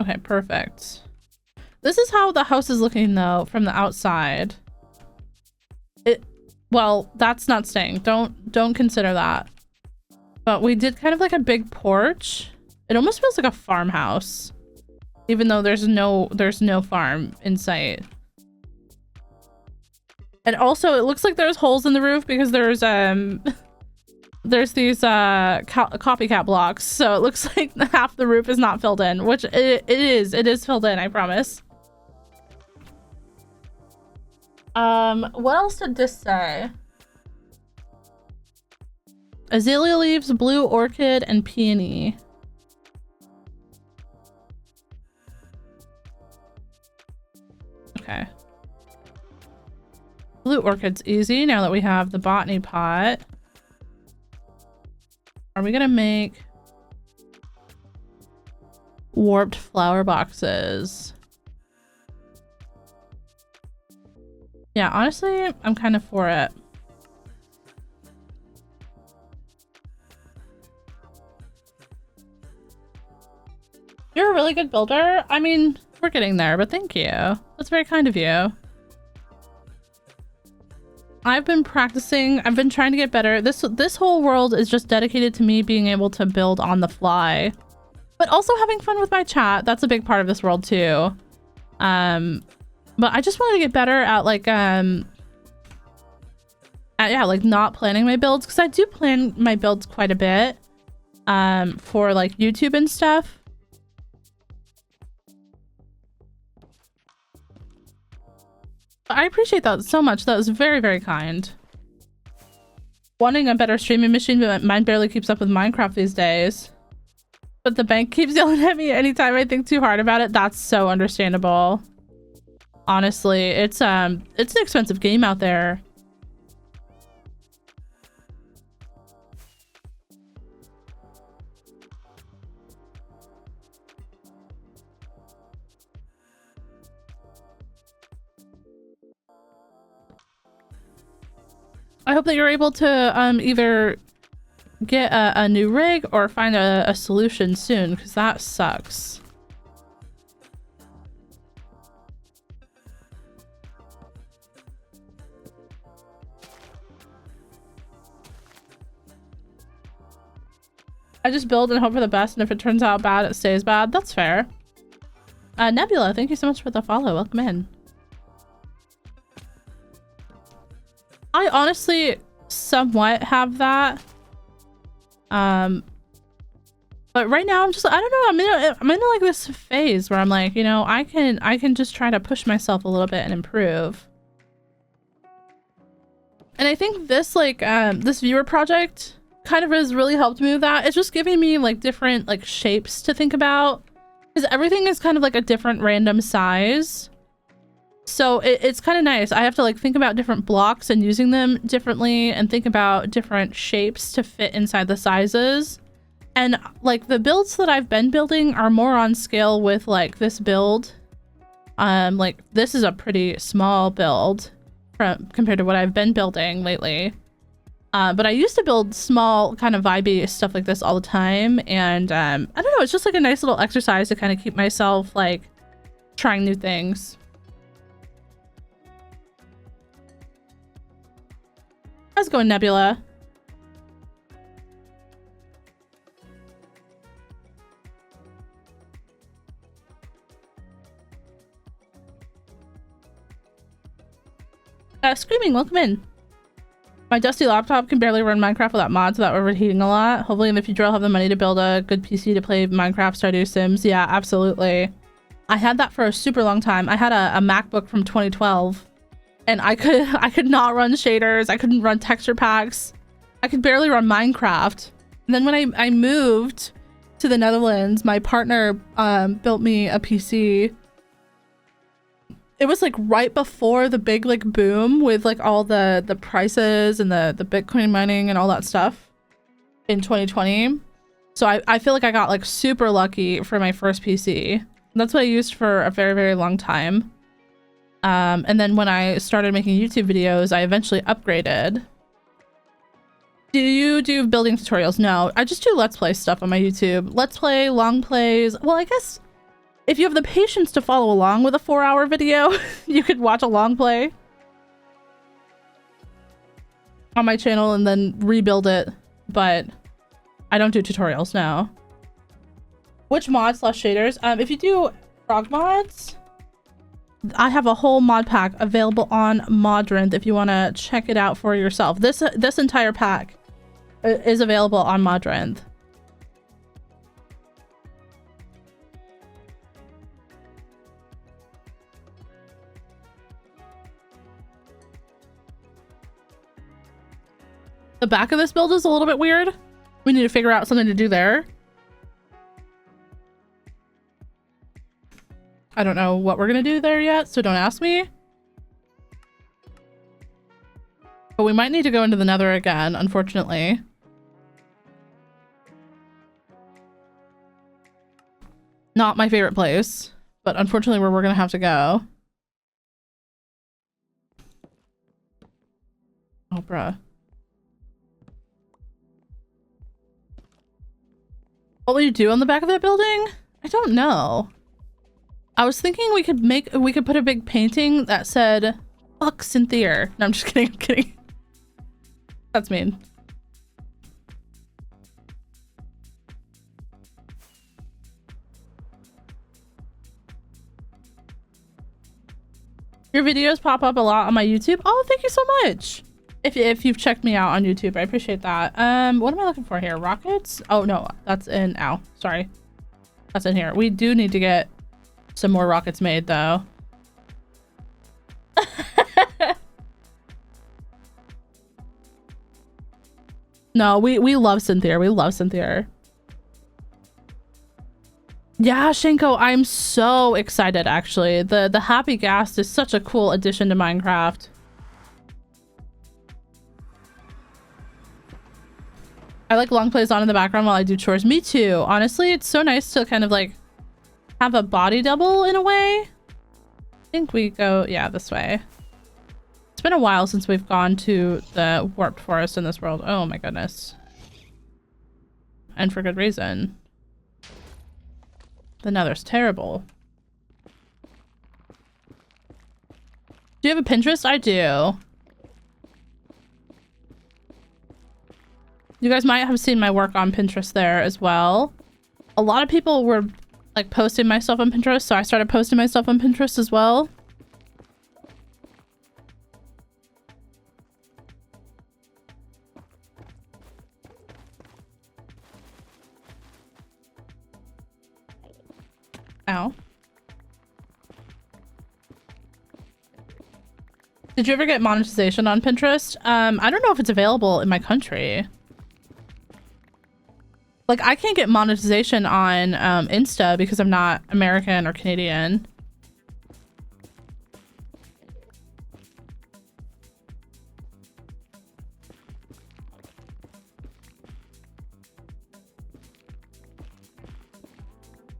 Okay, perfect. This is how the house is looking though from the outside. Well, that's not staying. Don't consider that. But we did kind of like a big porch. It almost feels like a farmhouse, even though there's no farm in sight. And also, it looks like there's holes in the roof because there's these copycat blocks. So it looks like half the roof is not filled in, which it is filled in, I promise. What else did this say? Azalea leaves, blue orchid, and peony. Okay. Blue orchid's easy now that we have the botany pot. Are we gonna make warped flower boxes? Yeah, honestly, I'm kind of for it. You're a really good builder. I mean, we're getting there, but thank you. That's very kind of you. I've been practicing. I've been trying to get better. This whole world is just dedicated to me being able to build on the fly, but also having fun with my chat. That's a big part of this world too. But I just wanted to get better at like like not planning my builds, because I do plan my builds quite a bit for like YouTube and stuff. I appreciate that so much. That was very, very kind. Wanting a better streaming machine, but mine barely keeps up with Minecraft these days. But the bank keeps yelling at me anytime I think too hard about it. That's so understandable. Honestly, it's an expensive game out there. I hope that you're able to either get a new rig or find a solution soon, because that sucks. I just build and hope for the best, and if it turns out bad, it stays bad. That's fair. Nebula, thank you so much for the follow. Welcome in. I honestly somewhat have that. But right now I don't know, I'm in like this phase where I'm like, you know, I can just try to push myself a little bit and improve. And I think this like this viewer project kind of has really helped me with that. It's just giving me like different like shapes to think about, because everything is kind of like a different random size. So it's kind of nice. I have to like think about different blocks and using them differently, and think about different shapes to fit inside the sizes. And like the builds that I've been building are more on scale with like this build. Like this is a pretty small build compared to what I've been building lately. But I used to build small kind of vibey stuff like this all the time. And I don't know, it's just like a nice little exercise to kind of keep myself like trying new things. How's it going, Nebula? Screaming, welcome in. My dusty laptop can barely run Minecraft without mods without overheating a lot. Hopefully in the future I'll have the money to build a good PC to play Minecraft, Stardew, Sims. Yeah, absolutely. I had that for a super long time. I had a MacBook from 2012 and I could not run shaders. I couldn't run texture packs. I could barely run Minecraft. And then when I moved to the Netherlands, my partner built me a PC. It was like right before the big like boom with like all the prices and the Bitcoin mining and all that stuff in 2020. So I feel like I got like super lucky for my first PC. That's what I used for a very, very long time. And then when I started making YouTube videos, I eventually upgraded. Do you do building tutorials? No, I just do Let's Play stuff on my YouTube. Let's Play, long plays. Well, I guess if you have the patience to follow along with a 4-hour video, you could watch a long play on my channel and then rebuild it. But I don't do tutorials now. Which mods / shaders? If you do frog mods, I have a whole mod pack available on Modrinth if you want to check it out for yourself. This entire pack is available on Modrinth. The back of this build is a little bit weird. We need to figure out something to do there. I don't know what we're gonna do there yet, so don't ask me. But we might need to go into the Nether again, unfortunately. Not my favorite place, but unfortunately where we're gonna have to go. Oh, bruh. What will you do on the back of that building? I don't know. I was thinking we could put a big painting that said, "Fuck Cynthia." No, I'm just kidding. I'm kidding. That's mean. Your videos pop up a lot on my YouTube. Oh, thank you so much. If you've checked me out on YouTube, I appreciate that. What am I looking for here? Rockets? Oh no, that's in. Ow, sorry. That's in here. We do need to get some more rockets made though. No, we love Cynthia. We love Cynthia. Yeah, Shenko, I'm so excited actually. The Happy Ghast is such a cool addition to Minecraft. I like long plays on in the background while I do chores. Me too. Honestly, it's so nice to kind of like have a body double in a way. I think we go, yeah, this way. It's been a while since we've gone to the warped forest in this world. Oh my goodness. And for good reason. The Nether's terrible. Do you have a Pinterest? I do. You guys might have seen my work on Pinterest there as well. A lot of people were like posting my stuff on Pinterest, so I started posting my stuff on Pinterest as well. Ow. Did you ever get monetization on Pinterest? I don't know if it's available in my country. Like, I can't get monetization on Insta because I'm not American or Canadian.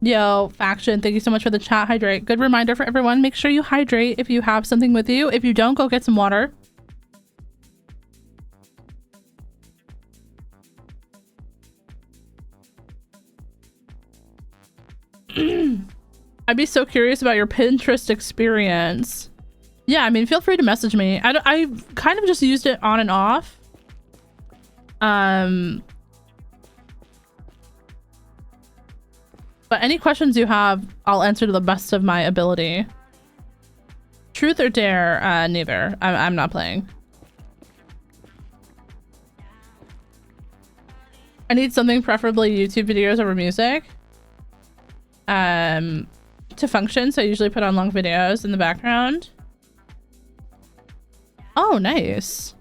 Yo, Faction, thank you so much for the chat. Hydrate. Good reminder for everyone. Make sure you hydrate if you have something with you. If you don't, go get some water. I'd be so curious about your Pinterest experience. Yeah, I mean, feel free to message me. I kind of just used it on and off. But any questions you have, I'll answer to the best of my ability. Truth or dare? Neither. I'm not playing. I need something, preferably YouTube videos over music, to function. So I usually put on long videos in the background. Oh, nice.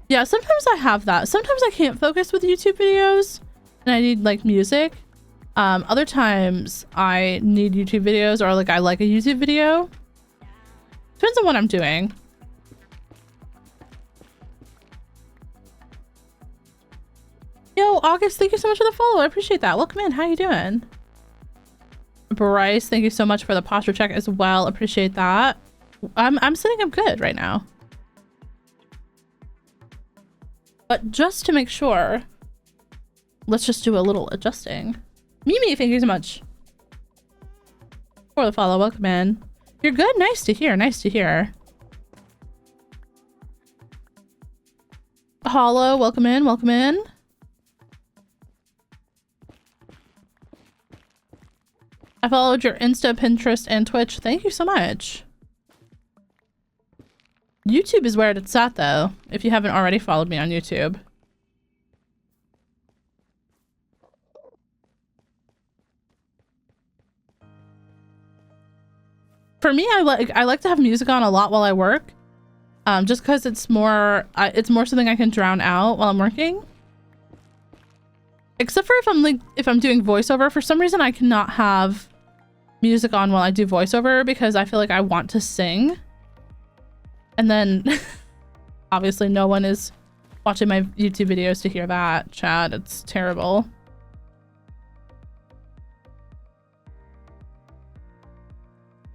Yeah, sometimes I have that. Sometimes I can't focus with YouTube videos and I need like music. Other times I need YouTube videos, or like I like a YouTube video. Depends on what I'm doing. Yo, August, thank you so much for the follow. I appreciate that. Welcome in. How you doing? Bryce, thank you so much for the posture check as well. Appreciate that. I'm sitting up good right now. But just to make sure, let's just do a little adjusting. Mimi, thank you so much for the follow. Welcome in. You're good? Nice to hear. Nice to hear. Hollow, welcome in. Welcome in. I followed your Insta, Pinterest, and Twitch. Thank you so much. YouTube is where it's at, though, if you haven't already followed me on YouTube. For me, I like to have music on a lot while I work, just because it's more something I can drown out while I'm working. Except for if I'm doing voiceover, for some reason I cannot have music on while I do voiceover because I feel like I want to sing. And then obviously no one is watching my YouTube videos to hear that, chat. It's terrible.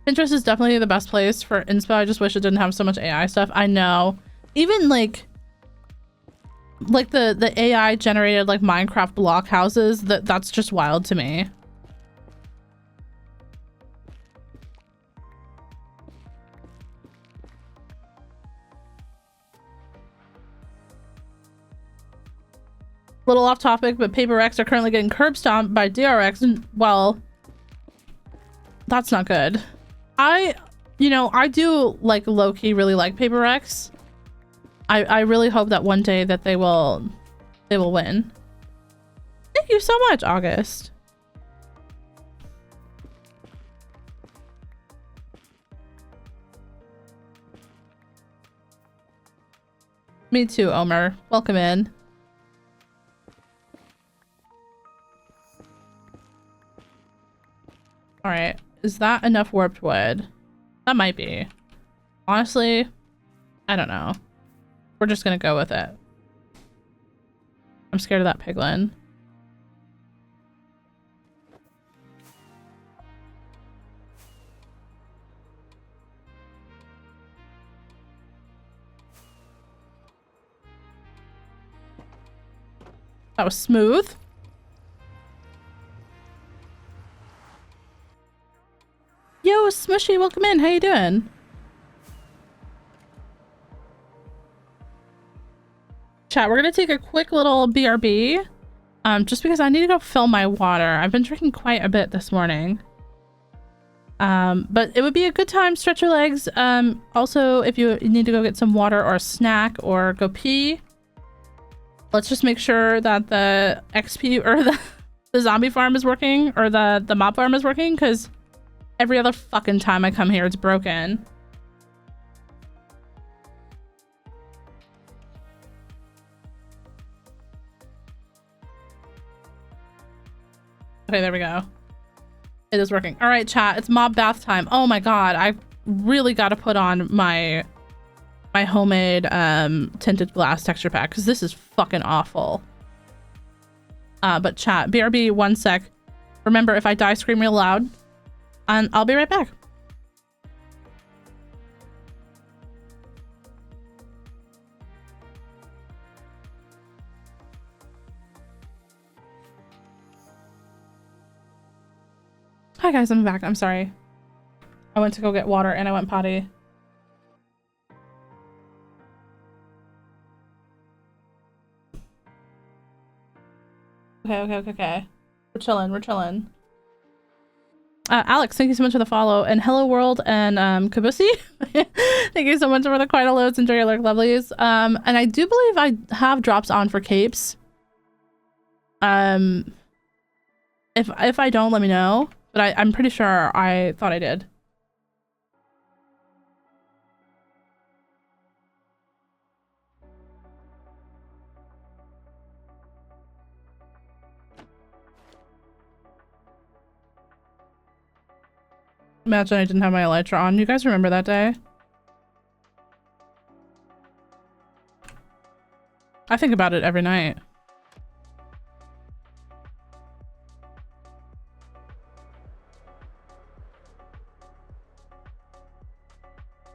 Pinterest is definitely the best place for inspo. I just wish it didn't have so much AI stuff. I know. Even like the AI generated like Minecraft block houses, that's just wild to me. Little off topic, but Paper Rex are currently getting curb stomped by DRX, and well, that's not good. I do like low-key really like Paper Rex. I really hope that one day that they will win. Thank you so much, August. Me too, Omer. Welcome in. All right, is that enough warped wood? That might be. Honestly, I don't know. We're just gonna go with it. I'm scared of that piglin. That was smooth. Yo, Smushy, welcome in. How you doing? Chat, we're gonna take a quick little BRB. Just because I need to go fill my water. I've been drinking quite a bit this morning. But it would be a good time, stretch your legs. Also, if you need to go get some water or a snack or go pee, let's just make sure that the XP or the zombie farm is working, or the mob farm is working, because every other fucking time I come here, it's broken. Okay, there we go. It is working. All right, chat, it's mob bath time. Oh my god, I really got to put on my homemade tinted glass texture pack, because this is fucking awful. But chat, BRB, 1 sec. Remember, if I die, scream real loud, and I'll be right back. Hi guys, I'm back. I'm sorry. I went to go get water and I went potty. Okay. We're chilling. Alex, thank you so much for the follow. And Hello World and Kabusi, thank you so much for the quite alerts and your lovelies. And I do believe I have drops on for capes. If I don't, let me know. But I'm pretty sure I thought I did. Imagine I didn't have my elytra on. You guys remember that day? I think about it every night.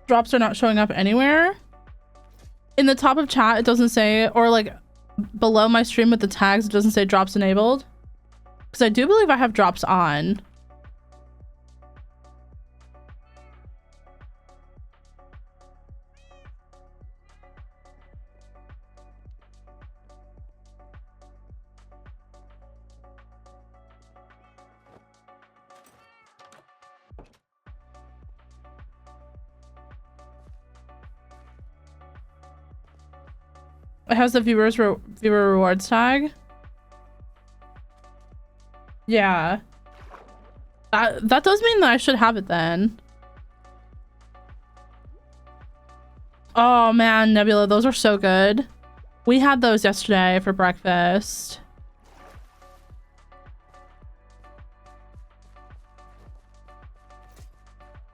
Drops are not showing up anywhere. In the top of chat, it doesn't say, or like below my stream with the tags, it doesn't say drops enabled. Because I do believe I have drops on. It has the viewer rewards tag. Yeah. That does mean that I should have it then. Oh man, Nebula, those are so good. We had those yesterday for breakfast.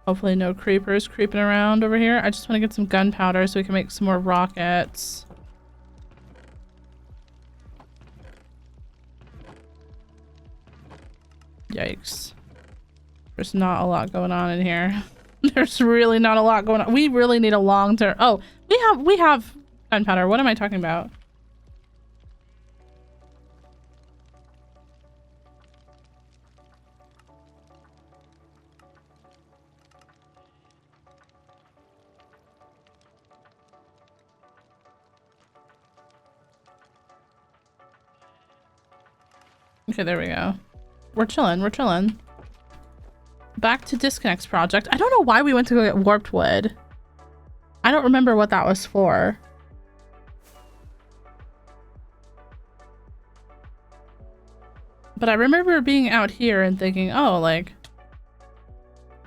Hopefully no creepers creeping around over here. I just want to get some gunpowder so we can make some more rockets. Yikes. There's not a lot going on in here. There's really not a lot going on. We really need a long-term... Oh, we have gunpowder. What am I talking about? Okay, there we go. We're chilling, we're chilling. Back to Disconnect's project. I don't know why we went to go get warped wood. I don't remember what that was for. But I remember being out here and thinking, oh, like,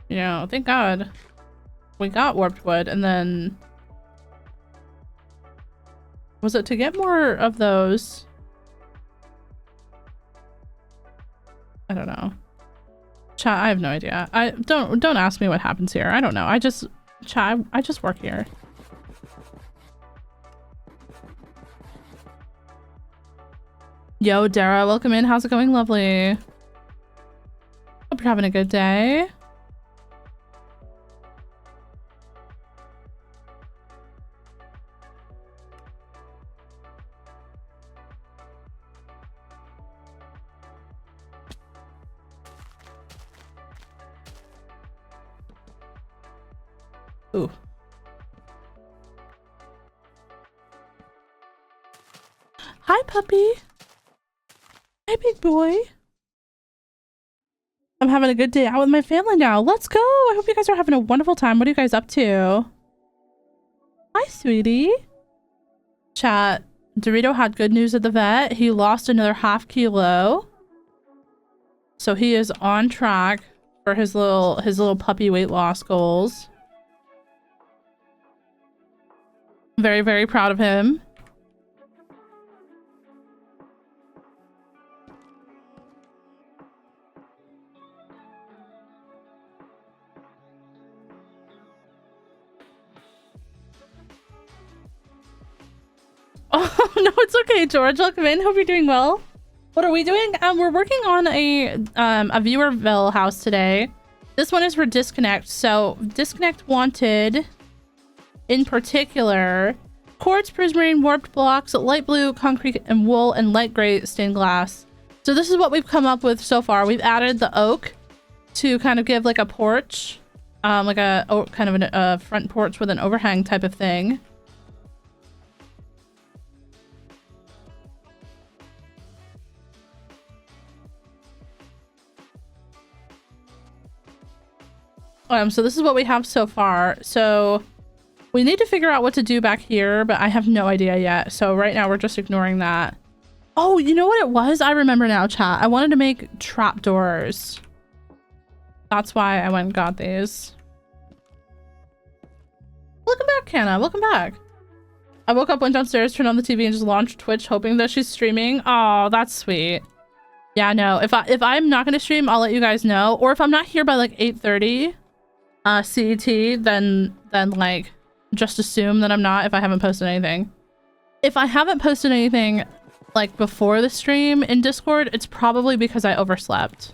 you know, thank God we got warped wood. And then was it to get more of those? I don't know. Chat, I have no idea. Don't ask me what happens here. I don't know. I just work here. Yo, Dara, welcome in. How's it going? Lovely. Hope you're having a good day. Ooh. Hi, puppy. Hi, big boy. I'm having a good day out with my family now. Let's go. I hope you guys are having a wonderful time. What are you guys up to? Hi, sweetie. Chat. Dorito had good news at the vet. He lost another ½ kilo. So he is on track for his little puppy weight loss goals. Very, very proud of him. Oh, no, it's okay, George. Welcome in. Hope you're doing well. What are we doing? We're working on a viewerville house today. This one is for Disconnect. So Disconnect wanted, in particular, quartz, prismarine, warped blocks, light blue, concrete, and wool, and light gray stained glass. So this is what we've come up with so far. We've added the oak to kind of give like a porch, like a kind of a front porch with an overhang type of thing. So this is what we have so far. So we need to figure out what to do back here, but I have no idea yet. So right now we're just ignoring that. Oh, you know what it was? I remember now, chat. I wanted to make trapdoors. That's why I went and got these. Welcome back, Canna. Welcome back. I woke up, went downstairs, turned on the TV, and just launched Twitch, hoping that she's streaming. Oh, that's sweet. Yeah, no. If I'm not gonna stream, I'll let you guys know. Or if I'm not here by like 8:30 CET, then like just assume that I'm not if I haven't posted anything. If I haven't posted anything like before the stream in Discord, it's probably because I overslept.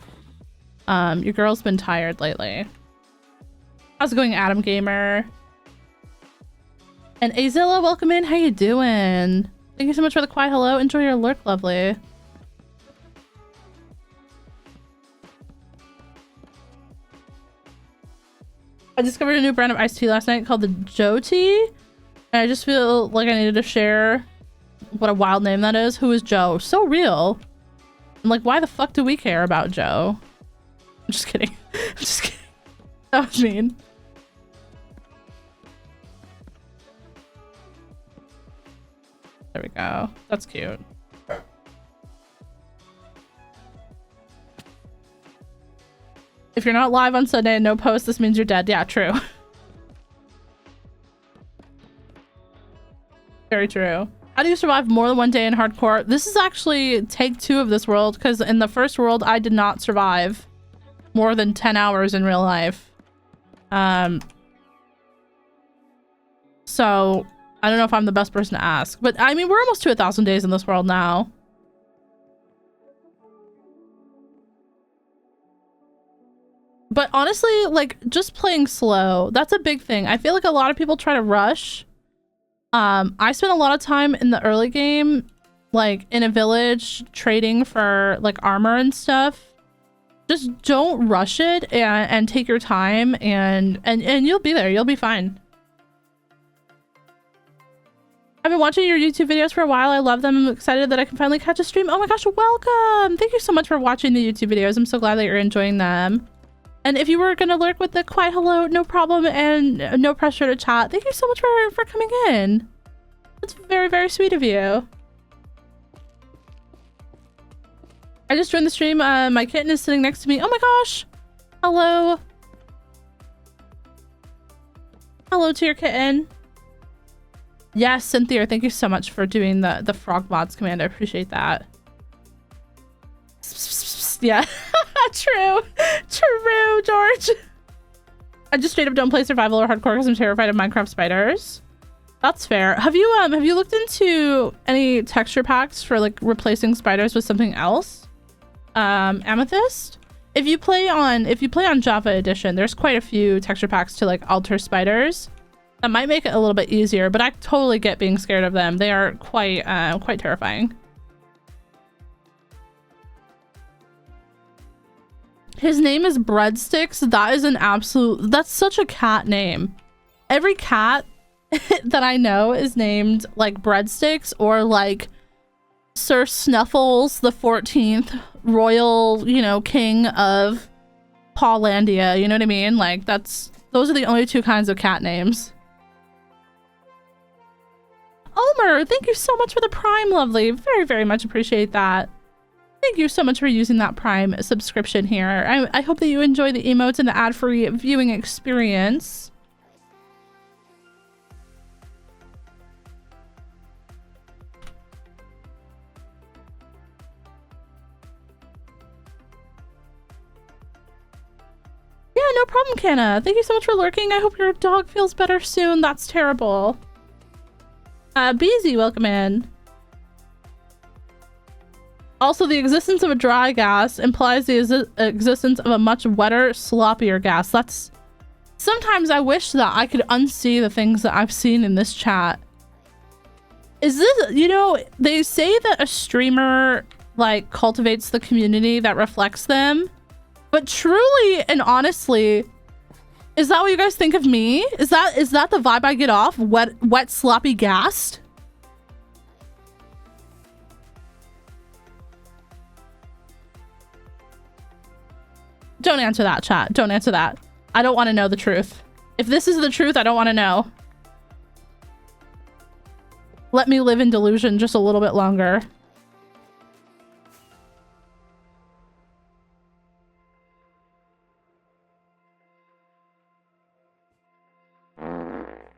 Your girl's been tired lately. How's it going, Adam Gamer? And Azilla, welcome in. How you doing? Thank you so much for the quiet hello. Enjoy your lurk, lovely. I discovered a new brand of iced tea last night called the Joe Tea. And I just feel like I needed to share what a wild name that is. Who is Joe? So real. I'm like, why the fuck do we care about Joe? I'm just kidding. I'm just kidding. That was mean. There we go. That's cute. If you're not live on Sunday and no post, this means you're dead. Yeah, true. Very true. How do you survive more than one day in hardcore? This is actually take 2 of this world, because in the first world, I did not survive more than 10 hours in real life. So I don't know if I'm the best person to ask, but I mean, we're almost to 1,000 days in this world now. But honestly, like, just playing slow, that's a big thing. I feel like a lot of people try to rush. I spent a lot of time in the early game, like in a village trading for like armor and stuff. Just don't rush it and take your time and you'll be there. You'll be fine. I've been watching your YouTube videos for a while. I love them. I'm excited that I can finally catch a stream. Oh my gosh, welcome. Thank you so much for watching the YouTube videos. I'm so glad that you're enjoying them. And if you were going to lurk with the quiet hello, no problem, and no pressure to chat. Thank you so much for coming in. That's very, very sweet of you. I just joined the stream. My kitten is sitting next to me. Oh my gosh. Hello. Hello to your kitten. Yes, Cynthia, thank you so much for doing the frog mods command. I appreciate that. Yeah. True, George. I just straight up don't play survival or hardcore because I'm terrified of Minecraft spiders. That's fair. Have you looked into any texture packs for like replacing spiders with something else? Amethyst? If you play on Java Edition, there's quite a few texture packs to like alter spiders. That might make it a little bit easier, but I totally get being scared of them. They are quite terrifying. His name is Breadsticks. That is that's such a cat name. Every cat that I know is named like Breadsticks or like Sir Snuffles the 14th, royal, king of Paulandia. You know what I mean? Like those are the only 2 kinds of cat names. Omer, thank you so much for the Prime, lovely. Very, very much appreciate that. Thank you so much for using that Prime subscription here. I hope that you enjoy the emotes and the ad-free viewing experience. Yeah, no problem, Canna. Thank you so much for lurking. I hope your dog feels better soon. That's terrible. Beezy, welcome in. Also, the existence of a dry gas implies the existence of a much wetter, sloppier gas. Sometimes I wish that I could unsee the things that I've seen in this chat. Is this, they say that a streamer, like, cultivates the community that reflects them. But truly and honestly, is that what you guys think of me? Is that the vibe I get off? Wet, sloppy, gassed? Don't answer that, chat. Don't answer that. I don't want to know the truth. If this is the truth, I don't want to know. Let me live in delusion just a little bit longer.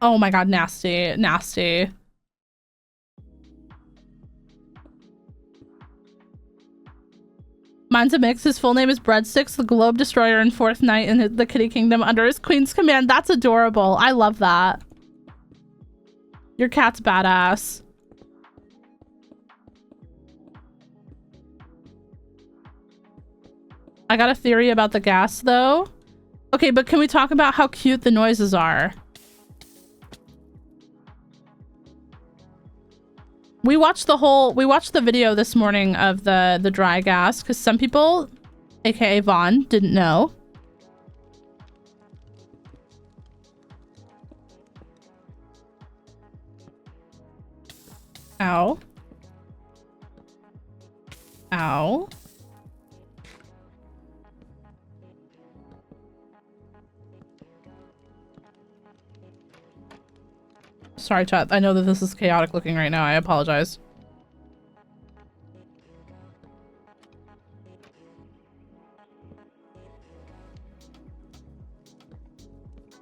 Oh my god, nasty, nasty. Mine's a mix. His full name is Breadsticks, the Globe Destroyer and Fourth Knight in the Kitty Kingdom under his queen's command. That's adorable. I love that. Your cat's badass. I got a theory about the gas though. Okay, but can we talk about how cute the noises are? We watched the video this morning of the dry gas because some people, aka Vaughn, didn't know. Ow. Ow. Sorry, chat. I know that this is chaotic looking right now. I apologize.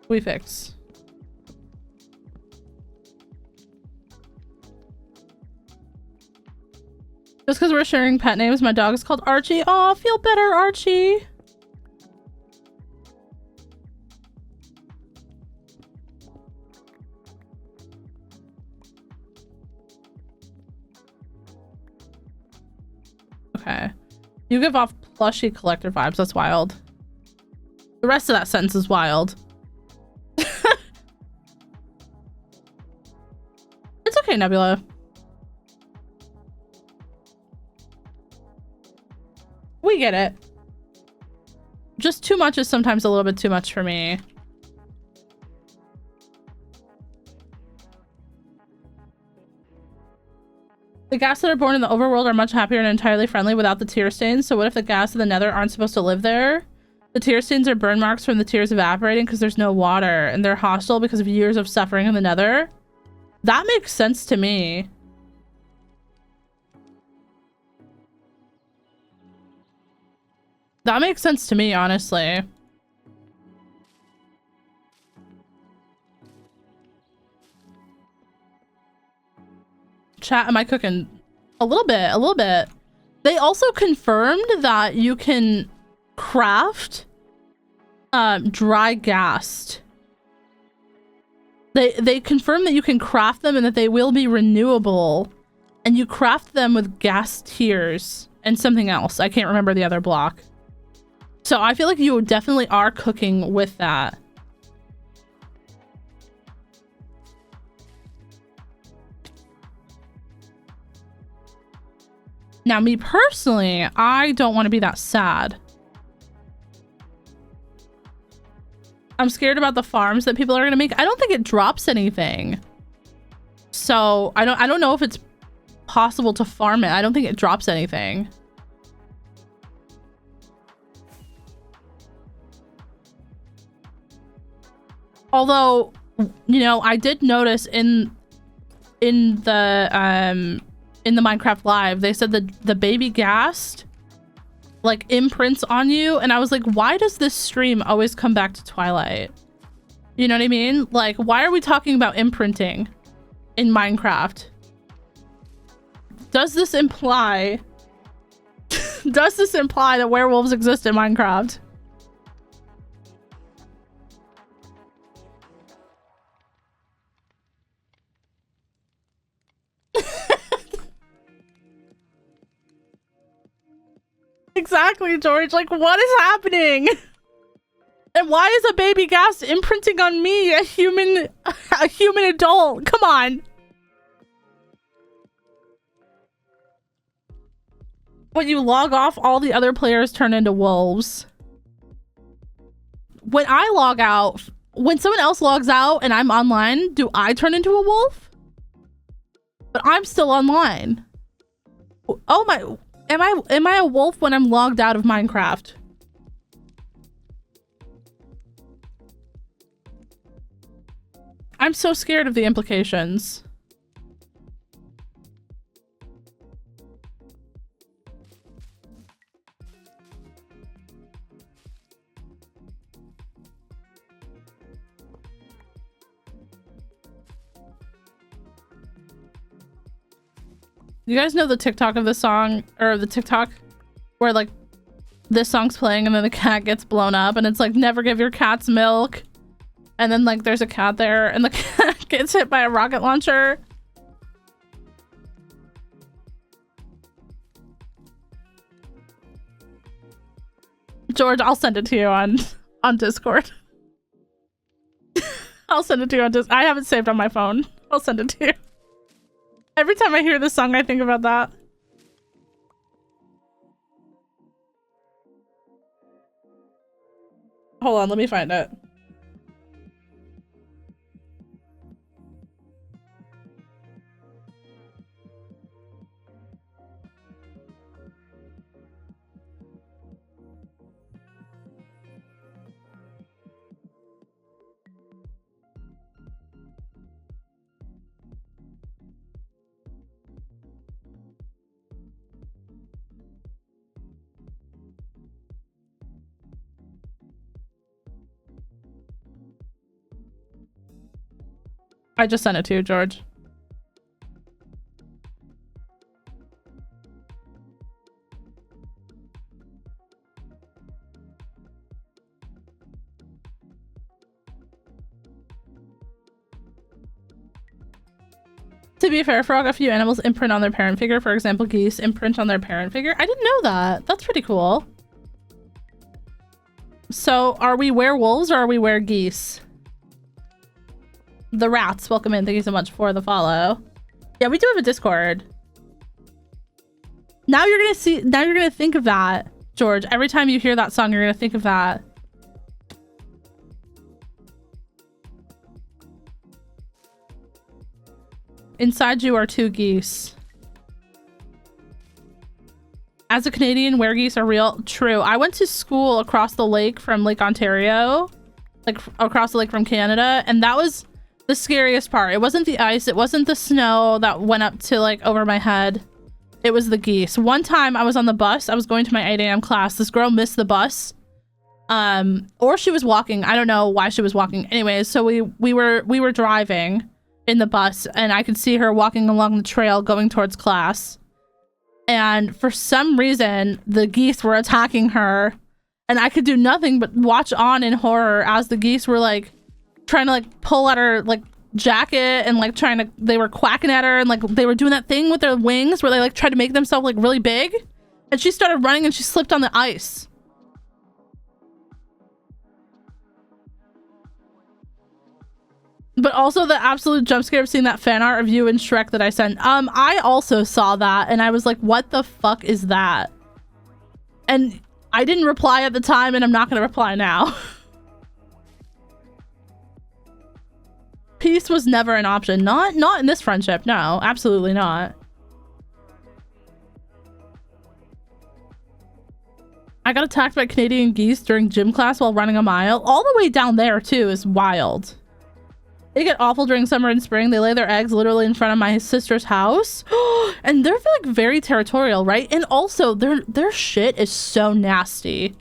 We fix. Just because we're sharing pet names, my dog is called Archie. Aw, feel better, Archie. Okay. You give off plushie collector vibes. That's wild. The rest of that sentence is wild. It's okay, Nebula. We get it. Just too much is sometimes a little bit too much for me. The ghast that are born in the overworld are much happier and entirely friendly without the tear stains. So what if the ghast of the nether aren't supposed to live there? The tear stains are burn marks from the tears evaporating because there's no water, and they're hostile because of years of suffering in the nether. That makes sense to me. That makes sense to me, honestly. Chat, am I cooking? A little bit, a little bit. They also confirmed that you can craft dry ghast. They confirmed that you can craft them and that they will be renewable. And you craft them with ghast tears and something else. I can't remember the other block. So I feel like you definitely are cooking with that. Now, me personally, I don't want to be that sad. I'm scared about the farms that people are going to make. I don't think it drops anything. So I don't know if it's possible to farm it. I don't think it drops anything. Although, you know, I did notice in the Minecraft Live, they said that the baby ghast like imprints on you, and I was like, why does this stream always come back to Twilight? You know what I mean? Like, why are we talking about imprinting in Minecraft? Does this imply that werewolves exist in Minecraft? Exactly, George. Like, what is happening? And why is a baby ghast imprinting on me, a human adult? Come on. When you log off, all the other players turn into wolves. When I log out, when someone else logs out and I'm online, do I turn into a wolf? But I'm still online. Oh my... Am I a wolf when I'm logged out of Minecraft? I'm so scared of the implications. You guys know the TikTok of the song, or the TikTok where like this song's playing and then the cat gets blown up and it's like, never give your cats milk. And then like there's a cat there and the cat gets hit by a rocket launcher. George, I'll send it to you on Discord. I'll send it to you on Discord. I have it saved on my phone. I'll send it to you. Every time I hear this song, I think about that. Hold on, let me find it. I just sent it to you, George. To be fair, Frog, a few animals imprint on their parent figure. For example, geese imprint on their parent figure. I didn't know that. That's pretty cool. So, are we werewolves or are we geese? The rats, welcome in. Thank you so much for the follow. Yeah, we do have a Discord. Now you're gonna think of that, George. Every time you hear that song, you're gonna think of that. Inside you are two geese. As a Canadian, geese are real. True. I went to school across the lake from Lake Ontario, like across the lake from Canada, and that was the scariest part. It wasn't the ice, it wasn't the snow that went up to like over my head. It was the geese. One time I was on the bus, I was going to my 8 a.m. class. This girl missed the bus. Or she was walking. I don't know why she was walking. Anyways, so we were driving in the bus and I could see her walking along the trail going towards class. And for some reason, the geese were attacking her and I could do nothing but watch on in horror as the geese were like trying to like pull at her like jacket and like they were quacking at her and like they were doing that thing with their wings where they like tried to make themselves like really big, and she started running and she slipped on the ice. But also the absolute jump scare of seeing that fan art of you and Shrek that I sent. I also saw that and I was like, what the fuck is that? And I didn't reply at the time and I'm not gonna reply now. Peace was never an option. Not in this friendship. No, absolutely not. I got attacked by Canadian geese during gym class while running a mile. All the way down there too is wild. They get awful during summer and spring. They lay their eggs literally in front of my sister's house. And they're like very territorial, right? And also their shit is so nasty.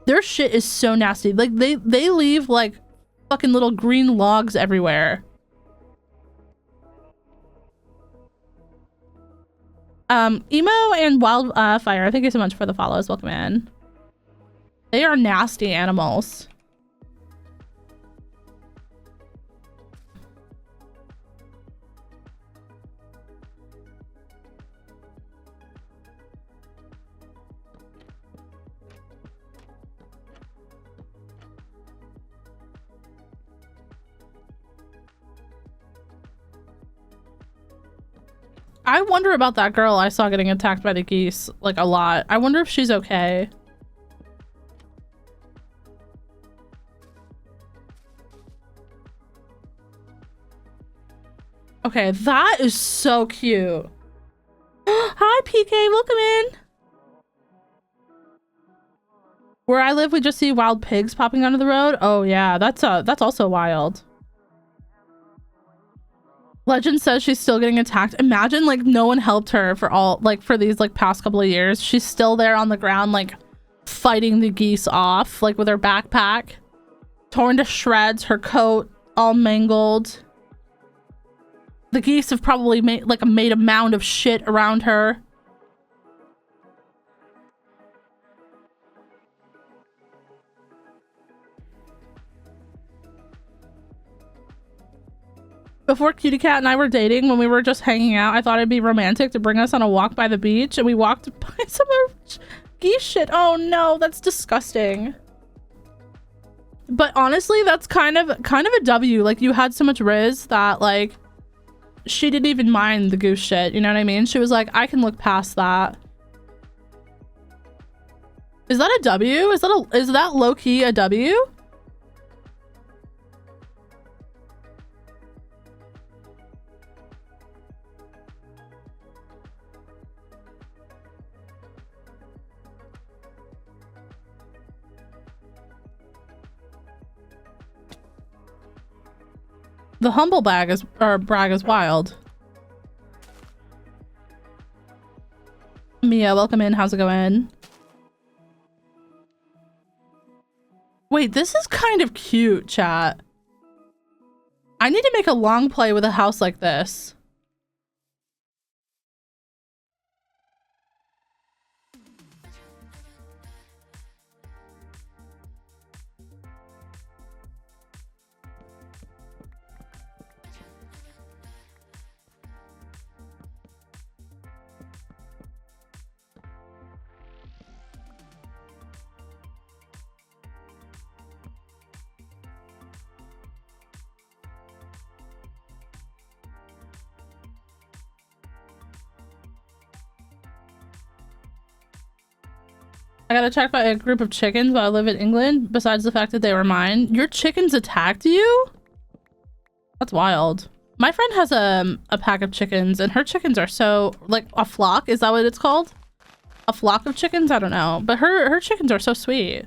Their shit is so nasty. Like they leave like fucking little green logs everywhere. Emo and Wildfire, thank you so much for the follows. Welcome in. They are nasty animals. I wonder about that girl I saw getting attacked by the geese, like, a lot. I wonder if she's okay. Okay, that is so cute. Hi, PK, welcome in. Where I live, we just see wild pigs popping onto the road. Oh yeah, that's also wild. Legend says she's still getting attacked. Imagine like no one helped her for all like for these like past couple of years. She's still there on the ground like fighting the geese off like with her backpack torn to shreds, her coat all mangled. The geese have probably made a mound of shit around her. Before Cutie Cat and I were dating, when we were just hanging out, I thought it'd be romantic to bring us on a walk by the beach, and we walked by some geese shit. Oh no, that's disgusting. But honestly, that's kind of a W. Like, you had so much riz that like she didn't even mind the goose shit. You know what I mean? She was like, I can look past that. Is that a W? Is that low key a W? The humble brag is wild. Mia, welcome in. How's it going? Wait, this is kind of cute, chat. I need to make a long play with a house like this. I got attacked by a group of chickens while I live in England, besides the fact that they were mine. Your chickens attacked you? That's wild. My friend has a pack of chickens, and her chickens are so... like, a flock? Is that what it's called? A flock of chickens? I don't know. But her chickens are so sweet.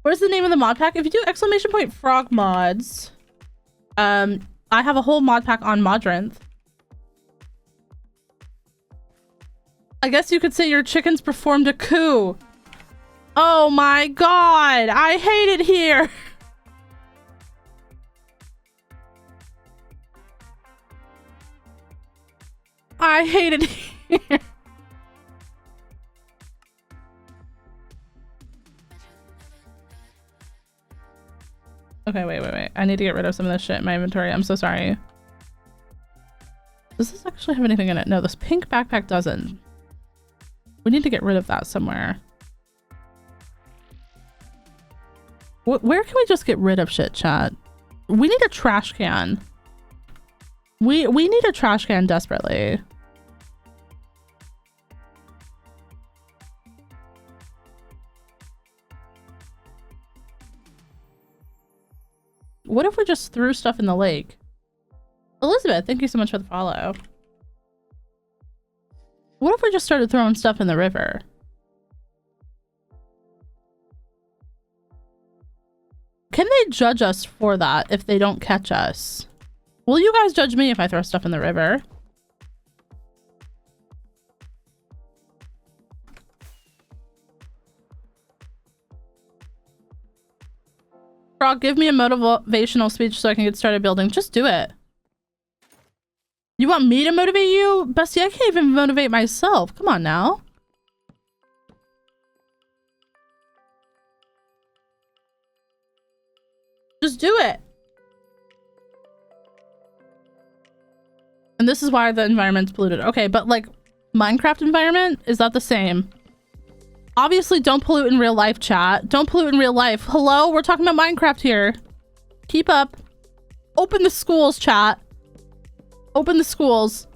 What is the name of the mod pack? If you do ! frog mods, I have a whole mod pack on Modrinth. I guess you could say your chickens performed a coup. Oh my god, I hate it here. I hate it here. Okay, wait. I need to get rid of some of this shit in my inventory. I'm so sorry. Does this actually have anything in it? No, this pink backpack doesn't. We need to get rid of that somewhere. Where can we just get rid of shit, chat? We need a trash can. We need a trash can desperately. What if we just threw stuff in the lake? Elizabeth, thank you so much for the follow. What if we just started throwing stuff in the river? Can they judge us for that if they don't catch us? Will you guys judge me if I throw stuff in the river? Frog, give me a motivational speech so I can get started building. Just do it. You want me to motivate you? Bestie, I can't even motivate myself. Come on now. Just do it. And this is why the environment's polluted. Okay, but like Minecraft environment, is that the same? Obviously, don't pollute in real life, chat. Don't pollute in real life. Hello? We're talking about Minecraft here. Keep up. Open the schools, chat. Open the schools.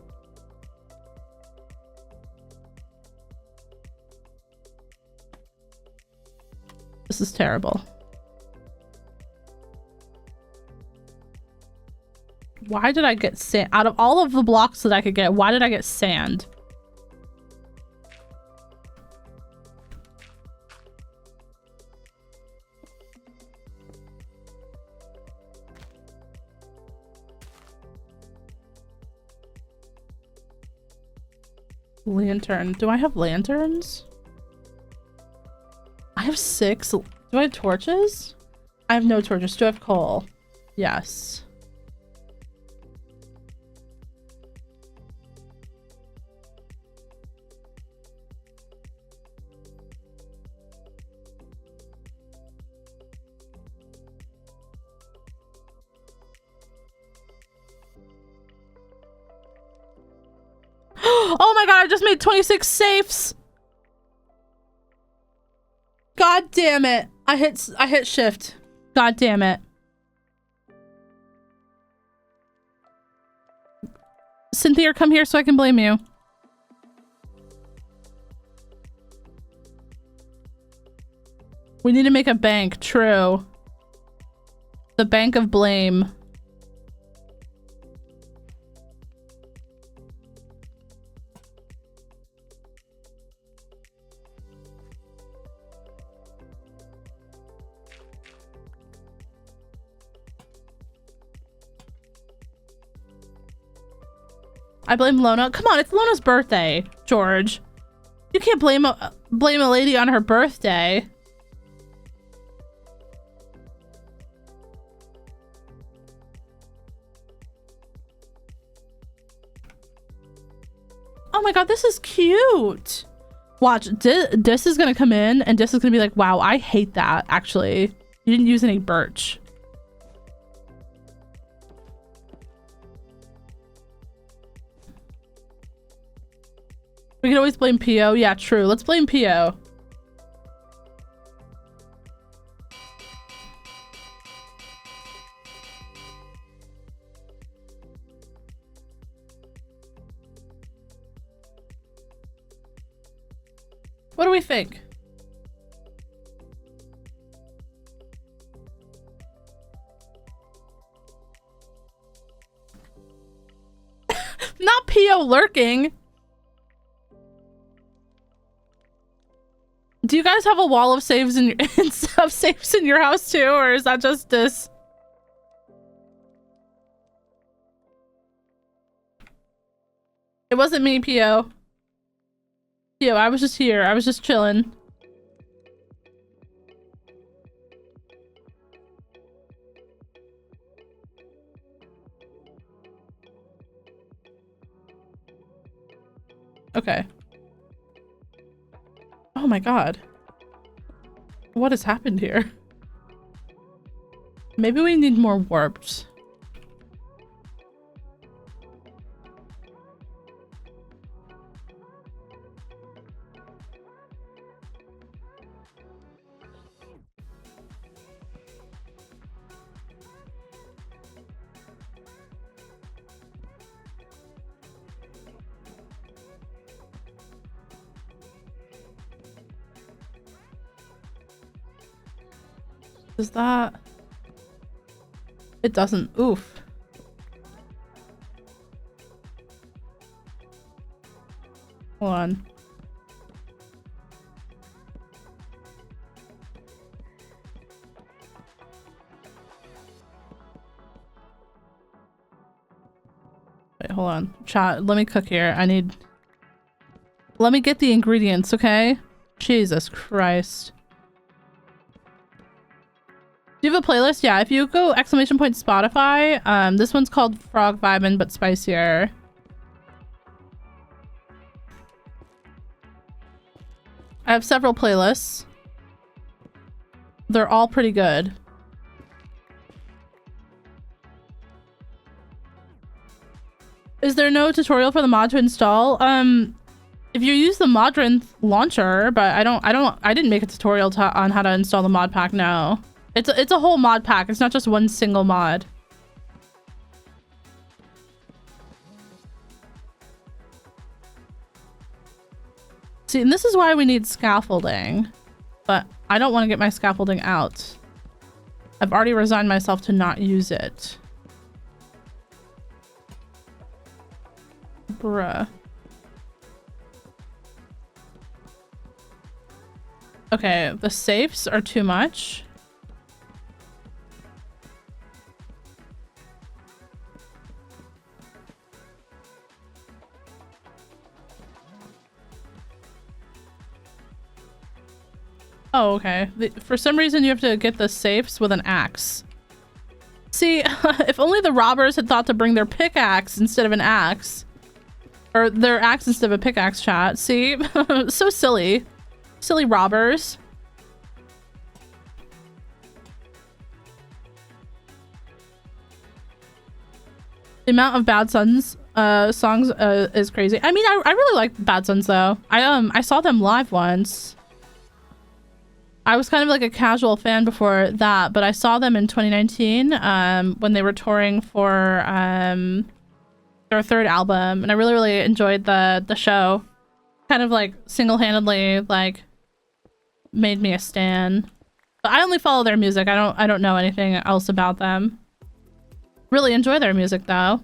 This is terrible. Why did I get sand? Out of all of the blocks that I could get, why did I get sand? Lantern. Do I have lanterns? I have 6. Do I have torches? I have no torches. Do I have coal? Yes. Oh my god, I just made 26 safes. God damn it. I hit shift. God damn it. Cynthia, come here so I can blame you. We need to make a bank. True. The bank of blame. I blame Lona. Come on, it's Lona's birthday, George. You can't blame a lady on her birthday. Oh my god, this is cute. Watch, Dis is gonna come in and Dis is gonna be like, wow, I hate that, actually. You didn't use any birch. We can always blame Pio. Yeah, true. Let's blame Pio. What do we think? Not Pio lurking. Do you guys have a wall of saves in your safes in your house too, or is that just this? It wasn't me, Pio. Pio, I was just here. I was just chilling. Okay. Oh my god. What has happened here? Maybe we need more warped. Is that... It doesn't. Oof. Hold on. Wait, hold on. Chat, let me cook here. Let me get the ingredients, okay? Jesus Christ. Do you have a playlist? Yeah, if you go ! Spotify, this one's called Frog Vibin' but spicier. I have several playlists. They're all pretty good. Is there no tutorial for the mod to install? If you use the Modrin launcher, but I didn't make a tutorial on how to install the mod pack, no. It's a whole mod pack. It's not just one single mod. See, and this is why we need scaffolding. But I don't want to get my scaffolding out. I've already resigned myself to not use it. Bruh. Okay, the safes are too much. Oh, okay. For some reason, you have to get the safes with an axe. See, if only the robbers had thought to bring their pickaxe instead of an axe. Or their axe instead of a pickaxe, chat. See? So silly. Silly robbers. The amount of Bad Sons songs is crazy. I mean, I really like Bad Sons though. I saw them live once. I was kind of like a casual fan before that, but I saw them in 2019 when they were touring for their third album, and I really enjoyed the show. Kind of like single-handedly like made me a stan. But I only follow their music. I don't know anything else about them. Really enjoy their music though.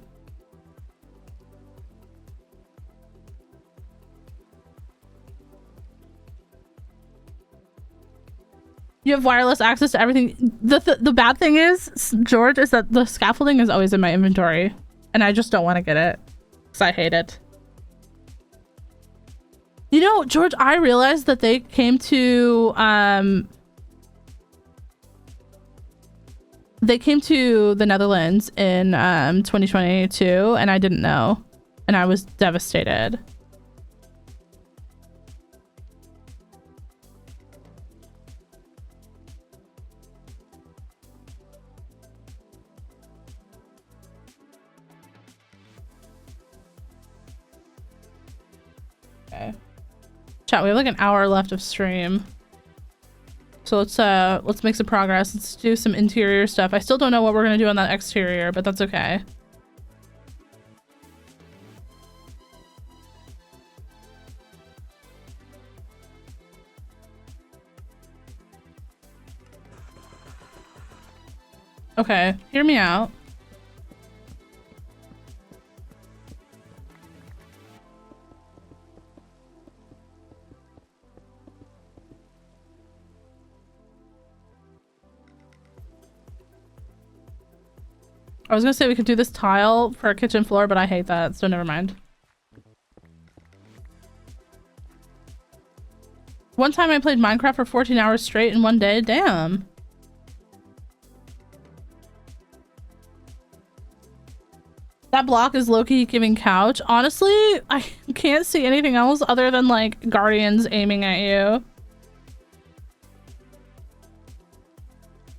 You have wireless access to everything. The bad thing is, George, is that the scaffolding is always in my inventory. And I just don't want to get it. Because I hate it. You know, George, I realized that they came to the Netherlands in 2022, and I didn't know. And I was devastated. Okay. Chat, we have like an hour left of stream. So let's make some progress. Let's do some interior stuff. I still don't know what we're gonna do on that exterior, but that's okay. Okay, hear me out. I was gonna say we could do this tile for our kitchen floor, but I hate that, so never mind. One time I played Minecraft for 14 hours straight in one day. Damn. That block is low-key giving couch. Honestly, I can't see anything else other than like guardians aiming at you.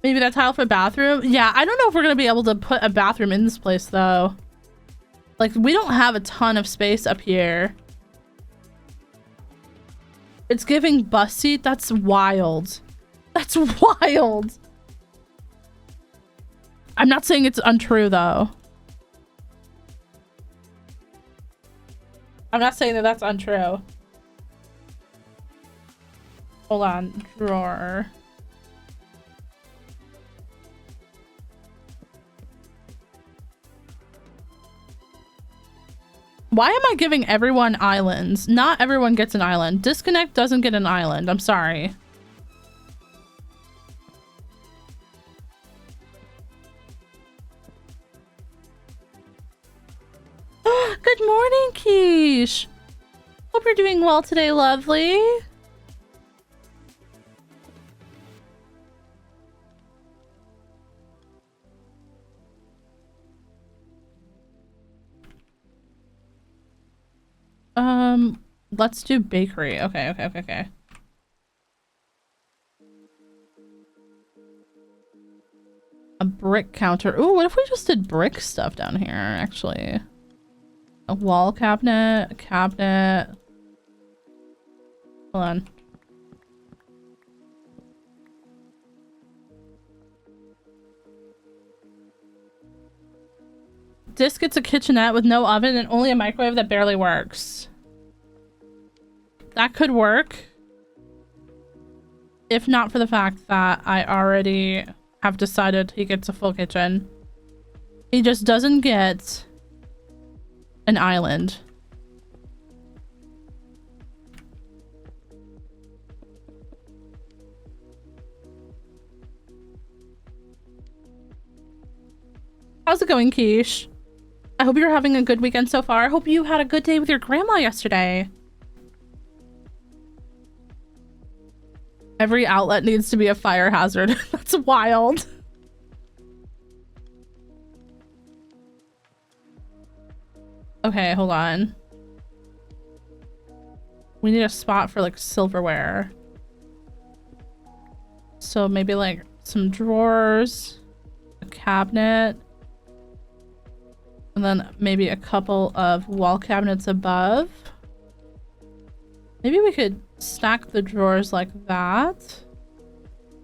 Maybe that tile for a bathroom? Yeah, I don't know if we're gonna be able to put a bathroom in this place though. Like, we don't have a ton of space up here. It's giving bus seat? That's wild. That's wild. I'm not saying it's untrue though. I'm not saying that that's untrue. Hold on, drawer. Why am I giving everyone islands? Not everyone gets an island. Disconnect doesn't get an island. I'm sorry. Good morning, Quiche. Hope you're doing well today, lovely. Let's do bakery. Okay. A brick counter. Ooh, what if we just did brick stuff down here, actually? A wall cabinet, a cabinet. Hold on. Disc gets a kitchenette with no oven and only a microwave that barely works. That could work. If not for the fact that I already have decided he gets a full kitchen. He just doesn't get an island. How's it going, Quiche? I hope you're having a good weekend so far. I hope you had a good day with your grandma yesterday. Every outlet needs to be a fire hazard. That's wild. Okay, hold on. We need a spot for like silverware. So maybe like some drawers, a cabinet, and then maybe a couple of wall cabinets above. Maybe we could stack the drawers like that.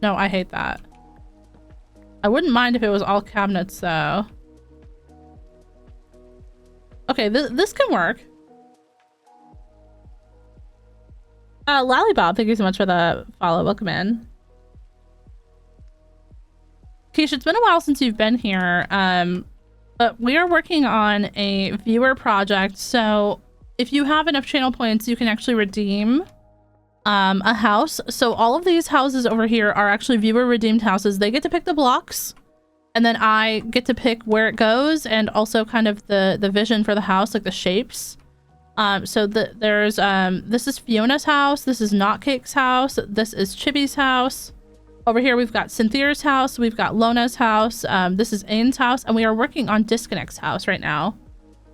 No, I hate that. I wouldn't mind if it was all cabinets though. Okay, this can work. Lallybob, thank you so much for the follow. Welcome in. Keisha, it's been a while since you've been here, but we are working on a viewer project, so if you have enough channel points, you can actually redeem a house. So all of these houses over here are actually viewer redeemed houses. They get to pick the blocks, and then I get to pick where it goes, and also kind of the vision for the house, like the shapes. So there's this is Fiona's house, this is Notcake's house, this is Chibi's house. Over here we've got Cynthia's house, we've got Lona's house, this is Ains' house, and we are working on Disconnect's house right now.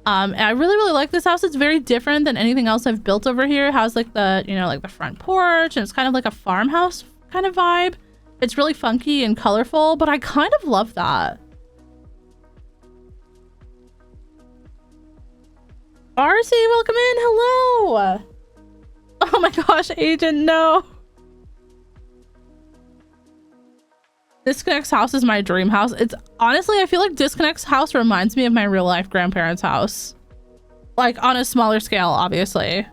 And I really like this house. It's very different than anything else I've built over here. It has like the, you know, like the front porch, and it's kind of like a farmhouse kind of vibe. It's really funky and colorful, but I kind of love that. RC, welcome in. Hello. Oh my gosh, Agent, no. Disconnect's house is my dream house. It's honestly, I feel like Disconnect's house reminds me of my real life grandparents' house. Like on a smaller scale, obviously.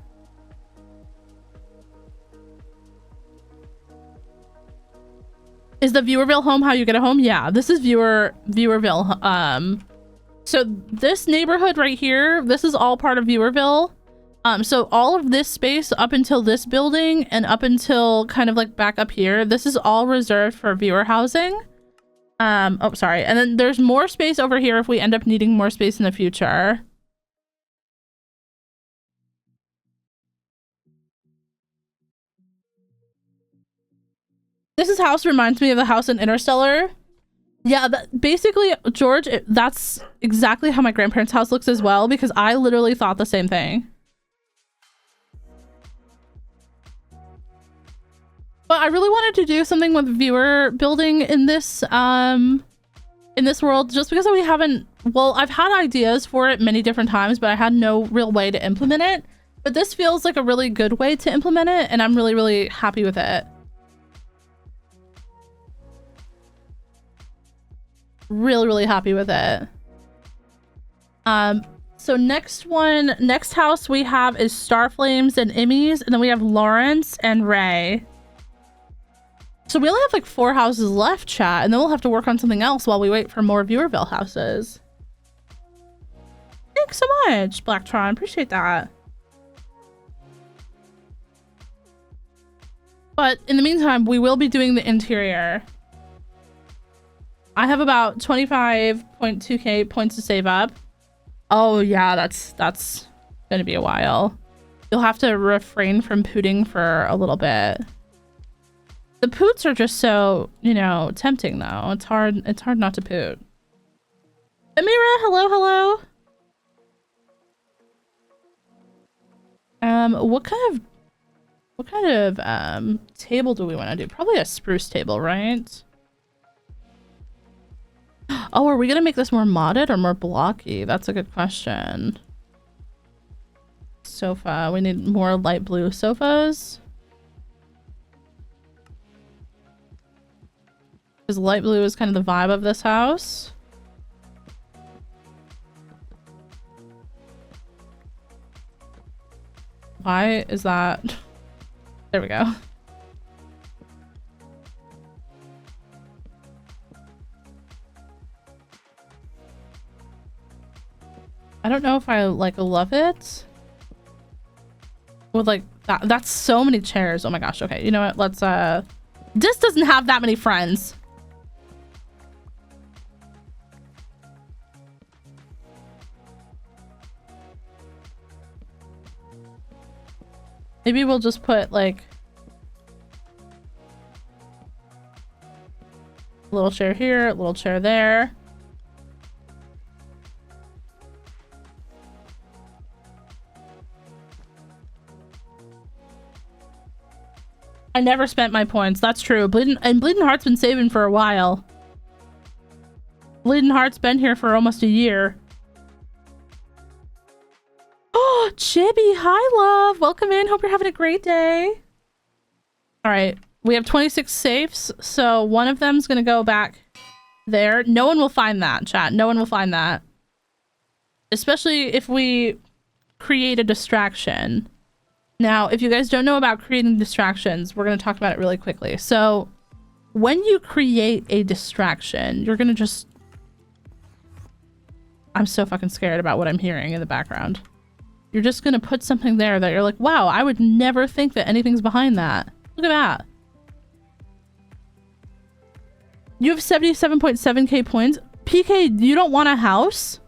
Is the Viewerville home how you get a home? Yeah, this is Viewerville. So this neighborhood right here, this is all part of Viewerville. So all of this space up until this building and up until kind of like back up here, this is all reserved for viewer housing. Oh, sorry. And then there's more space over here if we end up needing more space in the future. This house reminds me of the house in Interstellar. Yeah, basically, George, that's exactly how my grandparents' house looks as well, because I literally thought the same thing. But I really wanted to do something with viewer building in this world, just because we haven't, well, I've had ideas for it many different times, but I had no real way to implement it. But this feels like a really good way to implement it, and I'm really happy with it. Really happy with it. So next house we have is Starflames and Emmys, and then we have Lawrence and Ray. So we only have like 4 houses left, chat, and then we'll have to work on something else while we wait for more Viewerville houses. Thanks so much, Blacktron. Appreciate that. But in the meantime, we will be doing the interior. I have about 25.2k points to save up. Oh yeah, that's gonna be a while. You'll have to refrain from pooting for a little bit. The poots are just so, you know, tempting though. It's hard not to poot. Amira, hello. What kind of table do we want to do? Probably a spruce table, right? Oh, are we gonna make this more modded or more blocky? That's a good question. Sofa. We need more light blue sofas. Because light blue is kind of the vibe of this house. Why is that? There we go. I don't know if I like love it. With like that's so many chairs. Oh my gosh. Okay, you know what? Let's this doesn't have that many friends. Maybe we'll just put like A little chair here, a little chair there. I never spent my points. That's true. Bleeding Heart's been saving for a while. Bleeding Heart's been here for almost a year. Oh, Chibi, hi, love. Welcome in. Hope you're having a great day. All right. We have 26 safes, so one of them's going to go back there. No one will find that, chat. No one will find that. Especially if we create a distraction. Now, if you guys don't know about creating distractions, we're going to talk about it really quickly. So, when you create a distraction, you're going to just... I'm so fucking scared about what I'm hearing in the background. You're just going to put something there that you're like, wow, I would never think that anything's behind that. Look at that. You have 77.7k points. PK, you don't want a house?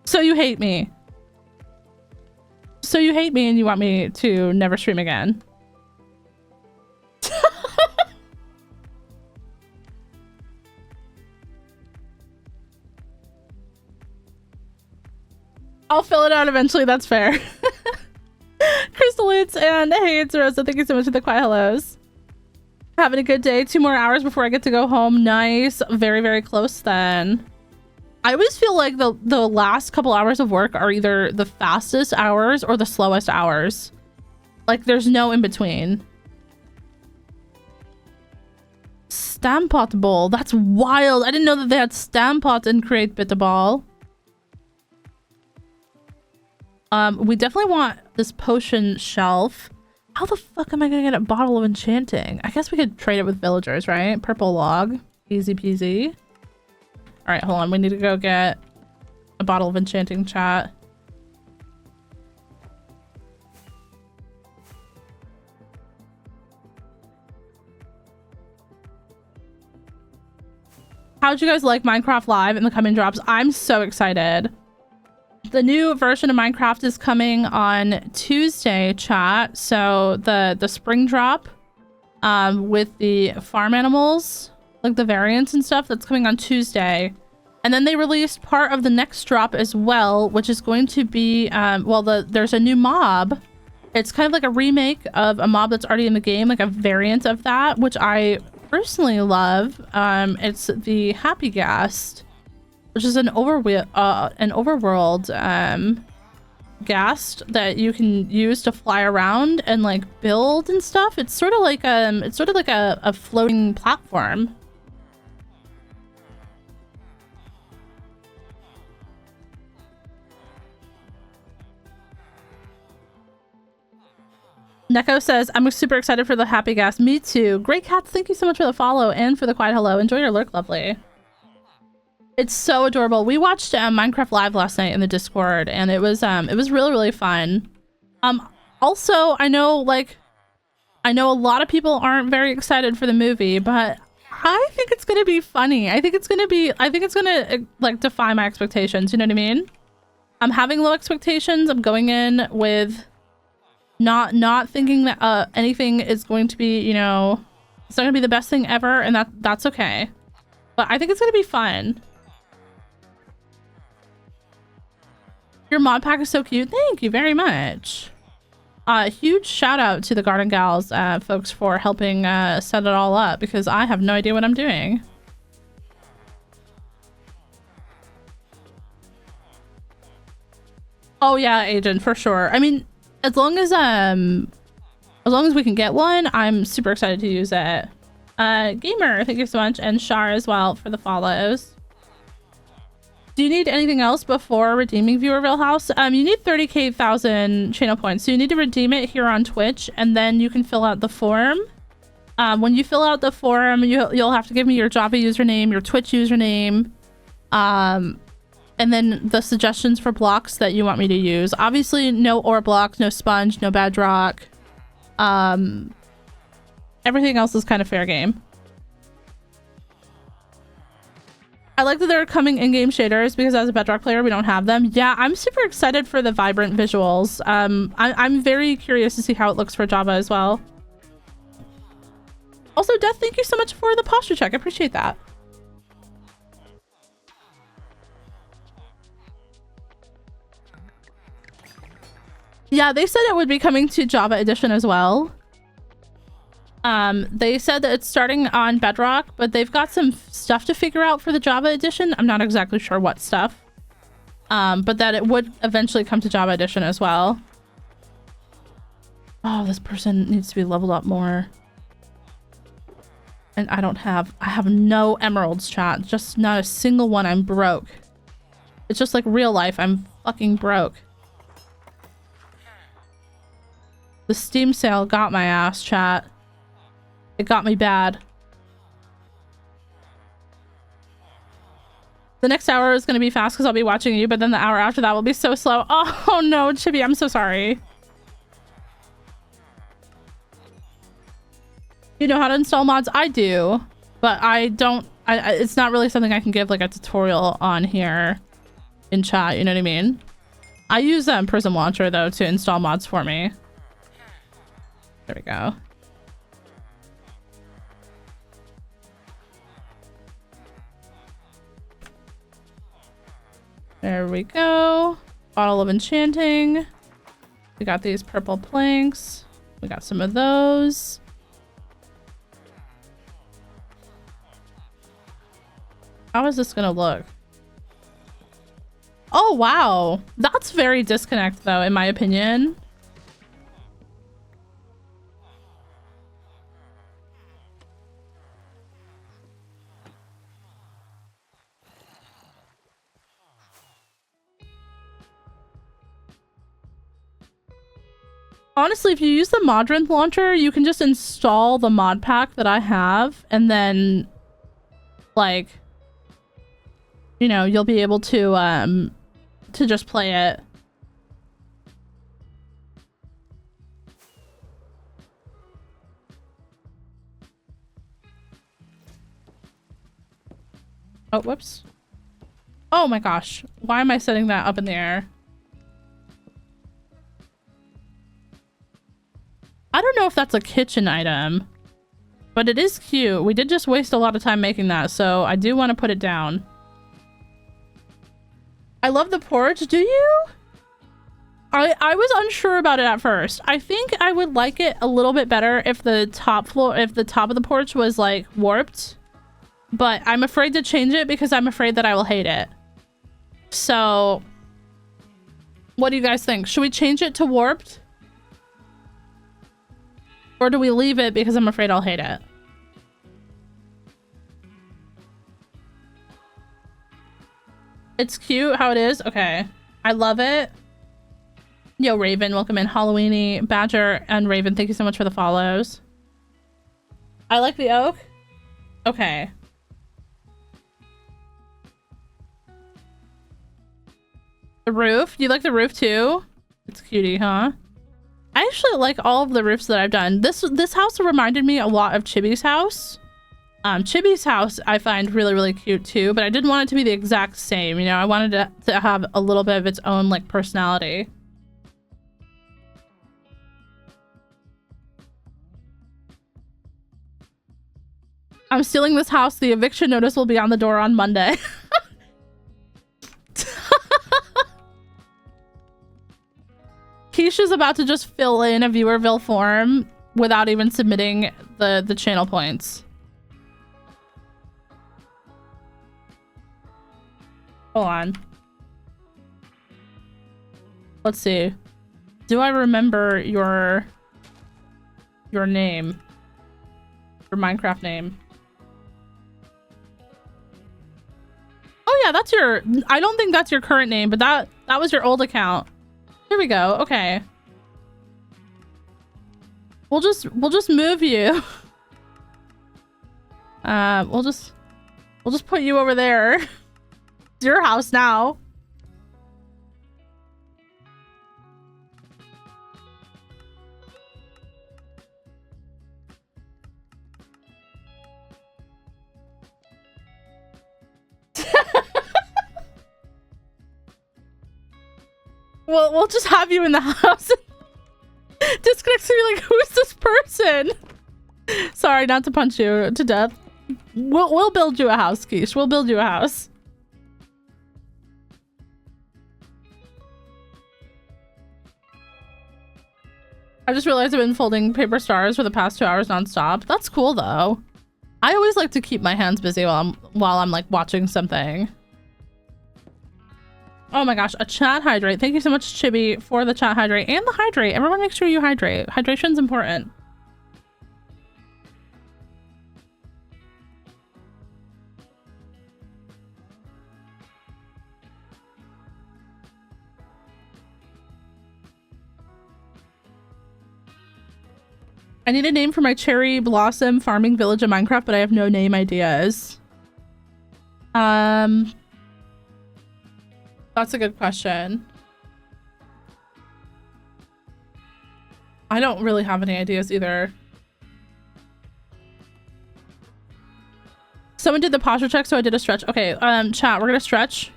So you hate me. So you hate me and you want me to never stream again. I'll fill it out eventually, that's fair. Crystal It's and hey, it's Rosa. Thank you so much for the quiet hellos. Having a good day. 2 more hours before I get to go home. Nice. Very, very close then. I always feel like the last couple hours of work are either the fastest hours or the slowest hours. Like there's no in between. Stampot Bowl. That's wild. I didn't know that they had Stampot in Create Bittaball. We definitely want this potion shelf. How the fuck am I gonna get a bottle of enchanting? I guess we could trade it with villagers, right? Purple log. Easy peasy. All right, hold on. We need to go get a bottle of enchanting, chat. How'd you guys like Minecraft Live in the coming drops? I'm so excited. The new version of Minecraft is coming on Tuesday, chat. So the spring drop with the farm animals, like the variants and stuff, that's coming on Tuesday. And then they released part of the next drop as well, which is going to be, there's a new mob. It's kind of like a remake of a mob that's already in the game, like a variant of that, which I personally love. It's the Happy Ghast, which is an overworld ghast that you can use to fly around and like build and stuff. It's sort of like a floating platform. Neko says, I'm super excited for the Happy Ghast. Me too. Great Cats, thank you so much for the follow and for the quiet hello. Enjoy your lurk, lovely. It's so adorable. We watched Minecraft Live last night in the Discord, and it was really, really fun. Also, I know a lot of people aren't very excited for the movie, but I think it's gonna be funny. I think it's gonna like defy my expectations. You know what I mean? I'm having low expectations. I'm going in with not thinking that anything is going to be, you know, it's not gonna be the best thing ever, and that's okay. But I think it's gonna be fun. Your mod pack is so cute. Thank you very much. Huge shout out to the Garden Gals folks for helping set it all up, because I have no idea what I'm doing. Oh yeah, Agent, for sure. I mean, as long as we can get one, I'm super excited to use it. Gamer, thank you so much, and Shar as well for the follows. Do you need anything else before redeeming Viewer Real House? You need 30,000 channel points, so you need to redeem it here on Twitch, and then you can fill out the form. When you fill out the form, you'll have to give me your Java username, your Twitch username, and then the suggestions for blocks that you want me to use. Obviously, no ore blocks, no sponge, no bedrock. Everything else is kind of fair game. I like that they're coming in-game shaders, because as a Bedrock player, we don't have them. Yeah, I'm super excited for the vibrant visuals. I'm very curious to see how it looks for Java as well. Also, Death, thank you so much for the posture check. I appreciate that. Yeah, they said it would be coming to Java Edition as well. They said that it's starting on Bedrock, but they've got some stuff to figure out for the Java Edition. I'm not exactly sure what stuff. But that it would eventually come to Java Edition as well. Oh, this person needs to be leveled up more. And I have no emeralds, chat. Just not a single one. I'm broke. It's just like real life. I'm fucking broke. The Steam sale got my ass, chat. It got me bad. The next hour is going to be fast because I'll be watching you, but then the hour after that will be so slow. Oh no, Chibi, I'm so sorry. You know how to install mods? I do, but I don't, it's not really something I can give like a tutorial on here in chat, you know what I mean? I use Prism Launcher though to install mods for me. There we go. There we go. Bottle of Enchanting. We got these purple planks. We got some of those. How is this gonna look? Oh, wow. That's very disconnect though, in my opinion. Honestly, if you use the Modrinth launcher, you can just install the mod pack that I have, and then, like, you know, you'll be able to just play it. Oh, whoops. Oh my gosh. Why am I setting that up in the air? I don't know if that's a kitchen item, but it is cute. We did just waste a lot of time making that, so I do want to put it down. I love the porch. Do you? I was unsure about it at first. I think I would like it a little bit better if the top of the porch was like warped, but I'm afraid to change it because I'm afraid that I will hate it. So what do you guys think? Should we change it to warped? Or do we leave it because I'm afraid I'll hate it? It's cute how it is. Okay. I love it. Yo, Raven, welcome in. Halloweeny, Badger, and Raven, thank you so much for the follows. I like the oak. Okay. The roof. Do you like the roof too? It's cutie, huh? I actually like all of the roofs that I've done. This house reminded me a lot of Chibi's house. Chibi's house I find really, really cute too, but I didn't want it to be the exact same. You know, I wanted it to have a little bit of its own like personality. I'm stealing this house. The eviction notice will be on the door on Monday. Keisha's about to just fill in a Viewerville form without even submitting the channel points. Hold on. Let's see. Do I remember your name? Your Minecraft name? Oh yeah, that's your... I don't think that's your current name, but that was your old account. Here we go. Okay. We'll just move you. We'll just put you over there. It's your house now. We'll just have you in the house. Disconnect's gonna be like, who's this person? Sorry, not to punch you to death. We'll build you a house, Keish. We'll build you a house. I just realized I've been folding paper stars for the past 2 hours nonstop. That's cool though. I always like to keep my hands busy while I'm like watching something. Oh my gosh, a chat hydrate. Thank you so much, Chibi, for the chat hydrate and the hydrate. Everyone make sure you hydrate. Hydration's important. I need a name for my cherry blossom farming village in Minecraft, but I have no name ideas. That's a good question. I don't really have any ideas either. Someone did the posture check, so I did a stretch. Okay, chat, we're gonna stretch.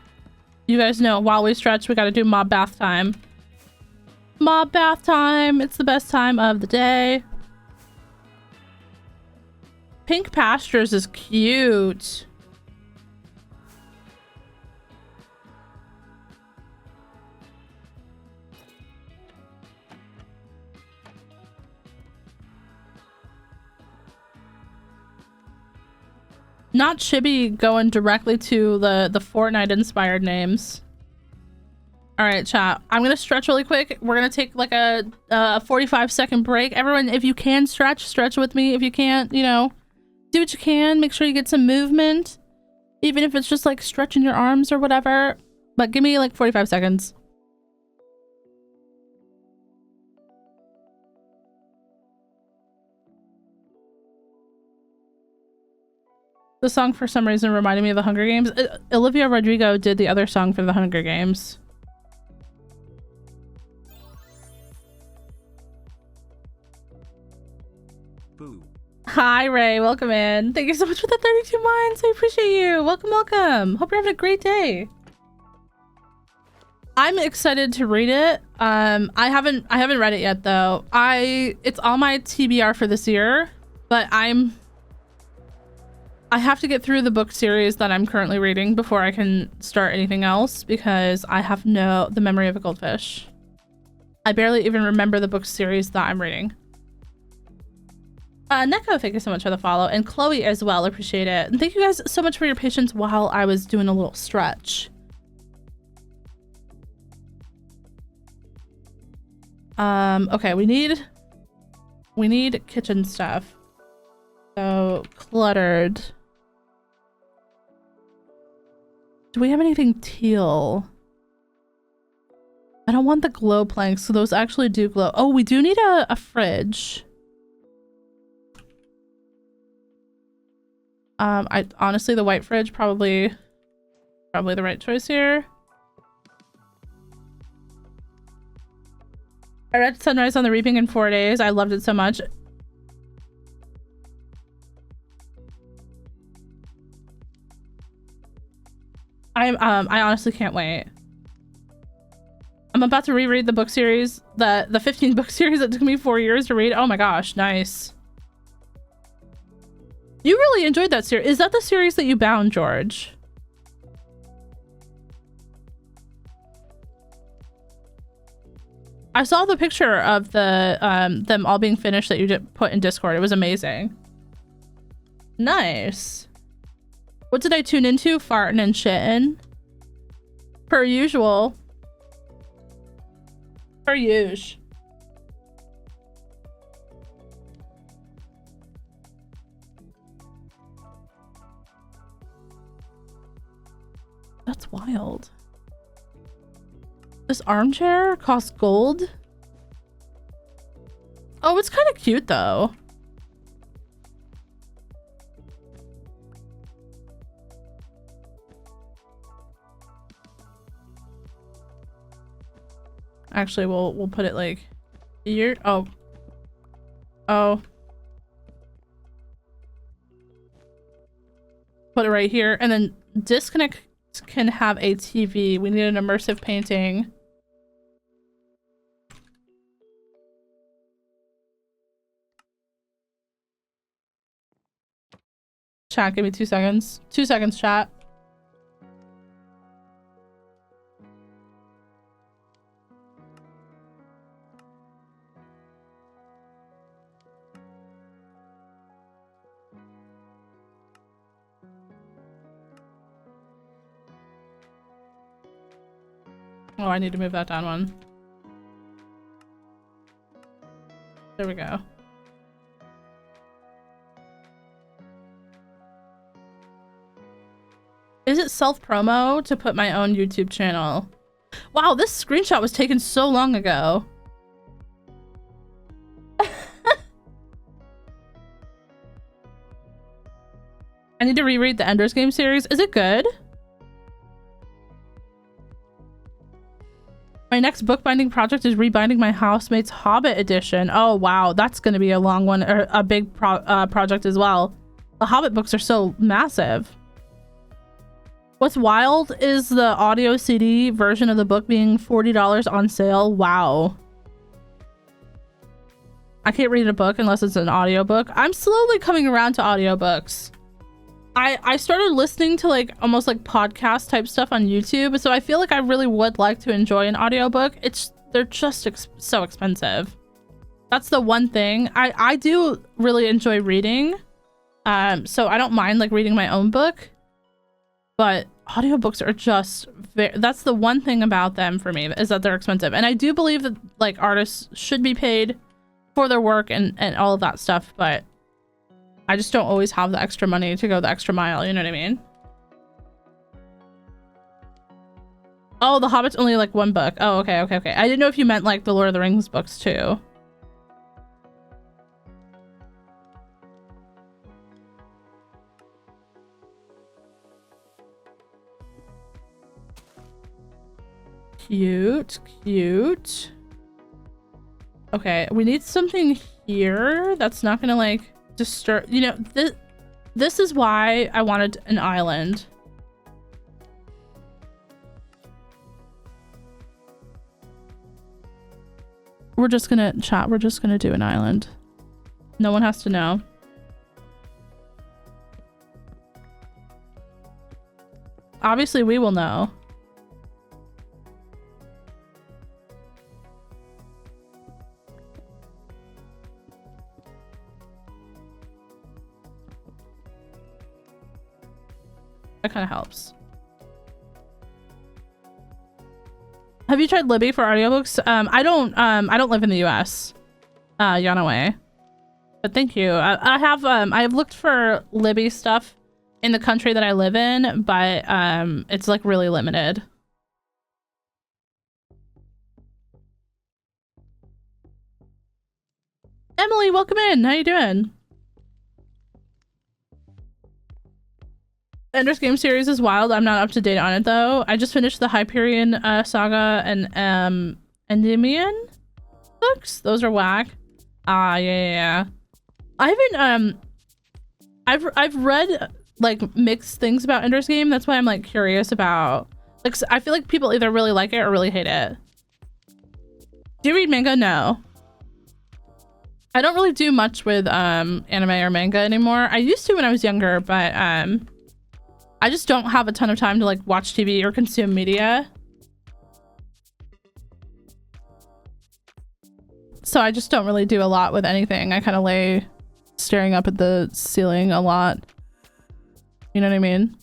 You guys know while we stretch, we gotta do mob bath time. Mob bath time. It's the best time of the day. Pink pastures is cute. Not Chibi going directly to the Fortnite inspired names. All right, chat. I'm gonna stretch really quick. We're gonna take like a 45-second break. Everyone, if you can stretch with me. If you can't, you know, do what you can. Make sure you get some movement, even if it's just like stretching your arms or whatever. But give me like 45 seconds. The song for some reason reminded me of the Hunger Games. Olivia Rodrigo did the other song for the Hunger Games. Boo. Hi, Ray. Welcome in. Thank you so much for the 32 months. I appreciate you. Welcome, welcome. Hope you're having a great day. I'm excited to read it. I haven't read it yet though. It's on my TBR for this year, but I have to get through the book series that I'm currently reading before I can start anything else, because I have the memory of a goldfish. I barely even remember the book series that I'm reading. Neko, thank you so much for the follow, and Chloe as well, appreciate it. And thank you guys so much for your patience while I was doing a little stretch. Okay, we need kitchen stuff. So cluttered. Do we have anything teal? I don't want the glow planks, so those actually do glow. Oh, we do need a fridge. I honestly, the white fridge probably the right choice here. I read Sunrise on the Reaping in 4 days. I loved it so much. I honestly can't wait. I'm about to reread the book series, the 15 book series that took me 4 years to read. Oh my gosh, nice. You really enjoyed that series. Is that the series that you bound, George? I saw the picture of the them all being finished that you just put in Discord. It was amazing. Nice. What did I tune into? Farting and shitting. Per usual. Per usual. That's wild. This armchair costs gold? Oh, it's kind of cute though. Actually, we'll put it like here. Oh. Put it right here, and then disconnect can have a TV. We need an immersive painting. Chat, give me 2 seconds. 2 seconds, chat. Oh, I need to move that down one. There we go. Is it self-promo to put my own YouTube channel? Wow, this screenshot was taken so long ago. I need to reread the Ender's Game series. Is it good? My next bookbinding project is rebinding my housemate's Hobbit edition. Oh, wow. That's going to be a long one, or a big project as well. The Hobbit books are so massive. What's wild is the audio CD version of the book being $40 on sale. Wow. I can't read a book unless it's an audiobook. I'm slowly coming around to audiobooks. I started listening to like almost like podcast type stuff on YouTube, so I feel like I really would like to enjoy an audiobook. They're just so expensive. That's the one thing. I do really enjoy reading, so I don't mind like reading my own book, but audiobooks are just that's the one thing about them for me, is that they're expensive. And I do believe that like artists should be paid for their work and all of that stuff, but I just don't always have the extra money to go the extra mile, you know what I mean? Oh, The Hobbit's only like one book. Oh, okay. I didn't know if you meant like the Lord of the Rings books too. Cute. Okay, we need something here that's not gonna like disturb, you know, this is why I wanted an island. We're just gonna do an island. No one has to know. Obviously we will know. That kind of helps. Have you tried Libby for audiobooks? I don't live in the US. Yanaway. But thank you. I have looked for Libby stuff in the country that I live in, but it's like really limited. Emily, welcome in. How you doing? Ender's Game series is wild. I'm not up to date on it though. I just finished the Hyperion saga and Endymion books. Those are whack. Yeah. I haven't I've read like mixed things about Ender's Game. That's why I'm like curious about, like, I feel like people either really like it or really hate it. Do you read manga? No. I don't really do much with anime or manga anymore. I used to when I was younger, but I just don't have a ton of time to like watch TV or consume media. So I just don't really do a lot with anything. I kind of lay staring up at the ceiling a lot. You know what I mean?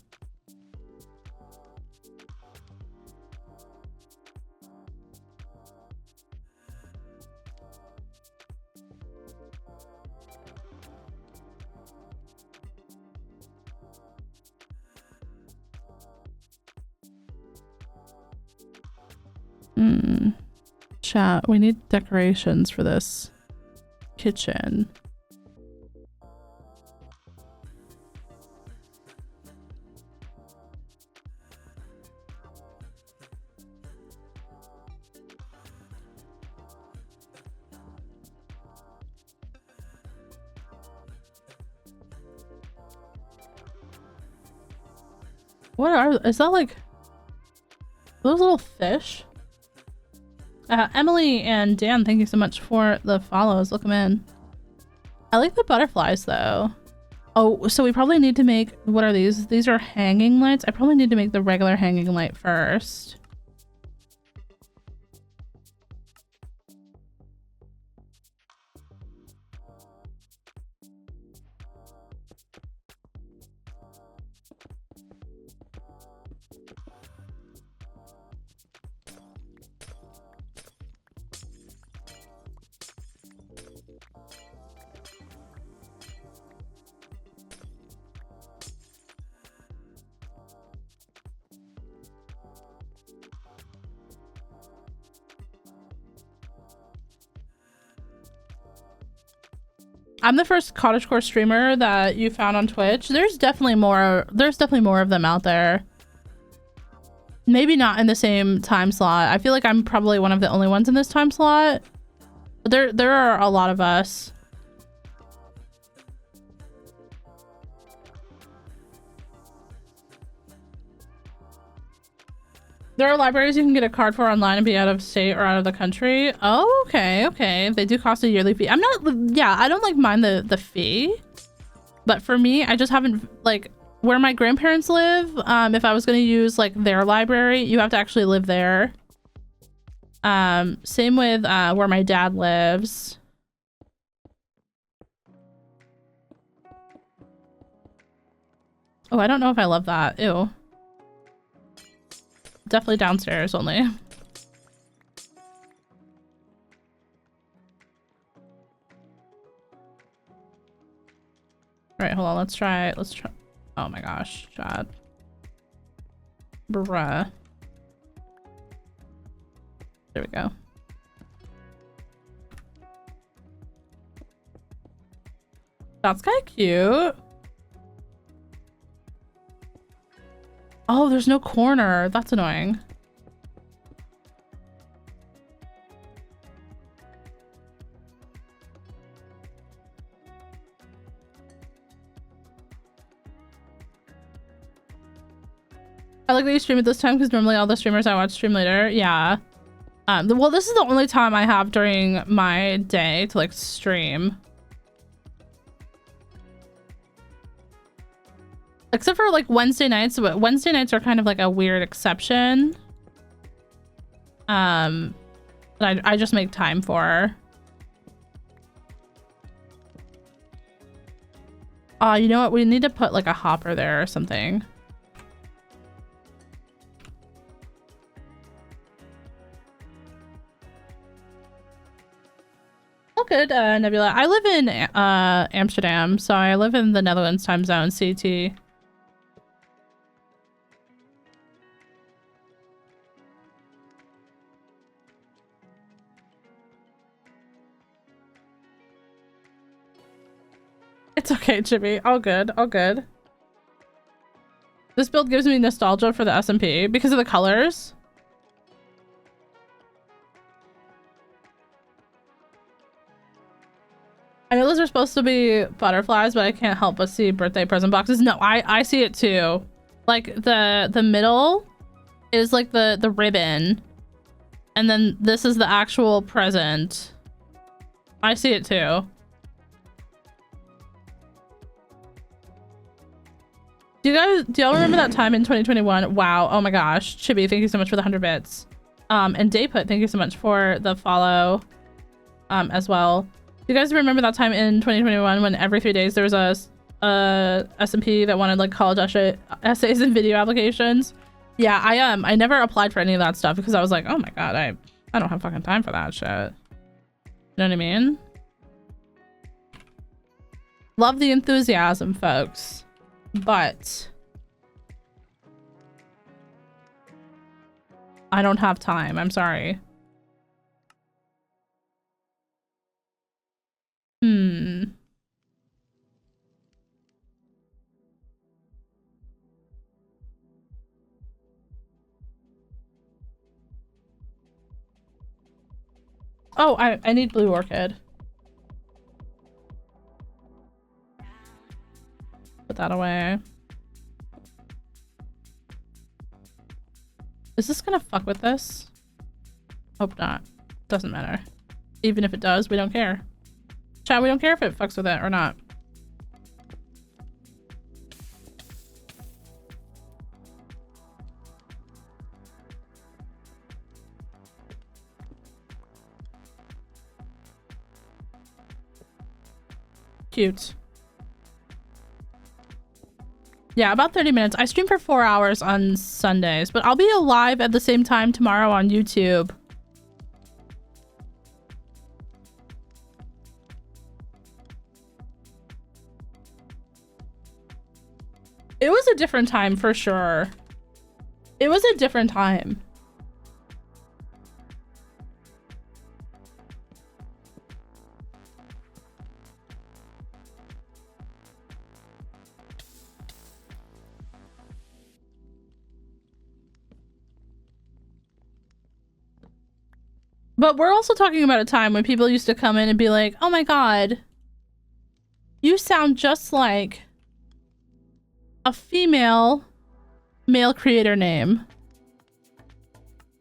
Chat, we need decorations for this kitchen. Is that like those little fish? Emily and Dan, thank you so much for the follows. Look them in. I like the butterflies though. Oh, so we probably need to make, what are these? These are hanging lights. I probably need to make the regular hanging light first. I'm the first cottagecore streamer that you found on Twitch. There's definitely more of them out there. Maybe not in the same time slot. I feel like I'm probably one of the only ones in this time slot. But there are a lot of us. There are libraries you can get a card for online and be out of state or out of the country. Oh, okay, okay. They do cost a yearly fee. I don't like mind the fee. But for me, I just haven't, like, where my grandparents live, if I was going to use, like, their library, you have to actually live there. Same with where my dad lives. Oh, I don't know if I love that. Ew. Definitely downstairs only. All right, hold on. Let's try. Oh my gosh, Chad. Bruh. There we go. That's kind of cute. Oh, there's no corner. That's annoying. I like that you stream at this time because normally all the streamers I watch stream later. Yeah. Well, this is the only time I have during my day to like stream. Except for like Wednesday nights, but Wednesday nights are kind of like a weird exception. That I just make time for. You know what? We need to put like a hopper there or something. Oh, good, Nebula. I live in Amsterdam, so I live in the Netherlands time zone, CT. It's okay, Chibi. All good. All good. This build gives me nostalgia for the SMP because of the colors. I know those are supposed to be butterflies, but I can't help but see birthday present boxes. No, I see it too. Like the middle is like the ribbon. And then this is the actual present. I see it too. Do y'all remember that time in 2021? Wow. Oh my gosh. Chibi, thank you so much for the 100 bits. And Dayput, thank you so much for the follow as well. Do you guys remember that time in 2021 when every 3 days there was a SMP that wanted like college essays and video applications? Yeah, I never applied for any of that stuff because I was like, oh my god, I don't have fucking time for that shit. You know what I mean? Love the enthusiasm, folks. But I don't have time. I'm sorry. Oh, I need blue orchid. Put that away. Is this gonna fuck with this? Hope not. Doesn't matter. Even if it does, we don't care. Chat, we don't care if it fucks with it or not. Cute. Yeah, about 30 minutes. I stream for 4 hours on Sundays, but I'll be live at the same time tomorrow on YouTube. It was a different time for sure. It was a different time. But we're also talking about a time when people used to come in and be like, oh my god, you sound just like a female male creator name.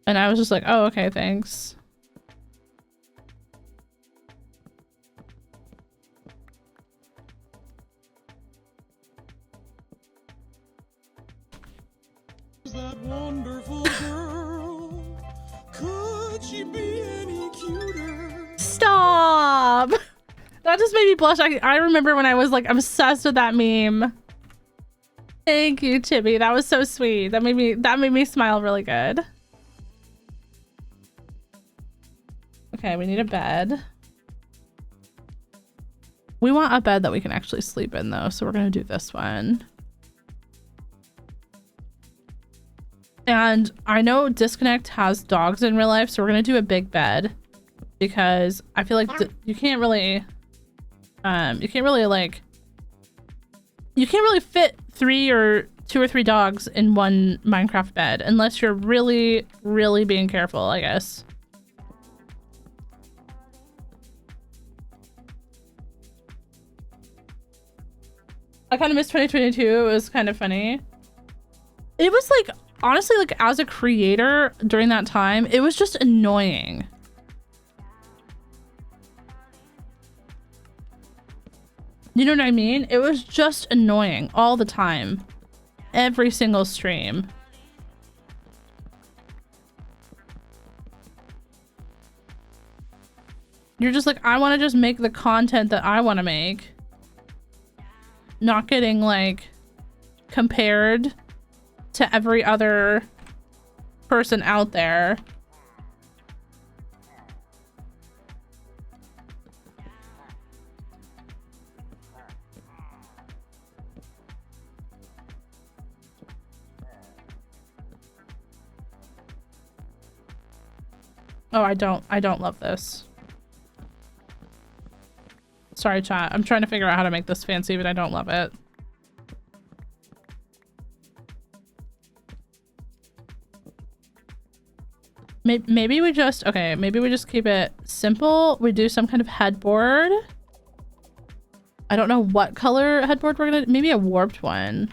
And I was just like, oh, okay, thanks. That wonderful girl, could she be any cuter? Stop! That just made me blush. I remember when I was like obsessed with that meme. Thank you, Chibi. That was so sweet. That made me smile really good. Okay, we need a bed. We want a bed that we can actually sleep in though, so we're gonna do this one. And I know Disconnect has dogs in real life, so we're gonna do a big bed because I feel like you can't really fit 2 or 3 dogs in one Minecraft bed unless you're really, really being careful, I guess. I kind of miss 2022. It was kind of funny. It was like, honestly, like as a creator during that time, it was just annoying. You know what I mean? It was just annoying all the time. Every single stream. You're just like, I want to just make the content that I want to make. Not getting like compared to every other person out there. Oh, I don't love this. Sorry, chat. I'm trying to figure out how to make this fancy, but I don't love it. Maybe we just, okay, maybe we just keep it simple. We do some kind of headboard. I don't know what color headboard we're gonna, maybe a warped one.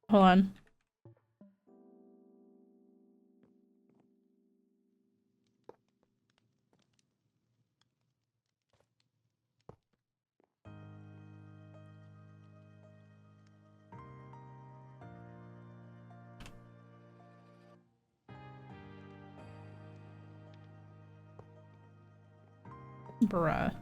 Hold on. Bruh.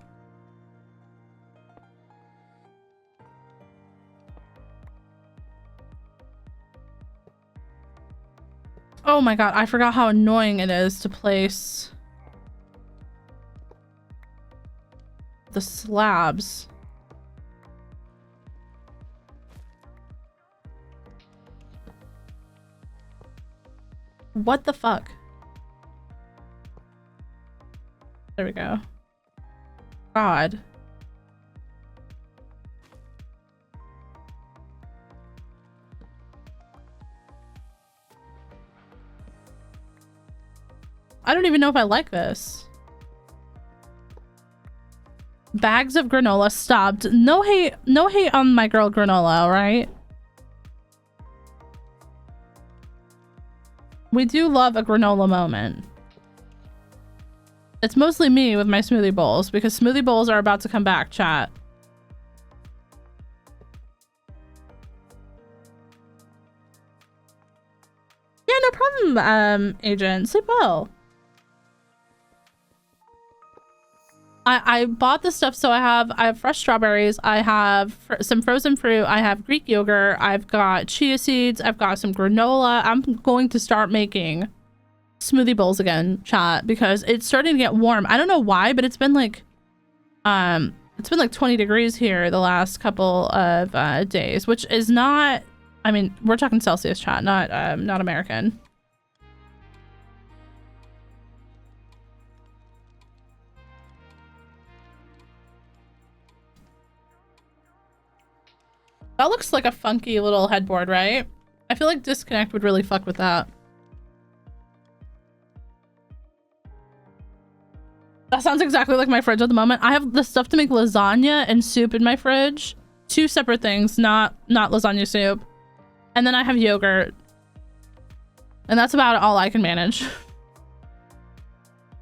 Oh my god, I forgot how annoying it is to place the slabs. What the fuck? There we go. God. I don't even know if I like this. Bags of granola stopped. No hate on my girl granola, all right? We do love a granola moment. It's mostly me with my smoothie bowls because smoothie bowls are about to come back, chat. problem, Agent. Sleep well. I bought this stuff, so I have fresh strawberries, I have some frozen fruit, I have Greek yogurt, I've got chia seeds, I've got some granola. I'm going to start making smoothie bowls again, chat, because it's starting to get warm. I don't know why, but it's been like 20 degrees here the last couple of days, which is not, I mean, we're talking Celsius, chat, not American. That looks like a funky little headboard, right? I feel like Disconnect would really fuck with that. That sounds exactly like my fridge at the moment. I have the stuff to make lasagna and soup in my fridge. Two separate things, not lasagna soup. And then I have yogurt. And that's about all I can manage.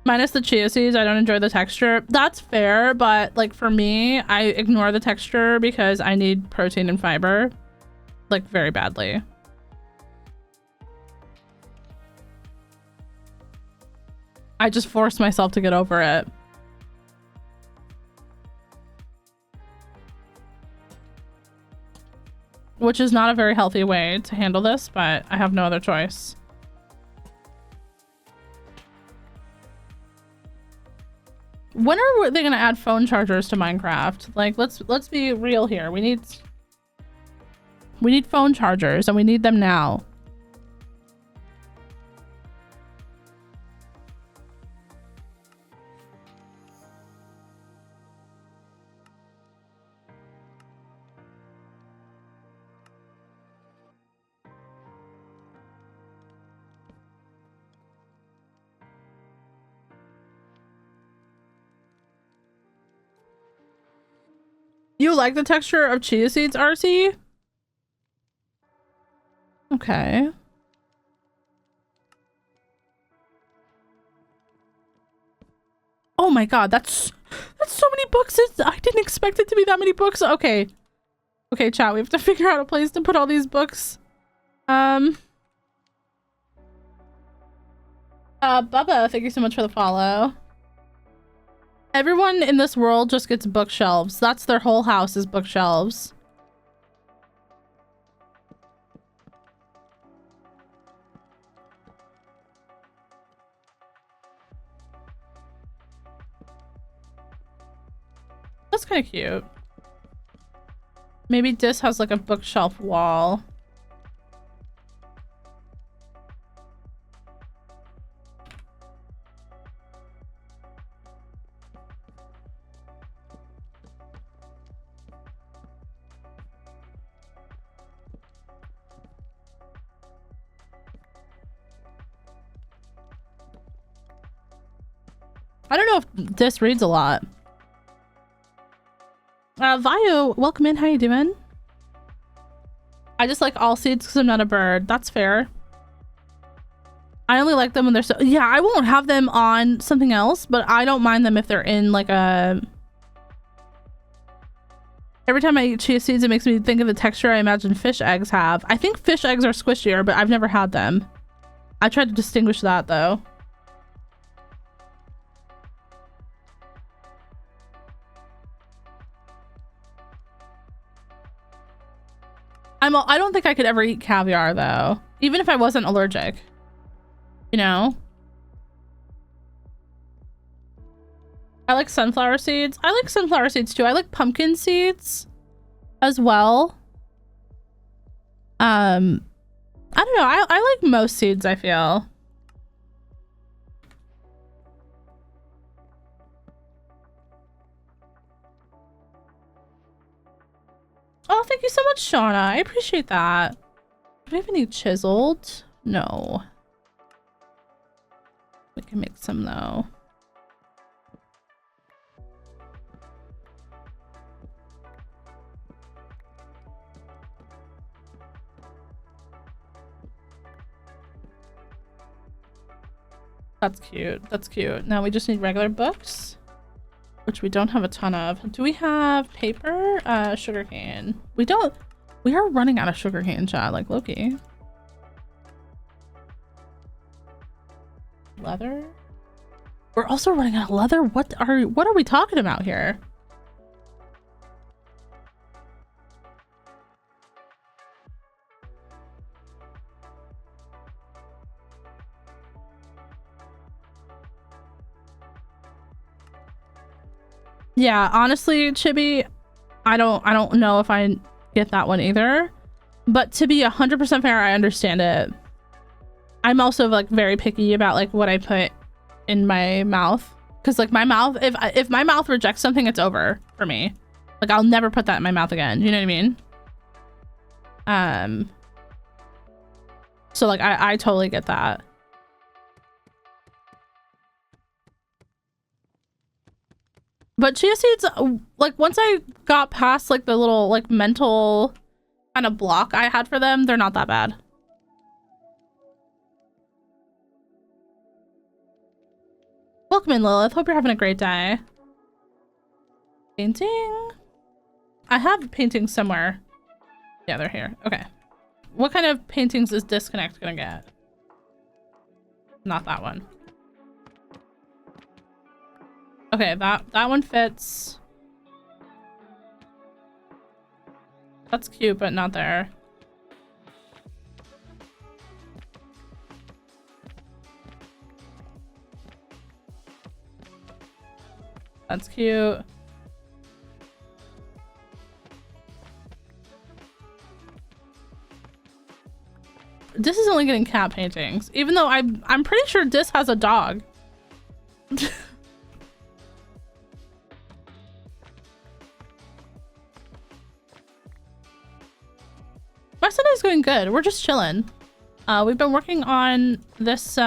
Minus the chia seeds, I don't enjoy the texture. That's fair, but like for me, I ignore the texture because I need protein and fiber, like very badly. I just force myself to get over it. Which is not a very healthy way to handle this, but I have no other choice. When are they gonna add phone chargers to Minecraft? Like, let's be real here. We need phone chargers, and we need them now. You like the texture of chia seeds, RC? Okay. Oh my god, that's so many books. I didn't expect it to be that many books. Okay. Okay, chat, we have to figure out a place to put all these books. Bubba, thank you so much for the follow. Everyone in this world just gets bookshelves. That's their whole house is bookshelves. That's kind of cute. Maybe this has like a bookshelf wall. I don't know if this reads a lot. Vayo, welcome in. How you doing? I just like all seeds because I'm not a bird. That's fair. I only like them when they're so... Yeah, I won't have them on something else, but I don't mind them if they're in like a... Every time I eat chia seeds, it makes me think of the texture I imagine fish eggs have. I think fish eggs are squishier, but I've never had them. I tried to distinguish that though. I don't think I could ever eat caviar though, even if I wasn't allergic, you know? I like sunflower seeds. I like sunflower seeds too. I like pumpkin seeds as well. I don't know. I like most seeds, I feel. Oh, thank you so much, Shauna. I appreciate that. Do we have any chiseled? No. We can make some though. That's cute. That's cute. Now we just need regular books, which we don't have a ton of. Do we have paper? Sugarcane. We don't. We are running out of sugarcane, chat, like Loki. Leather? We're also running out of leather? What are we talking about here? Yeah, honestly, Chibi, I don't know if I get that one either. But to be 100% fair, I understand it. I'm also like very picky about like what I put in my mouth, because like my mouth, if my mouth rejects something, it's over for me. Like I'll never put that in my mouth again. You know what I mean? So like I totally get that. But chia seeds, like once I got past like the little like mental kind of block I had for them, they're not that bad. Welcome in, Lilith. Hope you're having a great day. Painting? I have paintings somewhere. Yeah, they're here. Okay. What kind of paintings is Disconnect gonna get? Not that one. Okay, that one fits. That's cute, but not there. That's cute. Dis is only getting cat paintings, even though I'm pretty sure Dis has a dog. My Sunday's going good. We're just chilling. We've been working on this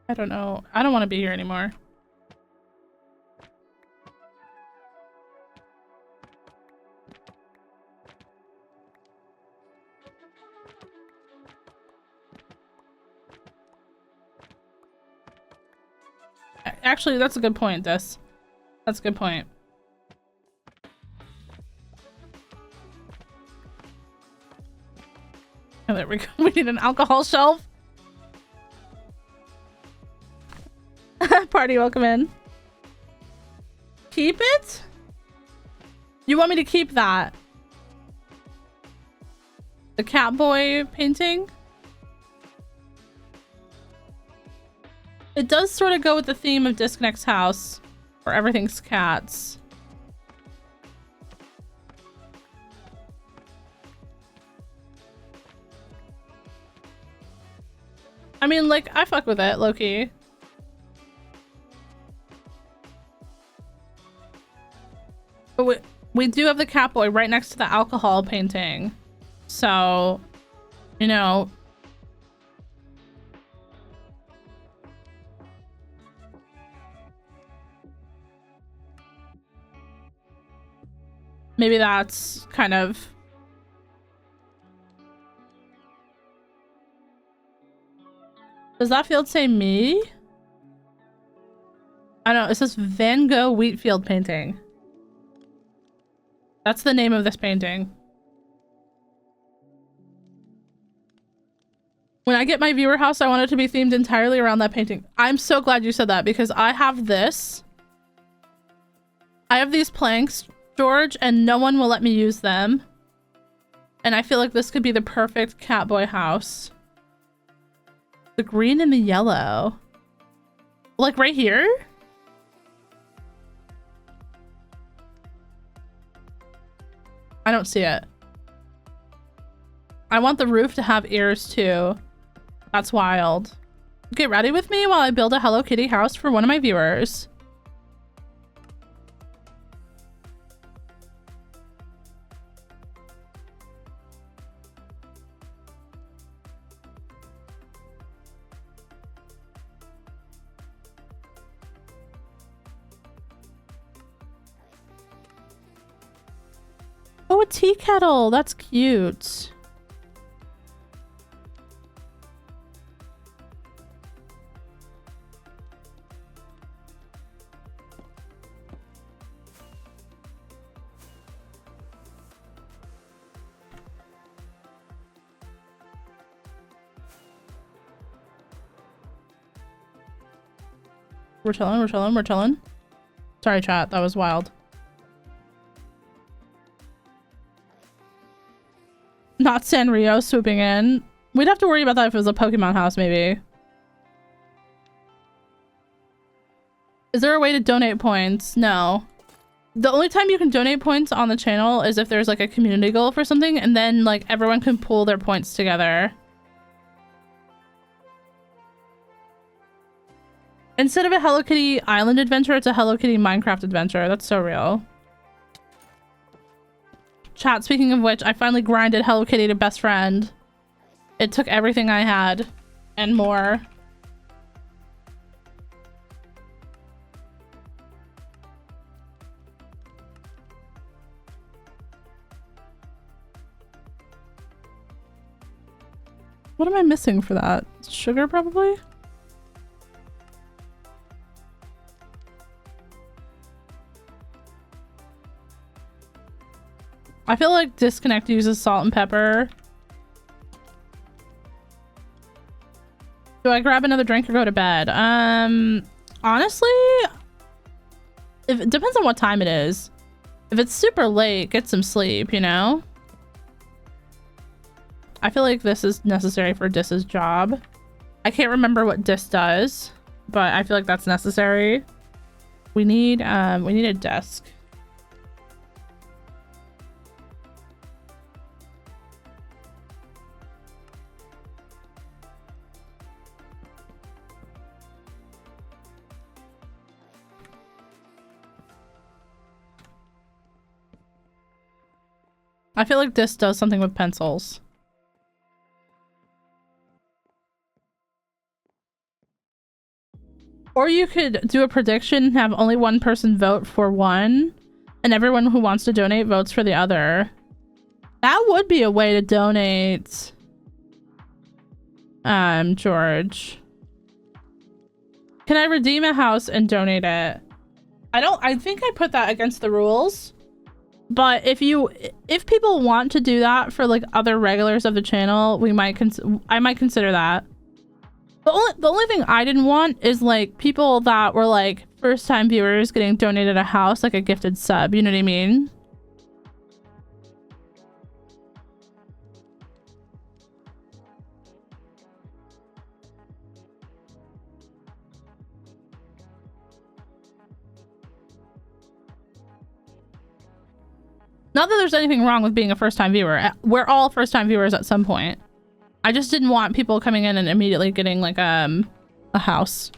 I don't know. I don't want to be here anymore. Actually, that's a good point, Des. That's a good point. Oh, there we go. We need an alcohol shelf. Party, welcome in. Keep it? You want me to keep that? The Catboy painting? It does sort of go with the theme of Disconnect's house, where everything's cats. I mean, like, I fuck with it, low-key. But we do have the Catboy right next to the alcohol painting. So, you know... maybe that's kind of... does that field say me? I don't know. It says Van Gogh Wheatfield painting. That's the name of this painting. When I get my viewer house, I want it to be themed entirely around that painting. I'm so glad you said that, because I have this. I have these planks, George, and no one will let me use them. And I feel like this could be the perfect Catboy house. The green and the yellow. Like right here? I don't see it. I want the roof to have ears too. That's wild. Get ready with me while I build a Hello Kitty house for one of my viewers. a tea kettle. That's cute. We're chilling. Sorry, chat. That was wild. Not Sanrio swooping in. We'd have to worry about that if it was a Pokemon house, maybe. Is there a way to donate points? No. The only time you can donate points on the channel is if there's like a community goal for something, and then like everyone can pool their points together. Instead of a Hello Kitty Island adventure, it's a Hello Kitty Minecraft adventure. That's so real. Chat, speaking of which, I finally grinded Hello Kitty to best friend. It took everything I had and more. What am I missing for that? Sugar, probably? I feel like Disconnect uses salt and pepper. Do I grab another drink or go to bed? Honestly, it depends on what time it is. If it's super late, get some sleep, you know? I feel like this is necessary for Dis's job. I can't remember what Dis does, but I feel like that's necessary. We need a desk. I feel like this does something with pencils. Or you could do a prediction and have only one person vote for one, and everyone who wants to donate votes for the other. That would be a way to donate. George. Can I redeem a house and donate it? I think I put that against the rules. But if people want to do that for like other regulars of the channel, I might consider that. The only thing I didn't want is like people that were like first time viewers getting donated a house, like a gifted sub, you know what I mean? Not that there's anything wrong with being a first-time viewer. We're all first-time viewers at some point. I just didn't want people coming in and immediately getting like a house.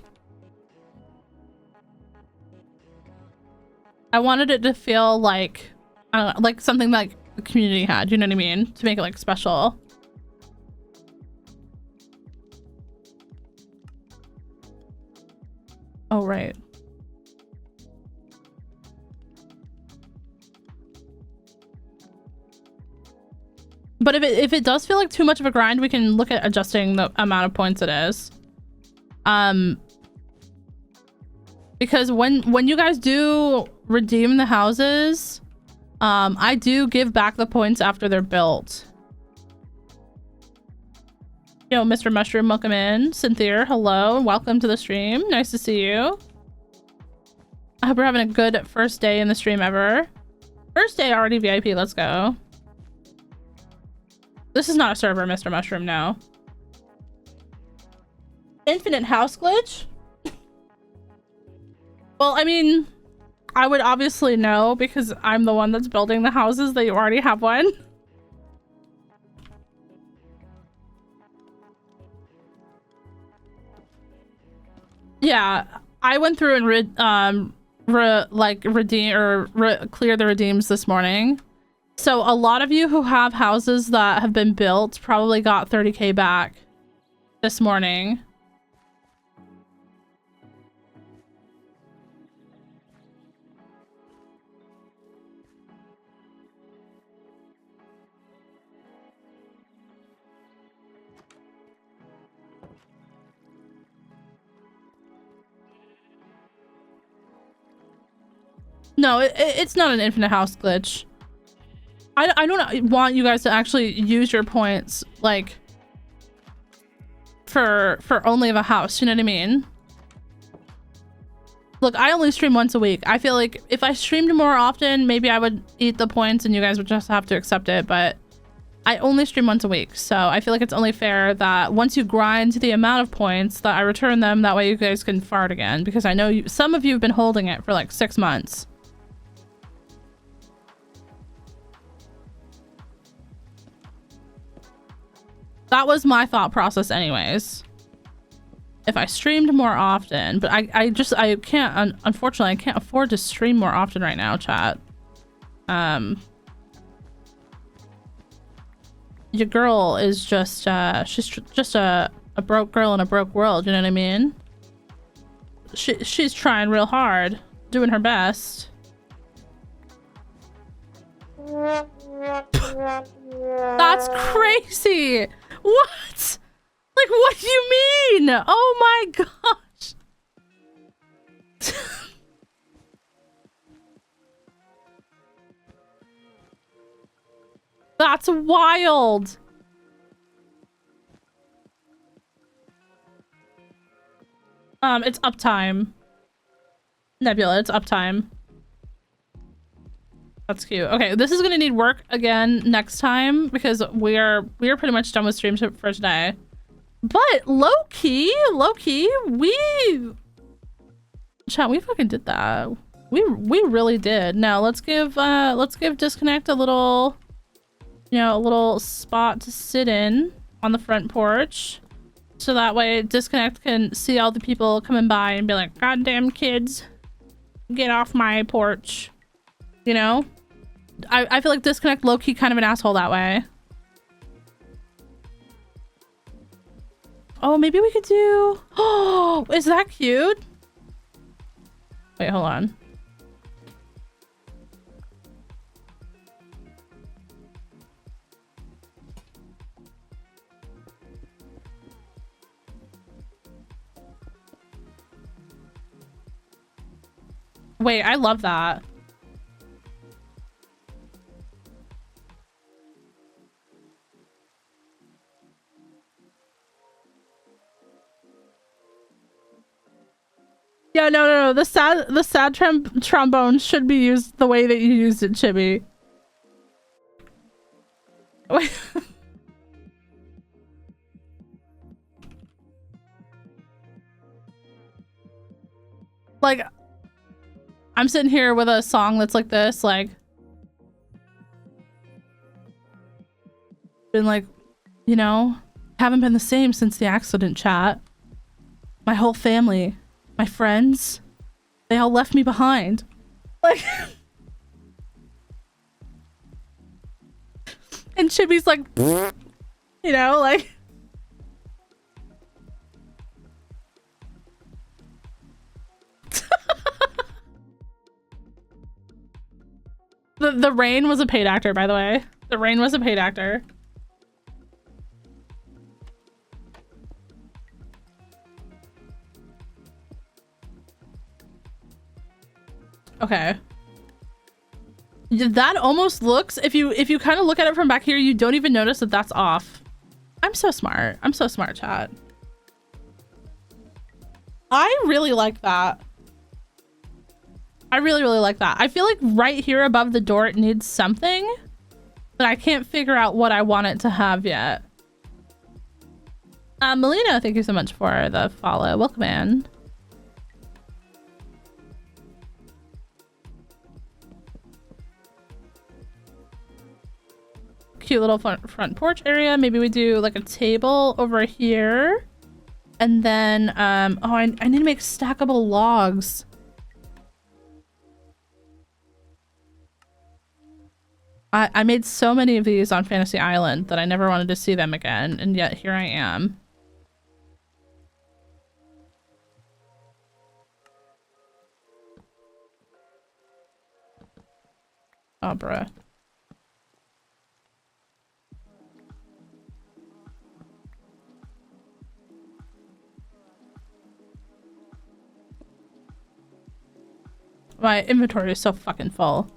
I wanted it to feel like, I don't know, like something like the community had, you know what I mean? To make it like special. Oh, right. But if it does feel like too much of a grind, we can look at adjusting the amount of points it is. Because when you guys do redeem the houses, I do give back the points after they're built. Yo, Mr. Mushroom, welcome in. Cynthia, hello. Welcome to the stream. Nice to see you. I hope you're having a good first day in the stream ever. First day already VIP. Let's go. This is not a server, Mr. Mushroom, no. Infinite house glitch? Well, I mean, I would obviously know because I'm the one that's building the houses that you already have one. Yeah, I went through and clear the redeems this morning. So a lot of you who have houses that have been built probably got 30k back this morning. No, it's not an infinite house glitch. I don't want you guys to actually use your points like for only of a house, you know what I mean? Look, I only stream once a week. I feel like if I streamed more often, maybe I would eat the points and you guys would just have to accept it, but I only stream once a week, so I feel like it's only fair that once you grind the amount of points that I return them, that way you guys can fart again, because I know some of you have been holding it for like 6 months. That was my thought process anyways. If I streamed more often, but I can't, unfortunately, I can't afford to stream more often right now, chat. Your girl is just, she's just a broke girl in a broke world, you know what I mean? She's trying real hard, doing her best. That's crazy! What? Like, what do you mean? Oh my gosh. That's wild. It's uptime. Nebula, it's uptime. That's cute. Okay, this is gonna need work again next time because we are pretty much done with streams for today. But low-key, chat, we fucking did that. We really did. Now let's give Disconnect a little, you know, a little spot to sit in on the front porch. So that way Disconnect can see all the people coming by and be like, goddamn kids, get off my porch. You know? I feel like Disconnect low-key kind of an asshole that way. Oh, maybe we could do... Oh, is that cute? Wait, hold on. Wait, I love that. Yeah, no. The sad trombone should be used the way that you used it, Chibi. Wait. Like, I'm sitting here with a song that's like this, like, been like, you know, haven't been the same since the accident, chat. My whole family, my friends, they all left me behind. Like, and Chibi's like, you know, like. The Rain was a paid actor, by the way. The Rain was a paid actor. Okay. That almost looks, if you kind of look at it from back here, you don't even notice that that's off. I'm so smart. I'm so smart, chat. I really like that. I really like that. I feel like right here above the door it needs something, but I can't figure out what I want it to have yet. Melina, thank you so much for the follow. Welcome in. Cute little front porch area. Maybe we do like a table over here. And then, oh, I need to make stackable logs. I made so many of these on Fantasy Island that I never wanted to see them again, and yet here I am. Oh, bruh. My inventory is so fucking full.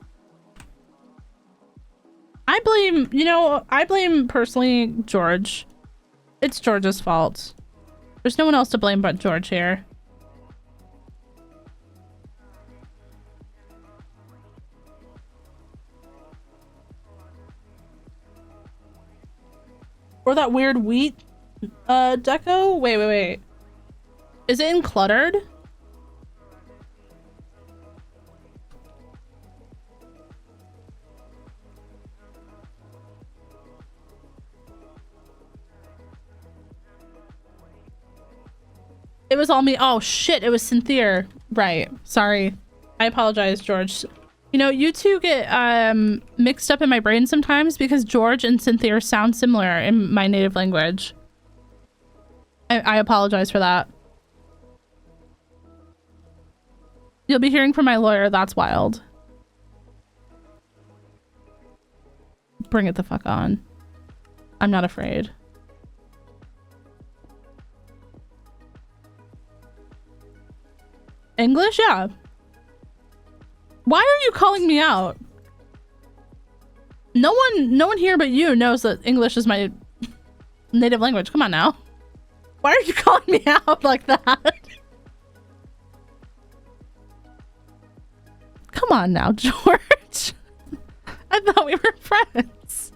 I blame, you know, I blame personally George. It's George's fault. There's no one else to blame but George here. Or that weird wheat deco? Wait. Is it encluttered? It was all me. Oh shit, it was Cynthia. Right. Sorry. I apologize, George. You know, you two get mixed up in my brain sometimes because George and Cynthia sound similar in my native language. I apologize for that. You'll be hearing from my lawyer. That's wild. Bring it the fuck on. I'm not afraid. English? Yeah. Why are you calling me out? No one here but you knows that English is my native language. Come on now. Why are you calling me out like that? Come on now, George. I thought we were friends.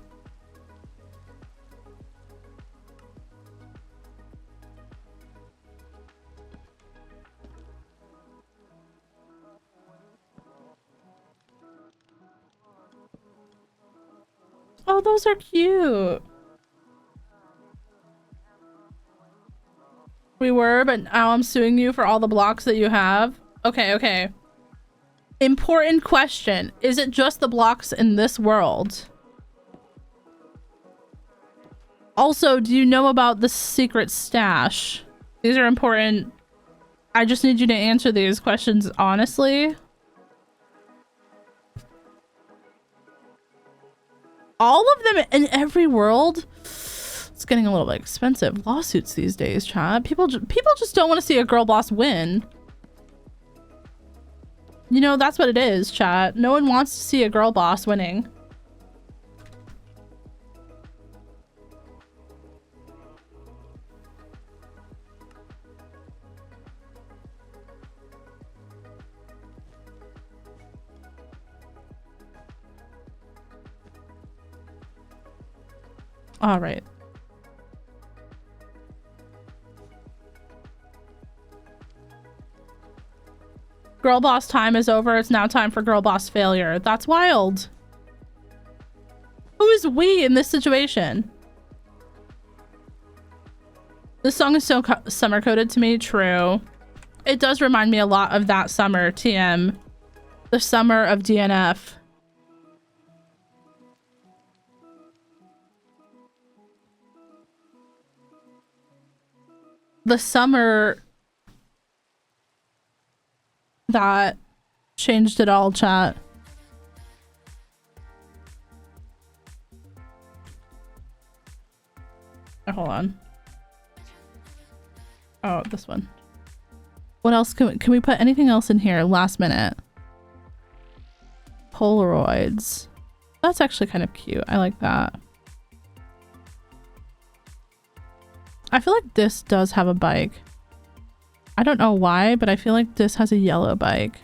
Oh, those are cute. We were, but now I'm suing you for all the blocks that you have. Okay. Important question. Is it just the blocks in this world? Also, do you know about the secret stash? These are important. I just need you to answer these questions honestly. All of them in every world? It's getting a little bit expensive. Lawsuits these days, chat. People just don't want to see a girl boss win. You know, that's what it is, chat. No one wants to see a girl boss winning. All right. Girl boss time is over. It's now time for girl boss failure. That's wild. Who is we in this situation? This song is so summer coded to me. True. It does remind me a lot of that summer, TM. The summer of DNF. The summer that changed it all, chat. Oh, hold on. Oh, this one. What else can we put anything else in here last minute? Polaroids. That's actually kind of cute. I like that. I feel like this does have a bike. I don't know why, but I feel like this has a yellow bike.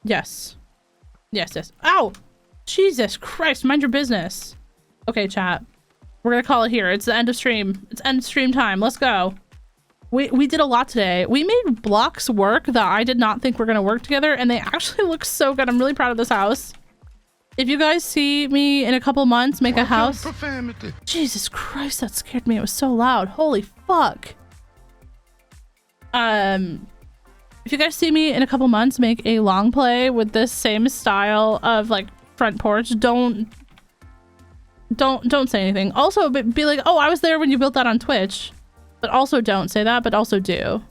Yes. Yes. Ow! Jesus Christ, mind your business. Okay, chat. We're gonna call it here. It's the end of stream. It's end of stream time. Let's go. We did a lot today. We made blocks work that I did not think were gonna work together, and they actually look so good. I'm really proud of this house. If you guys see me in a couple months make a house... Jesus Christ, that scared me. It was so loud. Holy fuck. If you guys see me in a couple months make a long play with this same style of like front porch, don't say anything. Also be like, oh, I was there when you built that on Twitch. But also don't say that, but also do.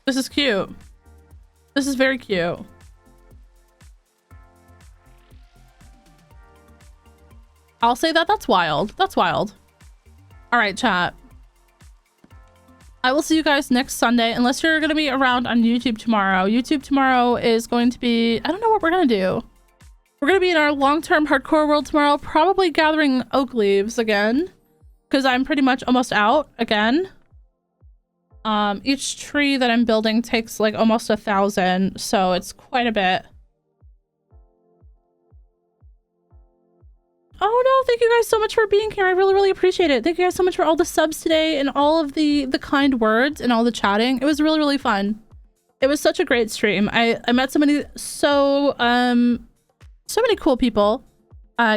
This is cute. This is very cute. I'll say that. That's wild. That's wild. All right, chat. I will see you guys next Sunday, unless you're going to be around on YouTube tomorrow. YouTube tomorrow is going to be... I don't know what we're going to do. We're going to be in our long-term hardcore world tomorrow, probably gathering oak leaves again, because I'm pretty much almost out again. Each tree that I'm building takes like almost 1,000, so it's quite a bit. Oh no, thank you guys so much for being here. I really, really appreciate it. Thank you guys so much for all the subs today and all of the kind words and all the chatting. It was really, really fun. It was such a great stream. I met so many cool people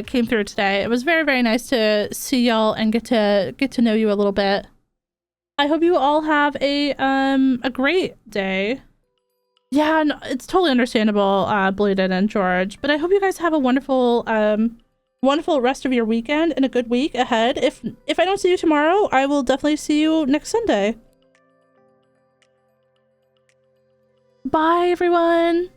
came through today. It was very, very nice to see y'all and get to know you a little bit. I hope you all have a great day. Yeah, no, it's totally understandable, Bleeded and George, but I hope you guys have a wonderful wonderful rest of your weekend and a good week ahead. If I don't see you tomorrow, I will definitely see you next Sunday. Bye, everyone.